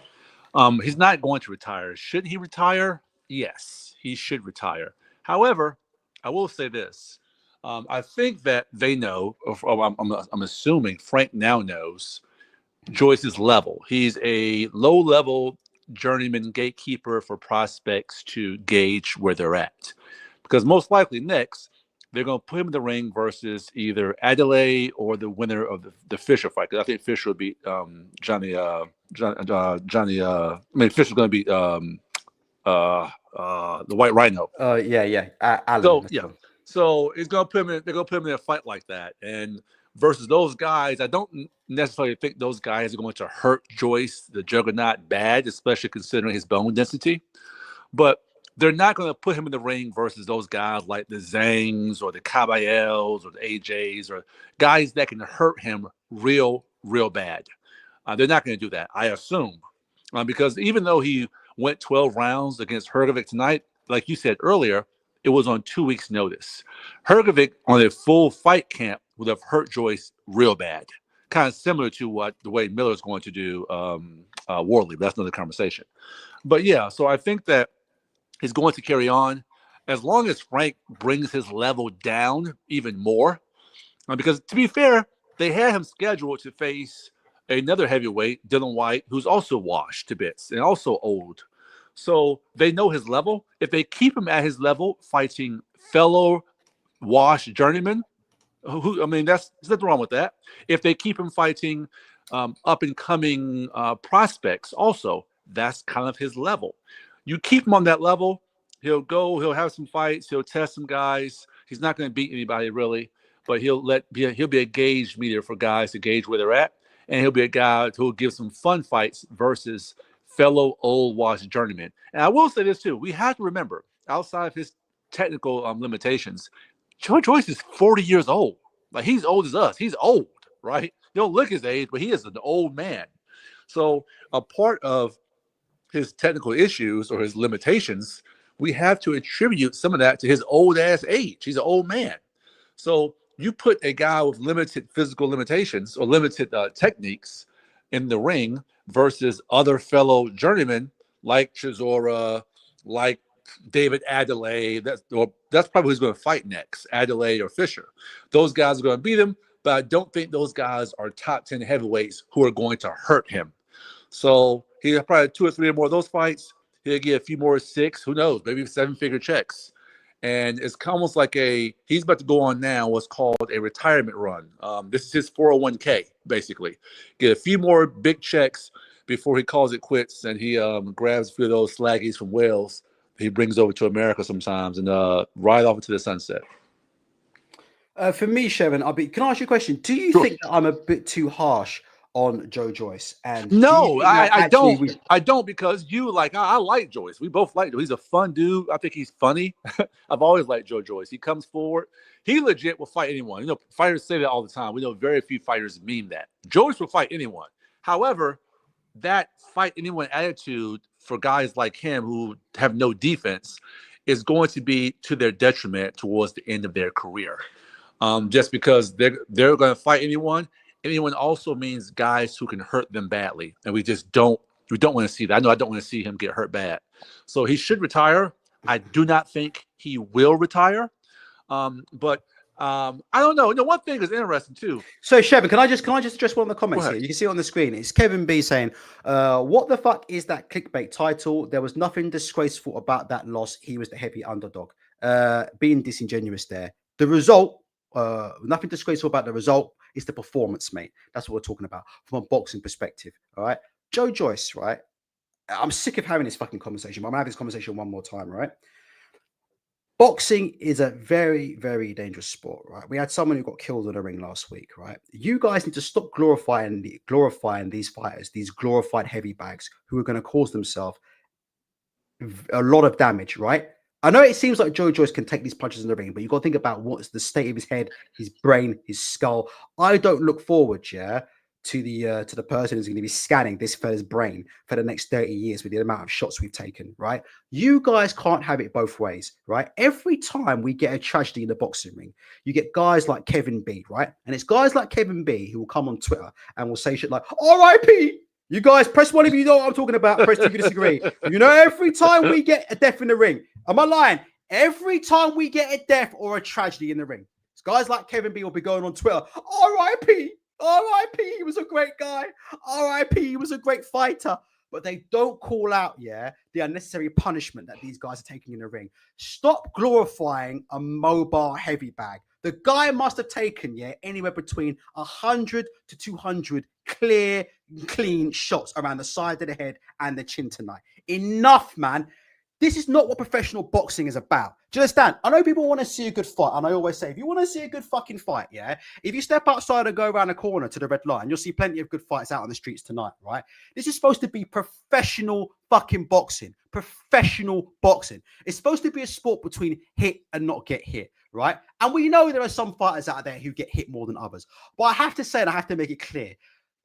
He's not going to retire. Should he retire? Yes, he should retire. However, I will say this. I think that they know, I'm assuming Frank now knows Joyce's level. He's a low-level journeyman gatekeeper for prospects to gauge where they're at. Because most likely next, they're going to put him in the ring versus either Adeleye or the winner of the Fisher fight. Because I think Fisher will beat Johnny. Fisher's going to beat the White Rhino. Yeah. Alan. So yeah. So it's gonna put him in. They're gonna put him in a fight like that, and versus those guys, I don't necessarily think those guys are going to hurt Joyce, the Juggernaut, bad, especially considering his bone density. But they're not going to put him in the ring versus those guys like the Zangs or the Caballeros or the AJs or guys that can hurt him real bad. They're not going to do that, I assume, because even though he went 12 rounds against Hrgovic tonight, like you said earlier, it was on 2 weeks' notice. Hrgovic on a full fight camp would have hurt Joyce real bad, kind of similar to what the way Miller's going to do Wardley. But that's another conversation. But yeah, so I think that he's going to carry on as long as Frank brings his level down even more. Because to be fair, they had him scheduled to face another heavyweight, Dylan White, who's also washed to bits and also old. So they know his level. If they keep him at his level, fighting fellow washed journeyman, there's nothing wrong with that. If they keep him fighting up and coming prospects, also, that's kind of his level. You keep him on that level, he'll have some fights, he'll test some guys. He's not going to beat anybody really, but he'll be a gauge meter for guys to gauge where they're at, and he'll be a guy who'll give some fun fights versus fellow old washed journeyman. And I will say this too: we have to remember, outside of his technical limitations, Joe Joyce is 40 years old. Like, he's old as us. He's old, right? He don't look his age, but he is an old man. So a part of his technical issues or his limitations, we have to attribute some of that to his old ass age. He's an old man. So you put a guy with limited physical limitations or limited techniques in the ring versus other fellow journeymen like Chisora, like David Adeleye. That's probably who's going to fight next, Adeleye or Fisher. Those guys are going to beat him, but I don't think those guys are top 10 heavyweights who are going to hurt him. So he'll probably 2 or 3 more of those fights. He'll get a few more 6, who knows, maybe 7-figure checks. And it's almost like he's about to go on now what's called a retirement run. This is his 401k, basically. Get a few more big checks before he calls it quits, and he grabs a few of those slaggies from Wales he brings over to America sometimes and ride off into the sunset. For me, Shevin, can I ask you a question? Do you think that I'm a bit too harsh on Joe Joyce? And no, I don't. I don't, because I like Joyce. We both like him. He's a fun dude. I think he's funny. I've always liked Joe Joyce. He comes forward. He legit will fight anyone. You know, fighters say that all the time. We know very few fighters mean that. Joyce will fight anyone. However, that fight anyone attitude for guys like him who have no defense is going to be to their detriment towards the end of their career. Just because they're going to fight anyone. Anyone also means guys who can hurt them badly, and we don't want to see that. I know I don't want to see him get hurt bad. So he should retire. I do not think he will retire. But I don't know. One thing is interesting too. So Shevin, can I just address one of the comments here? You can see it on the screen. It's Kevin B saying, "What the fuck is that clickbait title? There was nothing disgraceful about that loss. He was the heavy underdog. Being disingenuous there. The result." Nothing disgraceful about the result. It's the performance, mate. That's what we're talking about from a boxing perspective. All right, Joe Joyce, right? I'm sick of having this fucking conversation, but I'm gonna have this conversation one more time, right? Boxing is a very, very dangerous sport, right? We had someone who got killed in a ring last week, right? You guys need to stop glorifying these fighters, these glorified heavy bags who are going to cause themselves a lot of damage, right? I know it seems like Joe Joyce can take these punches in the ring, but you've got to think about what's the state of his head, his brain, his skull. I don't look forward, to the person who's going to be scanning this fella's brain for the next 30 years with the amount of shots we've taken, right? You guys can't have it both ways, right? Every time we get a tragedy in the boxing ring, you get guys like Kevin B, right? And it's guys like Kevin B who will come on Twitter and will say shit like, "R.I.P. You guys, press 1 if you know what I'm talking about. Press 2 if you disagree." You know, every time we get a death in the ring, am I lying? Every time we get a death or a tragedy in the ring, it's guys like Kevin B will be going on Twitter, "R.I.P. R.I.P. He was a great guy. R.I.P. He was a great fighter." But they don't call out, the unnecessary punishment that these guys are taking in the ring. Stop glorifying a mobile heavy bag. The guy must have taken, anywhere between 100 to 200 clean shots around the side of the head and the chin tonight. Enough, man. This is not what professional boxing is about. Do you understand? I know people want to see a good fight. And I always say, if you want to see a good fucking fight, yeah, if you step outside and go around the corner to the red line, you'll see plenty of good fights out on the streets tonight, right? This is supposed to be professional fucking boxing. Professional boxing. It's supposed to be a sport between hit and not get hit, right? And we know there are some fighters out there who get hit more than others. But I have to say, and I have to make it clear,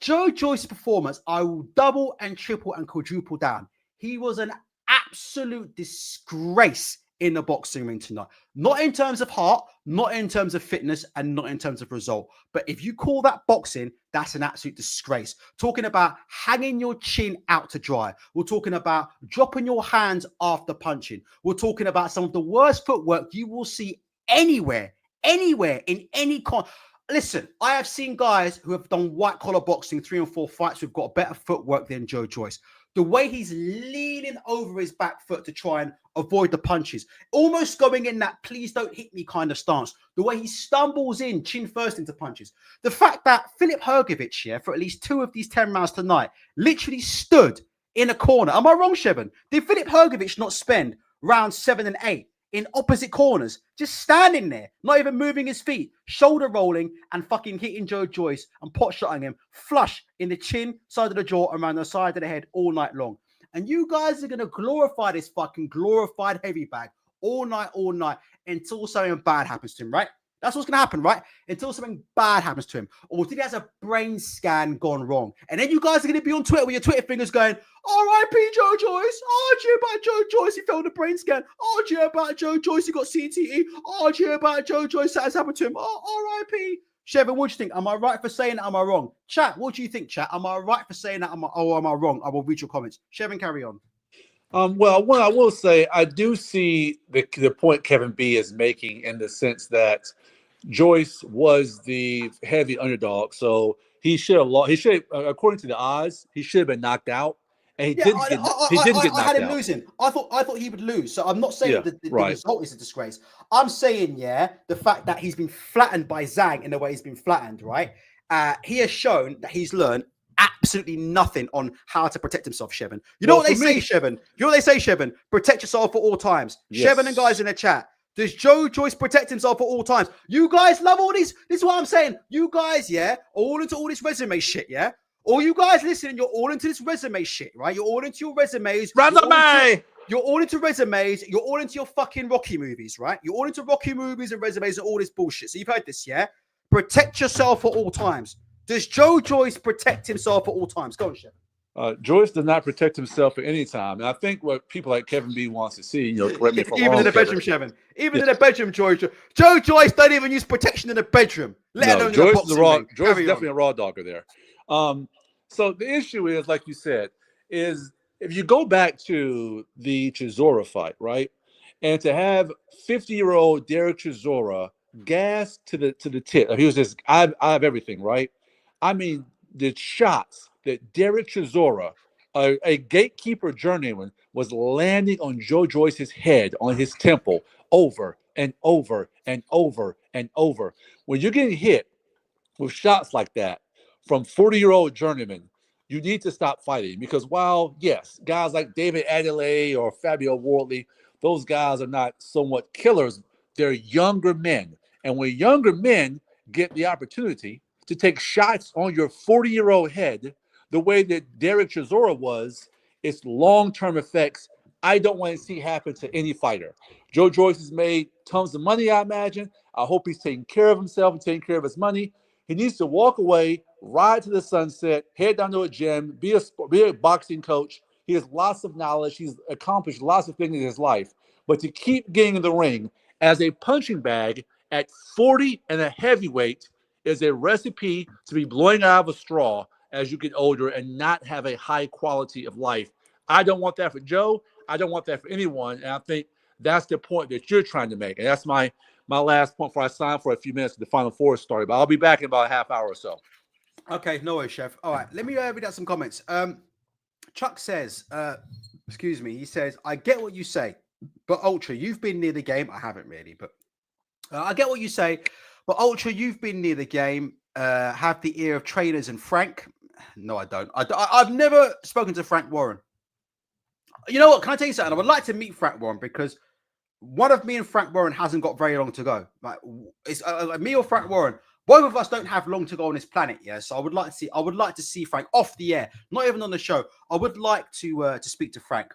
Joe Joyce's performance, I will double and triple and quadruple down. He was an absolute disgrace in the boxing ring tonight. Not in terms of heart, not in terms of fitness, and not in terms of result. But if you call that boxing, that's an absolute disgrace. Talking about hanging your chin out to dry. We're talking about dropping your hands after punching. We're talking about some of the worst footwork you will see anywhere, in any con. Listen, I have seen guys who have done white collar boxing 3 and 4 fights who've got better footwork than Joe Joyce. The way he's leaning over his back foot to try and avoid the punches, almost going in that please don't hit me kind of stance. The way he stumbles in chin first into punches. The fact that Filip Hergovic here, for at least 2 of these 10 rounds tonight, literally stood in a corner. Am I wrong, Shevin? Did Filip Hergovic not spend rounds 7 and 8 in opposite corners, just standing there, not even moving his feet, shoulder rolling and fucking hitting Joe Joyce and pot shotting him flush in the chin, side of the jaw, around the side of the head all night long? And you guys are going to glorify this fucking glorified heavy bag all night until something bad happens to him, right? That's what's going to happen, right? Until something bad happens to him. Or until he has a brain scan gone wrong. And then you guys are going to be on Twitter with your Twitter fingers going, R.I.P. Joe Joyce. Oh, do you about Joe Joyce? He failed a brain scan. Oh, do you about Joe Joyce? He got CTE. Oh, do you about Joe Joyce? That has happened to him. Oh, R.I.P. Shevin, what do you think? Am I right for saying that? Am I wrong? Chat, what do you think, chat? Am I right for saying that? Am I wrong? I will read your comments. Shevin, carry on. Well, what I will say, I do see the point Kevin B is making in the sense that Joyce was the heavy underdog, so he should have lost. He should, according to the odds, he should have been knocked out, and he didn't get knocked out. I had him losing. I thought he would lose. So I'm not saying the result is a disgrace. I'm saying, the fact that he's been flattened by Zhang in the way he's been flattened, right? He has shown that he's learned absolutely nothing on how to protect himself, Shevin. You know what they say, Shevin? You know what they say, Shevin? Protect yourself at all times. Yes. Shevin and guys in the chat. Does Joe Joyce protect himself at all times? You guys love all these. This is what I'm saying. You guys, are all into all this resume shit, All you guys listening, you're all into this resume shit, right? You're all into your resumes. You're all into resumes. You're all into your fucking Rocky movies, right? You're all into Rocky movies and resumes and all this bullshit. So you've heard this, Protect yourself at all times. Does Joe Joyce protect himself at all times? Go on, Shevin. Joyce does not protect himself at any time. And I think what people like Kevin B wants to see, correct me if I'm wrong. Even in the bedroom, Shevin. Even in the bedroom, Joe Joyce don't even use protection in the bedroom. Let alone Joyce in the boxing ring. Joyce is definitely a raw dogger there. So the issue is, like you said, is if you go back to the Chisora fight, right? And to have 50-year-old Derek Chisora gassed to the tip. He was just, I have everything, right? I mean, the shots that Derek Chisora, a gatekeeper journeyman, was landing on Joe Joyce's head, on his temple, over and over and over and over. When you're getting hit with shots like that from 40-year-old journeymen, you need to stop fighting. Because while, yes, guys like David Adeleye or Fabio Wardley, those guys are not somewhat killers, they're younger men. And when younger men get the opportunity to take shots on your 40-year-old head, the way that Derek Chisora was, it's long-term effects I don't want to see happen to any fighter. Joe Joyce has made tons of money, I imagine. I hope he's taking care of himself and taking care of his money. He needs to walk away, ride to the sunset, head down to a gym, be a boxing coach. He has lots of knowledge. He's accomplished lots of things in his life. But to keep getting in the ring as a punching bag at 40 and a heavyweight is a recipe to be blowing out of a straw as you get older and not have a high quality of life. I don't want that for Joe. I don't want that for anyone. And I think that's the point that you're trying to make. And that's my last point before I sign for a few minutes to the Final Four story. But I'll be back in about a half hour or so. Okay, no worries, Chef. All right, let me read out some comments. Chuck says, excuse me, he says, I get what you say, but Ultra, you've been near the game. I haven't really, but I get what you say. But Ultra, you've been near the game. Have the ear of trainers and Frank. No, I don't. I've never spoken to Frank Warren. You know what? Can I tell you something? I would like to meet Frank Warren because one of me and Frank Warren hasn't got very long to go. Like it's me or Frank Warren. Both of us don't have long to go on this planet, yeah. So I would like to see Frank off the air, not even on the show. I would like to speak to Frank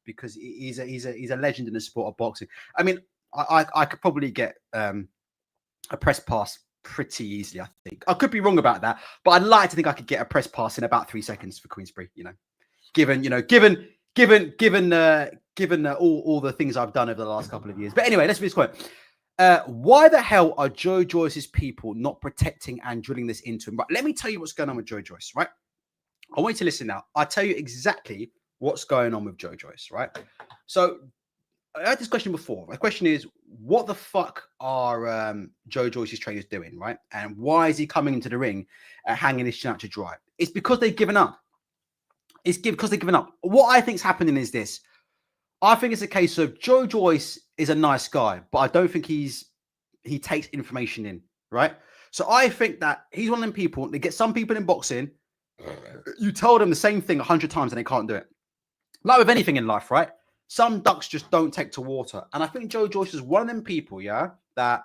because he's a legend in the sport of boxing. I mean, I could probably get a press pass pretty easily. I think I could be wrong about that, but I'd like to think I could get a press pass in about 3 seconds for Queensberry. You know, given all the things I've done over the last couple of years. But anyway, let's be quote. Why the hell are Joe Joyce's people not protecting and drilling this into him? Right, let me tell you what's going on with Joe Joyce, right? I want you to listen now. I'll tell you exactly what's going on with Joe Joyce, right? So I had this question before. My question is, what the fuck are Joe Joyce's trainers doing, right? And why is he coming into the ring hanging his chin out to dry? It's because they've given up. It's because they've given up. What I think is happening is this. I think it's a case of Joe Joyce is a nice guy, but I don't think he takes information in, right? So I think that he's one of them people, they get some people in boxing, you tell them the same thing 100 times and they can't do it. Like with anything in life, right? Some ducks just don't take to water. And I think Joe Joyce is one of them people, yeah, that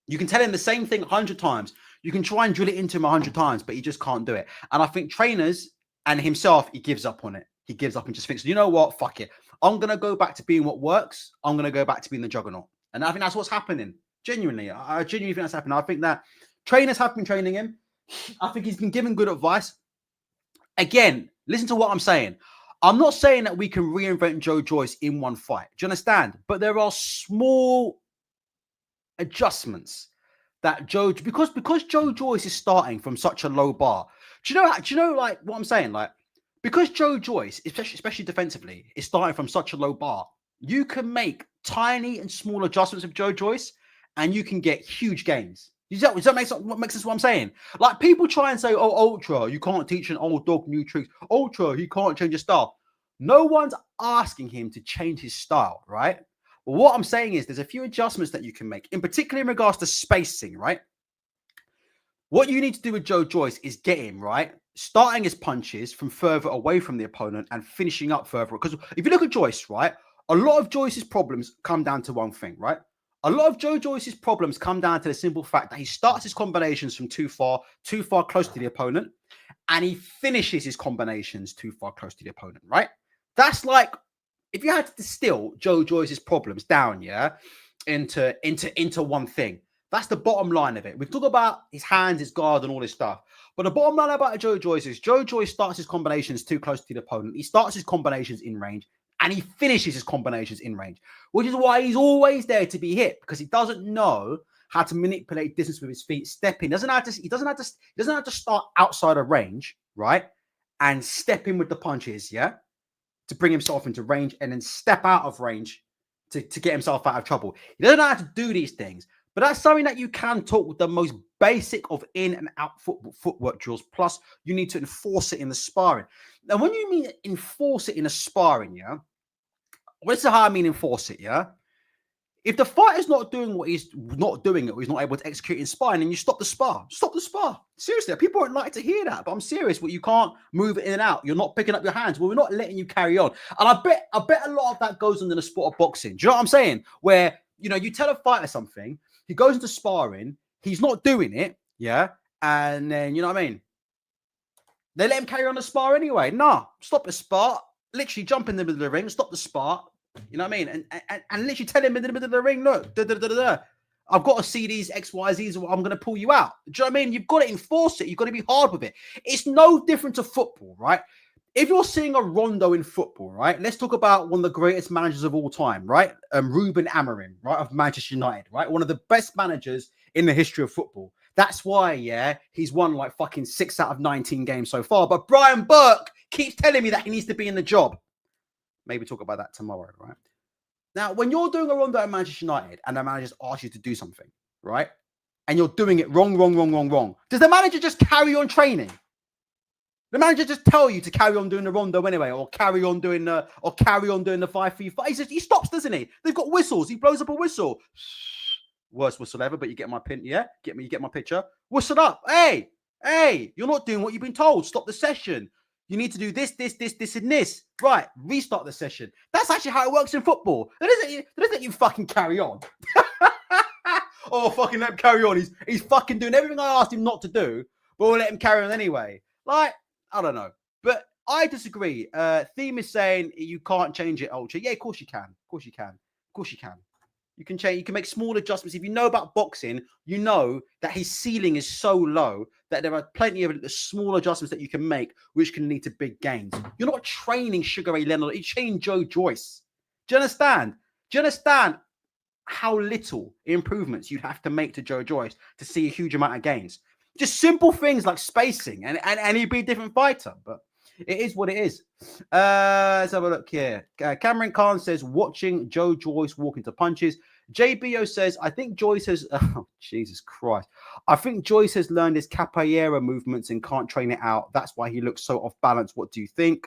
you can tell him the same thing 100 times. You can try and drill it into him 100 times, but he just can't do it. And I think trainers and himself, he gives up on it. He gives up and just thinks, you know what? Fuck it. I'm going to go back to being what works. I'm going to go back to being the juggernaut. And I think that's what's happening. Genuinely. I genuinely think that's happening. I think that trainers have been training him. I think he's been given good advice. Again, listen to what I'm saying. I'm not saying that we can reinvent Joe Joyce in one fight. Do you understand? But there are small adjustments that because Joe Joyce is starting from such a low bar. Do you know like what I'm saying? Like, because Joe Joyce, especially defensively, is starting from such a low bar, you can make tiny and small adjustments of Joe Joyce and you can get huge gains. Does that make sense what I'm saying? Like, people try and say, oh, Ultra, you can't teach an old dog new tricks. Ultra, he can't change his style. No one's asking him to change his style, right? But what I'm saying is there's a few adjustments that you can make, in particular in regards to spacing, right? What you need to do with Joe Joyce is get him, right, starting his punches from further away from the opponent and finishing up further. Because if you look at Joyce, right, a lot of Joyce's problems come down to one thing, right? A lot of Joe Joyce's problems come down to the simple fact that he starts his combinations from too far close to the opponent, and he finishes his combinations too far close to the opponent, right? That's like, if you had to distill Joe Joyce's problems down, yeah, into one thing, that's the bottom line of it. We've talked about his hands, his guard, and all this stuff. But the bottom line about Joe Joyce is Joe Joyce starts his combinations too close to the opponent. He starts his combinations in range, and he finishes his combinations in range, which is why he's always there to be hit, because he doesn't know how to manipulate distance with his feet, step in. He doesn't have to start outside of range, right? And step in with the punches, yeah, to bring himself into range, and then step out of range to get himself out of trouble. He doesn't know how to do these things. But that's something that you can talk with the most basic of in and out footwork drills. Plus, you need to enforce it in the sparring. Now, when you mean enforce it in a sparring, yeah, this is how I mean enforce it, yeah. If the fighter's not doing what he's not doing, or he's not able to execute in sparring, then you stop the spar. Stop the spar. Seriously, people don't like to hear that, but I'm serious. Well, you can't move it in and out. You're not picking up your hands. Well, we're not letting you carry on. And I bet a lot of that goes on in the sport of boxing. Do you know what I'm saying? Where, you know, you tell a fighter something, he goes into sparring, he's not doing it, yeah, and then, you know what I mean, they let him carry on the spar anyway. Nah, stop the spar, literally jump in the middle of the ring, stop the spar, you know what I mean, and literally tell him in the middle of the ring, look, I've got to see these XYZs, or I'm going to pull you out. Do you know what I mean? You've got to enforce it. You've got to be hard with it. It's no different to football, right? If you're seeing a rondo in football, right? Let's talk about one of the greatest managers of all time, right? Ruben Amorim, right, of Manchester United, right? One of the best managers in the history of football. That's why, yeah, he's won like fucking 6 out of 19 games so far. But Brian Burke keeps telling me that he needs to be in the job. Maybe talk about that tomorrow, right? Now, when you're doing a rondo at Manchester United and the manager asks you to do something, right? And you're doing it wrong, does the manager just carry on training? The manager just tell you to carry on doing the rondo anyway, or carry on doing the 5-3-5. He stops, doesn't he? They've got whistles. He blows up a whistle. Worst whistle ever, but you get my pin, yeah? You get my picture. Whistle up. Hey, you're not doing what you've been told. Stop the session. You need to do this, this, this, this, and this. Right, restart the session. That's actually how it works in football. That doesn't let you fucking carry on. Oh, fucking let him carry on. He's fucking doing everything I asked him not to do, but we'll let him carry on anyway. Like, I don't know. But I disagree. Theme is saying you can't change it, Ultra. Yeah, of course you can. Of course you can. Of course you can. You can change. You can make small adjustments. If you know about boxing, you know that his ceiling is so low that there are plenty of small adjustments that you can make, which can lead to big gains. You're not training Sugar Ray Leonard. You're training Joe Joyce. Do you understand? Do you understand how little improvements you'd have to make to Joe Joyce to see a huge amount of gains? Just simple things like spacing, and he'd be a different fighter. But it is what it is. Let's have a look here. Cameron Khan says, watching Joe Joyce walk into punches. JBO says, I think Joyce has... Oh, Jesus Christ. I think Joyce has learned his capoeira movements and can't train it out. That's why he looks so off balance. What do you think?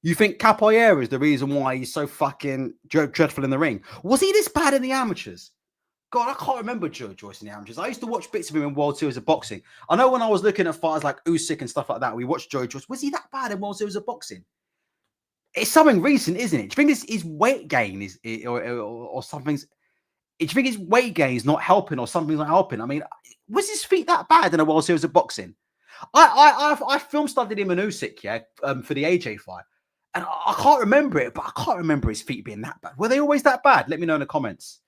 You think capoeira is the reason why he's so fucking dreadful in the ring? Was he this bad in the amateurs? God, I can't remember Joe Joyce in the amateurs. I used to watch bits of him in World Series of Boxing. I know when I was looking at fighters like Usyk and stuff like that, we watched Joe Joyce. Was he that bad in World Series of Boxing? It's something recent, isn't it? Do you think his weight gain or something's... Do you think his weight gain is not helping or something's not helping? I mean, was his feet that bad in a World Series of Boxing? I film studied him in Usyk, yeah, for the AJ fight. And I can't remember it, but I can't remember his feet being that bad. Were they always that bad? Let me know in the comments.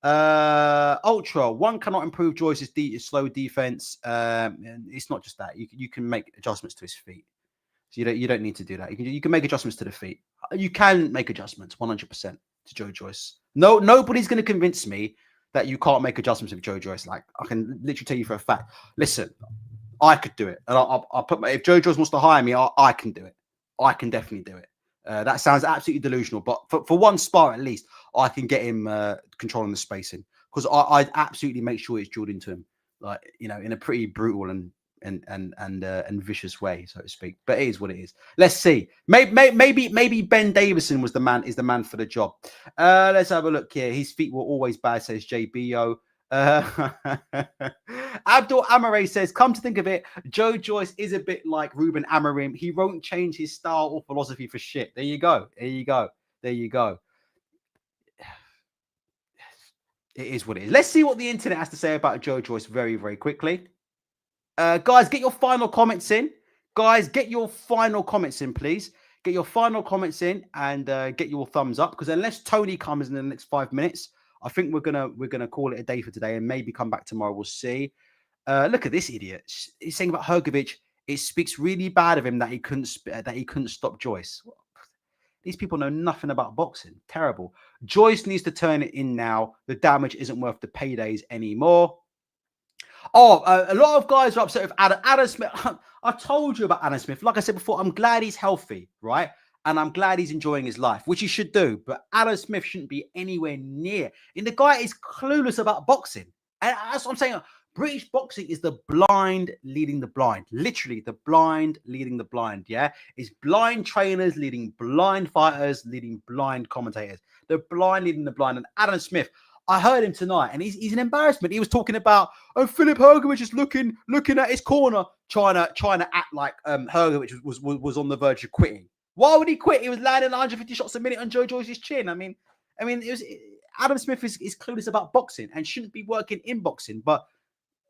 Ultra, one cannot improve Joyce's slow defense. And it's not just that. You can make adjustments to his feet. So you don't need to do that. You can make adjustments to the feet. You can make adjustments 100% to Joe Joyce. No, nobody's going to convince me that you can't make adjustments with Joe Joyce. Like, I can literally tell you for a fact. Listen, I could do it. And I'll put if Joe Joyce wants to hire me, I can do it. I can definitely do it. That sounds absolutely delusional, but for one spar at least, I can get him controlling the spacing, because I absolutely make sure it's drilled into him, like, you know, in a pretty brutal and vicious way, so to speak. But it is what it is. Let's see. Maybe Ben Davison is the man for the job. Let's have a look here. His feet were always bad, says JBO. Abdul Amare says, come to think of it, Joe Joyce is a bit like Ruben Amorim. He won't change his style or philosophy for shit. There you go. There you go. There you go. It is what it is. Let's see what the internet has to say about Joe Joyce very, very quickly. Guys, get your final comments in. Guys, get your final comments in, please. Get your final comments in and get your thumbs up, because unless Tony comes in the next 5 minutes, I think we're gonna call it a day for today and maybe come back tomorrow. We'll see. Look at this idiot. He's saying about Hrgovic. It speaks really bad of him that he couldn't stop Joyce. These people know nothing about boxing. Terrible. Joyce needs to turn it in now. The damage isn't worth the paydays anymore. Oh, a lot of guys are upset with Adam Smith. I told you about Adam Smith. Like I said before, I'm glad he's healthy, right? And I'm glad he's enjoying his life, which he should do. But Adam Smith shouldn't be anywhere near. And the guy is clueless about boxing. And that's what I'm saying. British boxing is the blind leading the blind. Literally, the blind leading the blind, yeah? It's blind trainers leading blind fighters, leading blind commentators. The blind leading the blind. And Adam Smith, I heard him tonight, and he's an embarrassment. He was talking about, oh, Filip Hergovic is looking at his corner, trying to act like Hrgovic was on the verge of quitting. Why would he quit? He was landing 150 shots a minute on Joe Joyce's chin. I mean, Adam Smith is clueless about boxing and shouldn't be working in boxing. But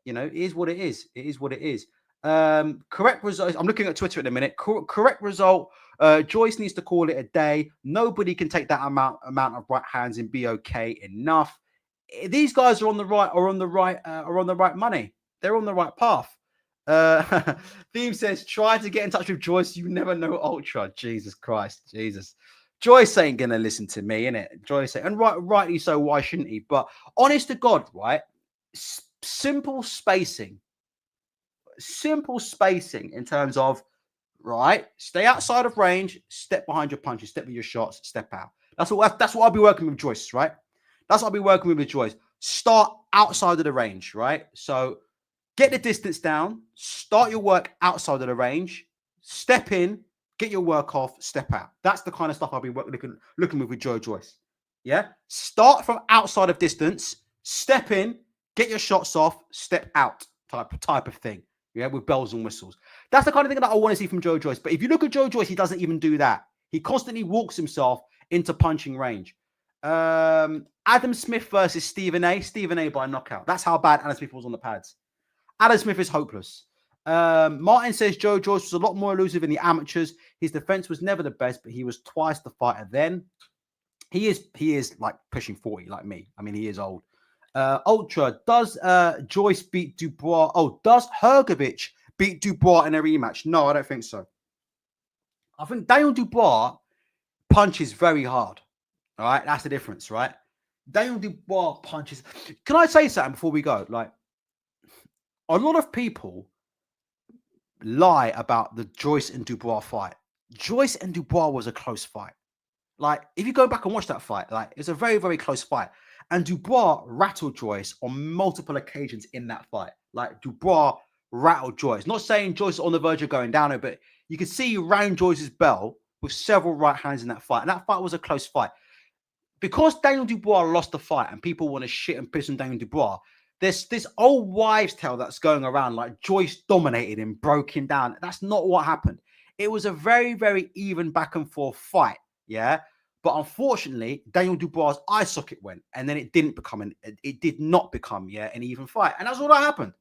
you know, it is what it is. It is what it is. Correct result. I'm looking at Twitter in a minute. Correct result. Joyce needs to call it a day. Nobody can take that amount of right hands and be okay enough. These guys are on the right money. They're on the right path. Theme says, try to get in touch with Joyce. You never know, Ultra. Jesus Christ, Jesus. Joyce ain't gonna listen to me, innit? Joyce ain't, and rightly so. Why shouldn't he? But honest to God, right? Simple spacing in terms of, right, stay outside of range, step behind your punches, step with your shots, step out. That's what I'll be working with Joyce, right? That's what I'll be working with Joyce. Start outside of the range, right? So get the distance down, start your work outside of the range, step in, get your work off, step out. That's the kind of stuff I'll be looking with Joe Joyce. Yeah? Start from outside of distance, step in, get your shots off, step out type of thing. yeah, with bells and whistles. That's the kind of thing that I want to see from Joe Joyce. But if you look at Joe Joyce, he doesn't even do that. He constantly walks himself into punching range. Adam Smith versus Stephen A. Stephen A by knockout. That's how bad Adam Smith was on the pads. Adam Smith is hopeless. Martin says Joe Joyce was a lot more elusive in the amateurs. His defense was never the best, but he was twice the fighter then. He is like pushing 40, like me. I mean, he is old. Ultra, does Joyce beat Dubois? Oh, does Hrgovic beat Dubois in a rematch? No, I don't think so. I think Daniel Dubois punches very hard. All right, that's the difference, right? Daniel Dubois punches. Can I say something before we go? Like, a lot of people lie about the Joyce and Dubois fight. Joyce and Dubois was a close fight. Like, if you go back and watch that fight, like, it's a very, very close fight. And Dubois rattled Joyce on multiple occasions in that fight. Like, Dubois rattled Joyce. Not saying Joyce is on the verge of going down, but you could see around Joyce's bell with several right hands in that fight. And that fight was a close fight. Because Daniel Dubois lost the fight and people want to shit and piss on Daniel Dubois, there's this old wives' tale that's going around like Joyce dominated him, broke him down. That's not what happened. It was a very, very even back and forth fight. Yeah. But unfortunately, Daniel Dubois' eye socket went, and then it did not become an even fight. And that's all that happened.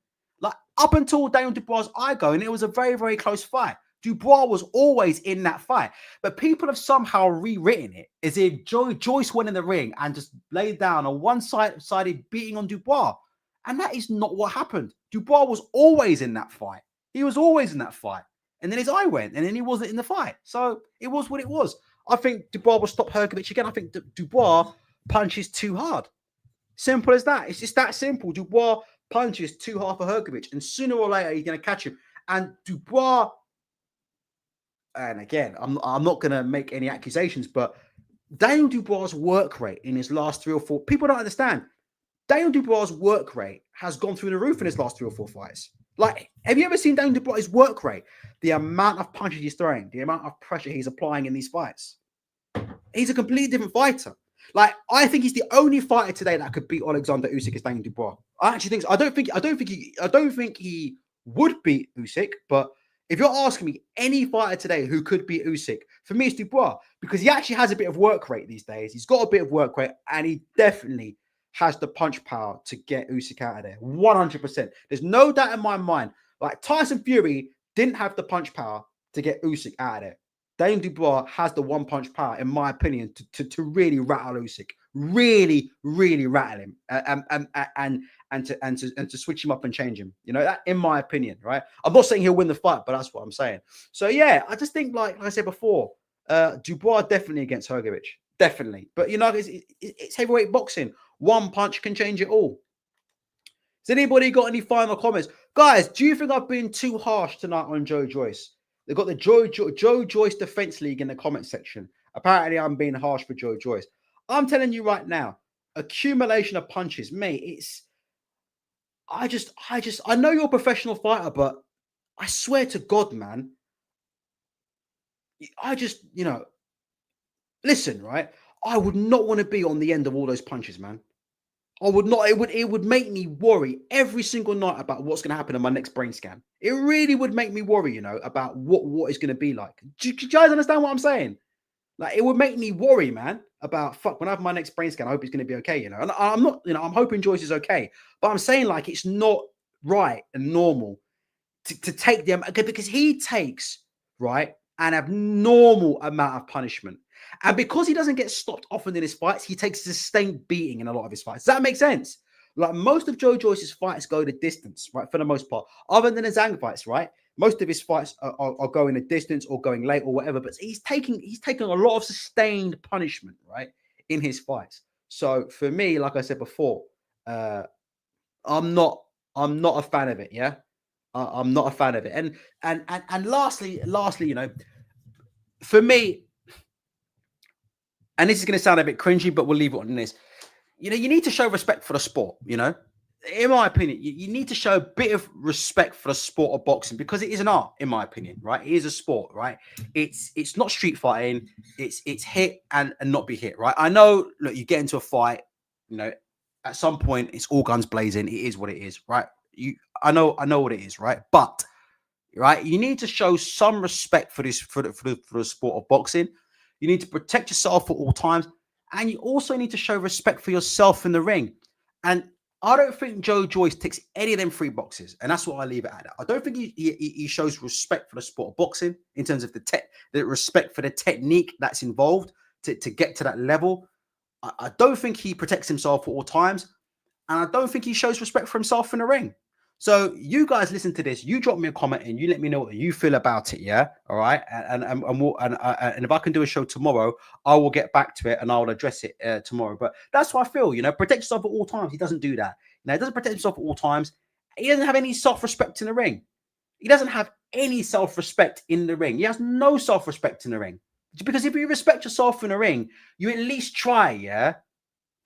Like, up until Daniel Dubois' eye go, and it was a very, very close fight. Dubois was always in that fight. But people have somehow rewritten it as if Joyce went in the ring and just laid down a one-sided beating on Dubois. And that is not what happened. Dubois was always in that fight. He was always in that fight. And then his eye went, and then he wasn't in the fight. So it was what it was. I think Dubois will stop Hrgovic again. I think Dubois punches too hard. Simple as that. It's just that simple. Dubois punches too hard for Hrgovic, and sooner or later he's going to catch him. And Dubois, and again, I'm not going to make any accusations, but Daniel Dubois' work rate in his last 3 or 4, people don't understand. Daniel Dubois' work rate has gone through the roof in his last 3 or 4 fights. Like, have you ever seen Daniel Dubois' work rate? The amount of punches he's throwing, the amount of pressure he's applying in these fights. He's a completely different fighter. Like, I think he's the only fighter today that could beat Alexander Usyk is Daniel Dubois. I actually think so. I don't think he would beat Usyk, but if you're asking me any fighter today who could beat Usyk, for me it's Dubois, because he actually has a bit of work rate these days. He's got a bit of work rate, and he definitely has the punch power to get Usyk out of there. 100%. There's no doubt in my mind. Like, Tyson Fury didn't have the punch power to get Usyk out of there. Daniel Dubois has the one punch power, in my opinion, to really rattle Usyk, really, really rattle him, and to switch him up and change him. You know, that, in my opinion, right? I'm not saying he'll win the fight, but that's what I'm saying. So yeah, I just think, like I said before, Dubois definitely against Hrgovic, definitely. But you know, it's heavyweight boxing. One punch can change it all. Has anybody got any final comments, guys? Do you think I've been too harsh tonight on Joe Joyce? They've got the Joe Joyce Defense League in the comment section. Apparently, I'm being harsh for Joe Joyce. I'm telling you right now, accumulation of punches, mate. I know you're a professional fighter, but I swear to God, man, you know, listen, right? I would not want to be on the end of all those punches, man. I would not. It would make me worry every single night about what's going to happen in my next brain scan. It really would make me worry, you know, about what it's going to be like. Do you guys understand what I'm saying? Like, it would make me worry, man, about when I have my next brain scan. I hope it's going to be okay, you know. And I'm not, you know, I'm hoping Joyce is okay, but I'm saying, like, it's not right and normal to take them, because he takes, right, an abnormal amount of punishment. And because he doesn't get stopped often in his fights, he takes a sustained beating in a lot of his fights. Does that make sense? Like, most of Joe Joyce's fights go the distance, right, for the most part. Other than the Zhang fights, right? Most of his fights are going a distance or going late or whatever. But he's taking a lot of sustained punishment, right, in his fights. So for me, like I said before, I'm not a fan of it. Yeah, I'm not a fan of it. And lastly, you know, for me. And this is going to sound a bit cringy, but we'll leave it on this. You know, you need to show respect for the sport, you know. In my opinion, you need to show a bit of respect for the sport of boxing, because it is an art, in my opinion, right? It is a sport, right? It's not street fighting. It's hit and not be hit, right? I know, look, you get into a fight, you know, at some point it's all guns blazing. It is what it is, right? I know what it is, right? But right, you need to show some respect for this for the sport of boxing. You need to protect yourself at all times, and you also need to show respect for yourself in the ring. And I don't think Joe Joyce takes any of them 3 boxes, and that's what I leave it at. I don't think he shows respect for the sport of boxing in terms of the respect for the technique that's involved to get to that level. I don't think he protects himself at all times, and I don't think he shows respect for himself in the ring. So you guys listen to this. You drop me a comment and you let me know what you feel about it. Yeah, all right. And if I can do a show tomorrow, I will get back to it and I'll address it tomorrow. But that's what I feel. You know, protect yourself at all times. He doesn't do that. You know, he doesn't protect himself at all times. He doesn't have any self-respect in the ring. He doesn't have any self-respect in the ring. He has no self-respect in the ring. Because if you respect yourself in the ring, you at least try, yeah,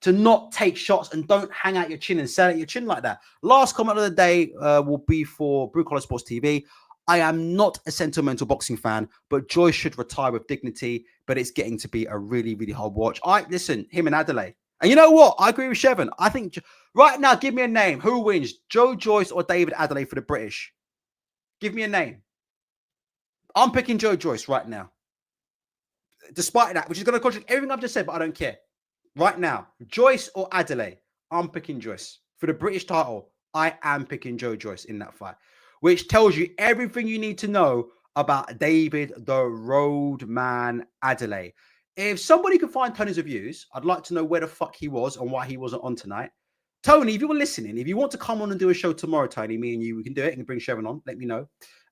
to not take shots and don't hang out your chin and sell out your chin like that. Last comment of the day will be for Blue Collar Sports TV. I am not a sentimental boxing fan, but Joyce should retire with dignity, but it's getting to be a really, really hard watch. Listen, him and Adeleye. And you know what? I agree with Shevin. I think right now, give me a name. Who wins, Joe Joyce or David Adeleye for the British? Give me a name. I'm picking Joe Joyce right now. Despite that, which is going to contradict everything I've just said, but I don't care. Right now, Joyce or Adeleye? I'm picking Joyce. For the British title, I am picking Joe Joyce in that fight, which tells you everything you need to know about David the Roadman Adeleye. If somebody could find Tony's reviews, I'd like to know where the fuck he was and why he wasn't on tonight. Tony, if you were listening, if you want to come on and do a show tomorrow, Tony, me and you, we can do it and bring Sharon on. Let me know.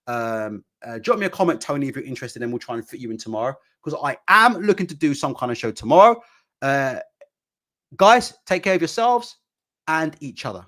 Drop me a comment, Tony, if you're interested, and we'll try and fit you in tomorrow because I am looking to do some kind of show tomorrow. Guys, take care of yourselves and each other.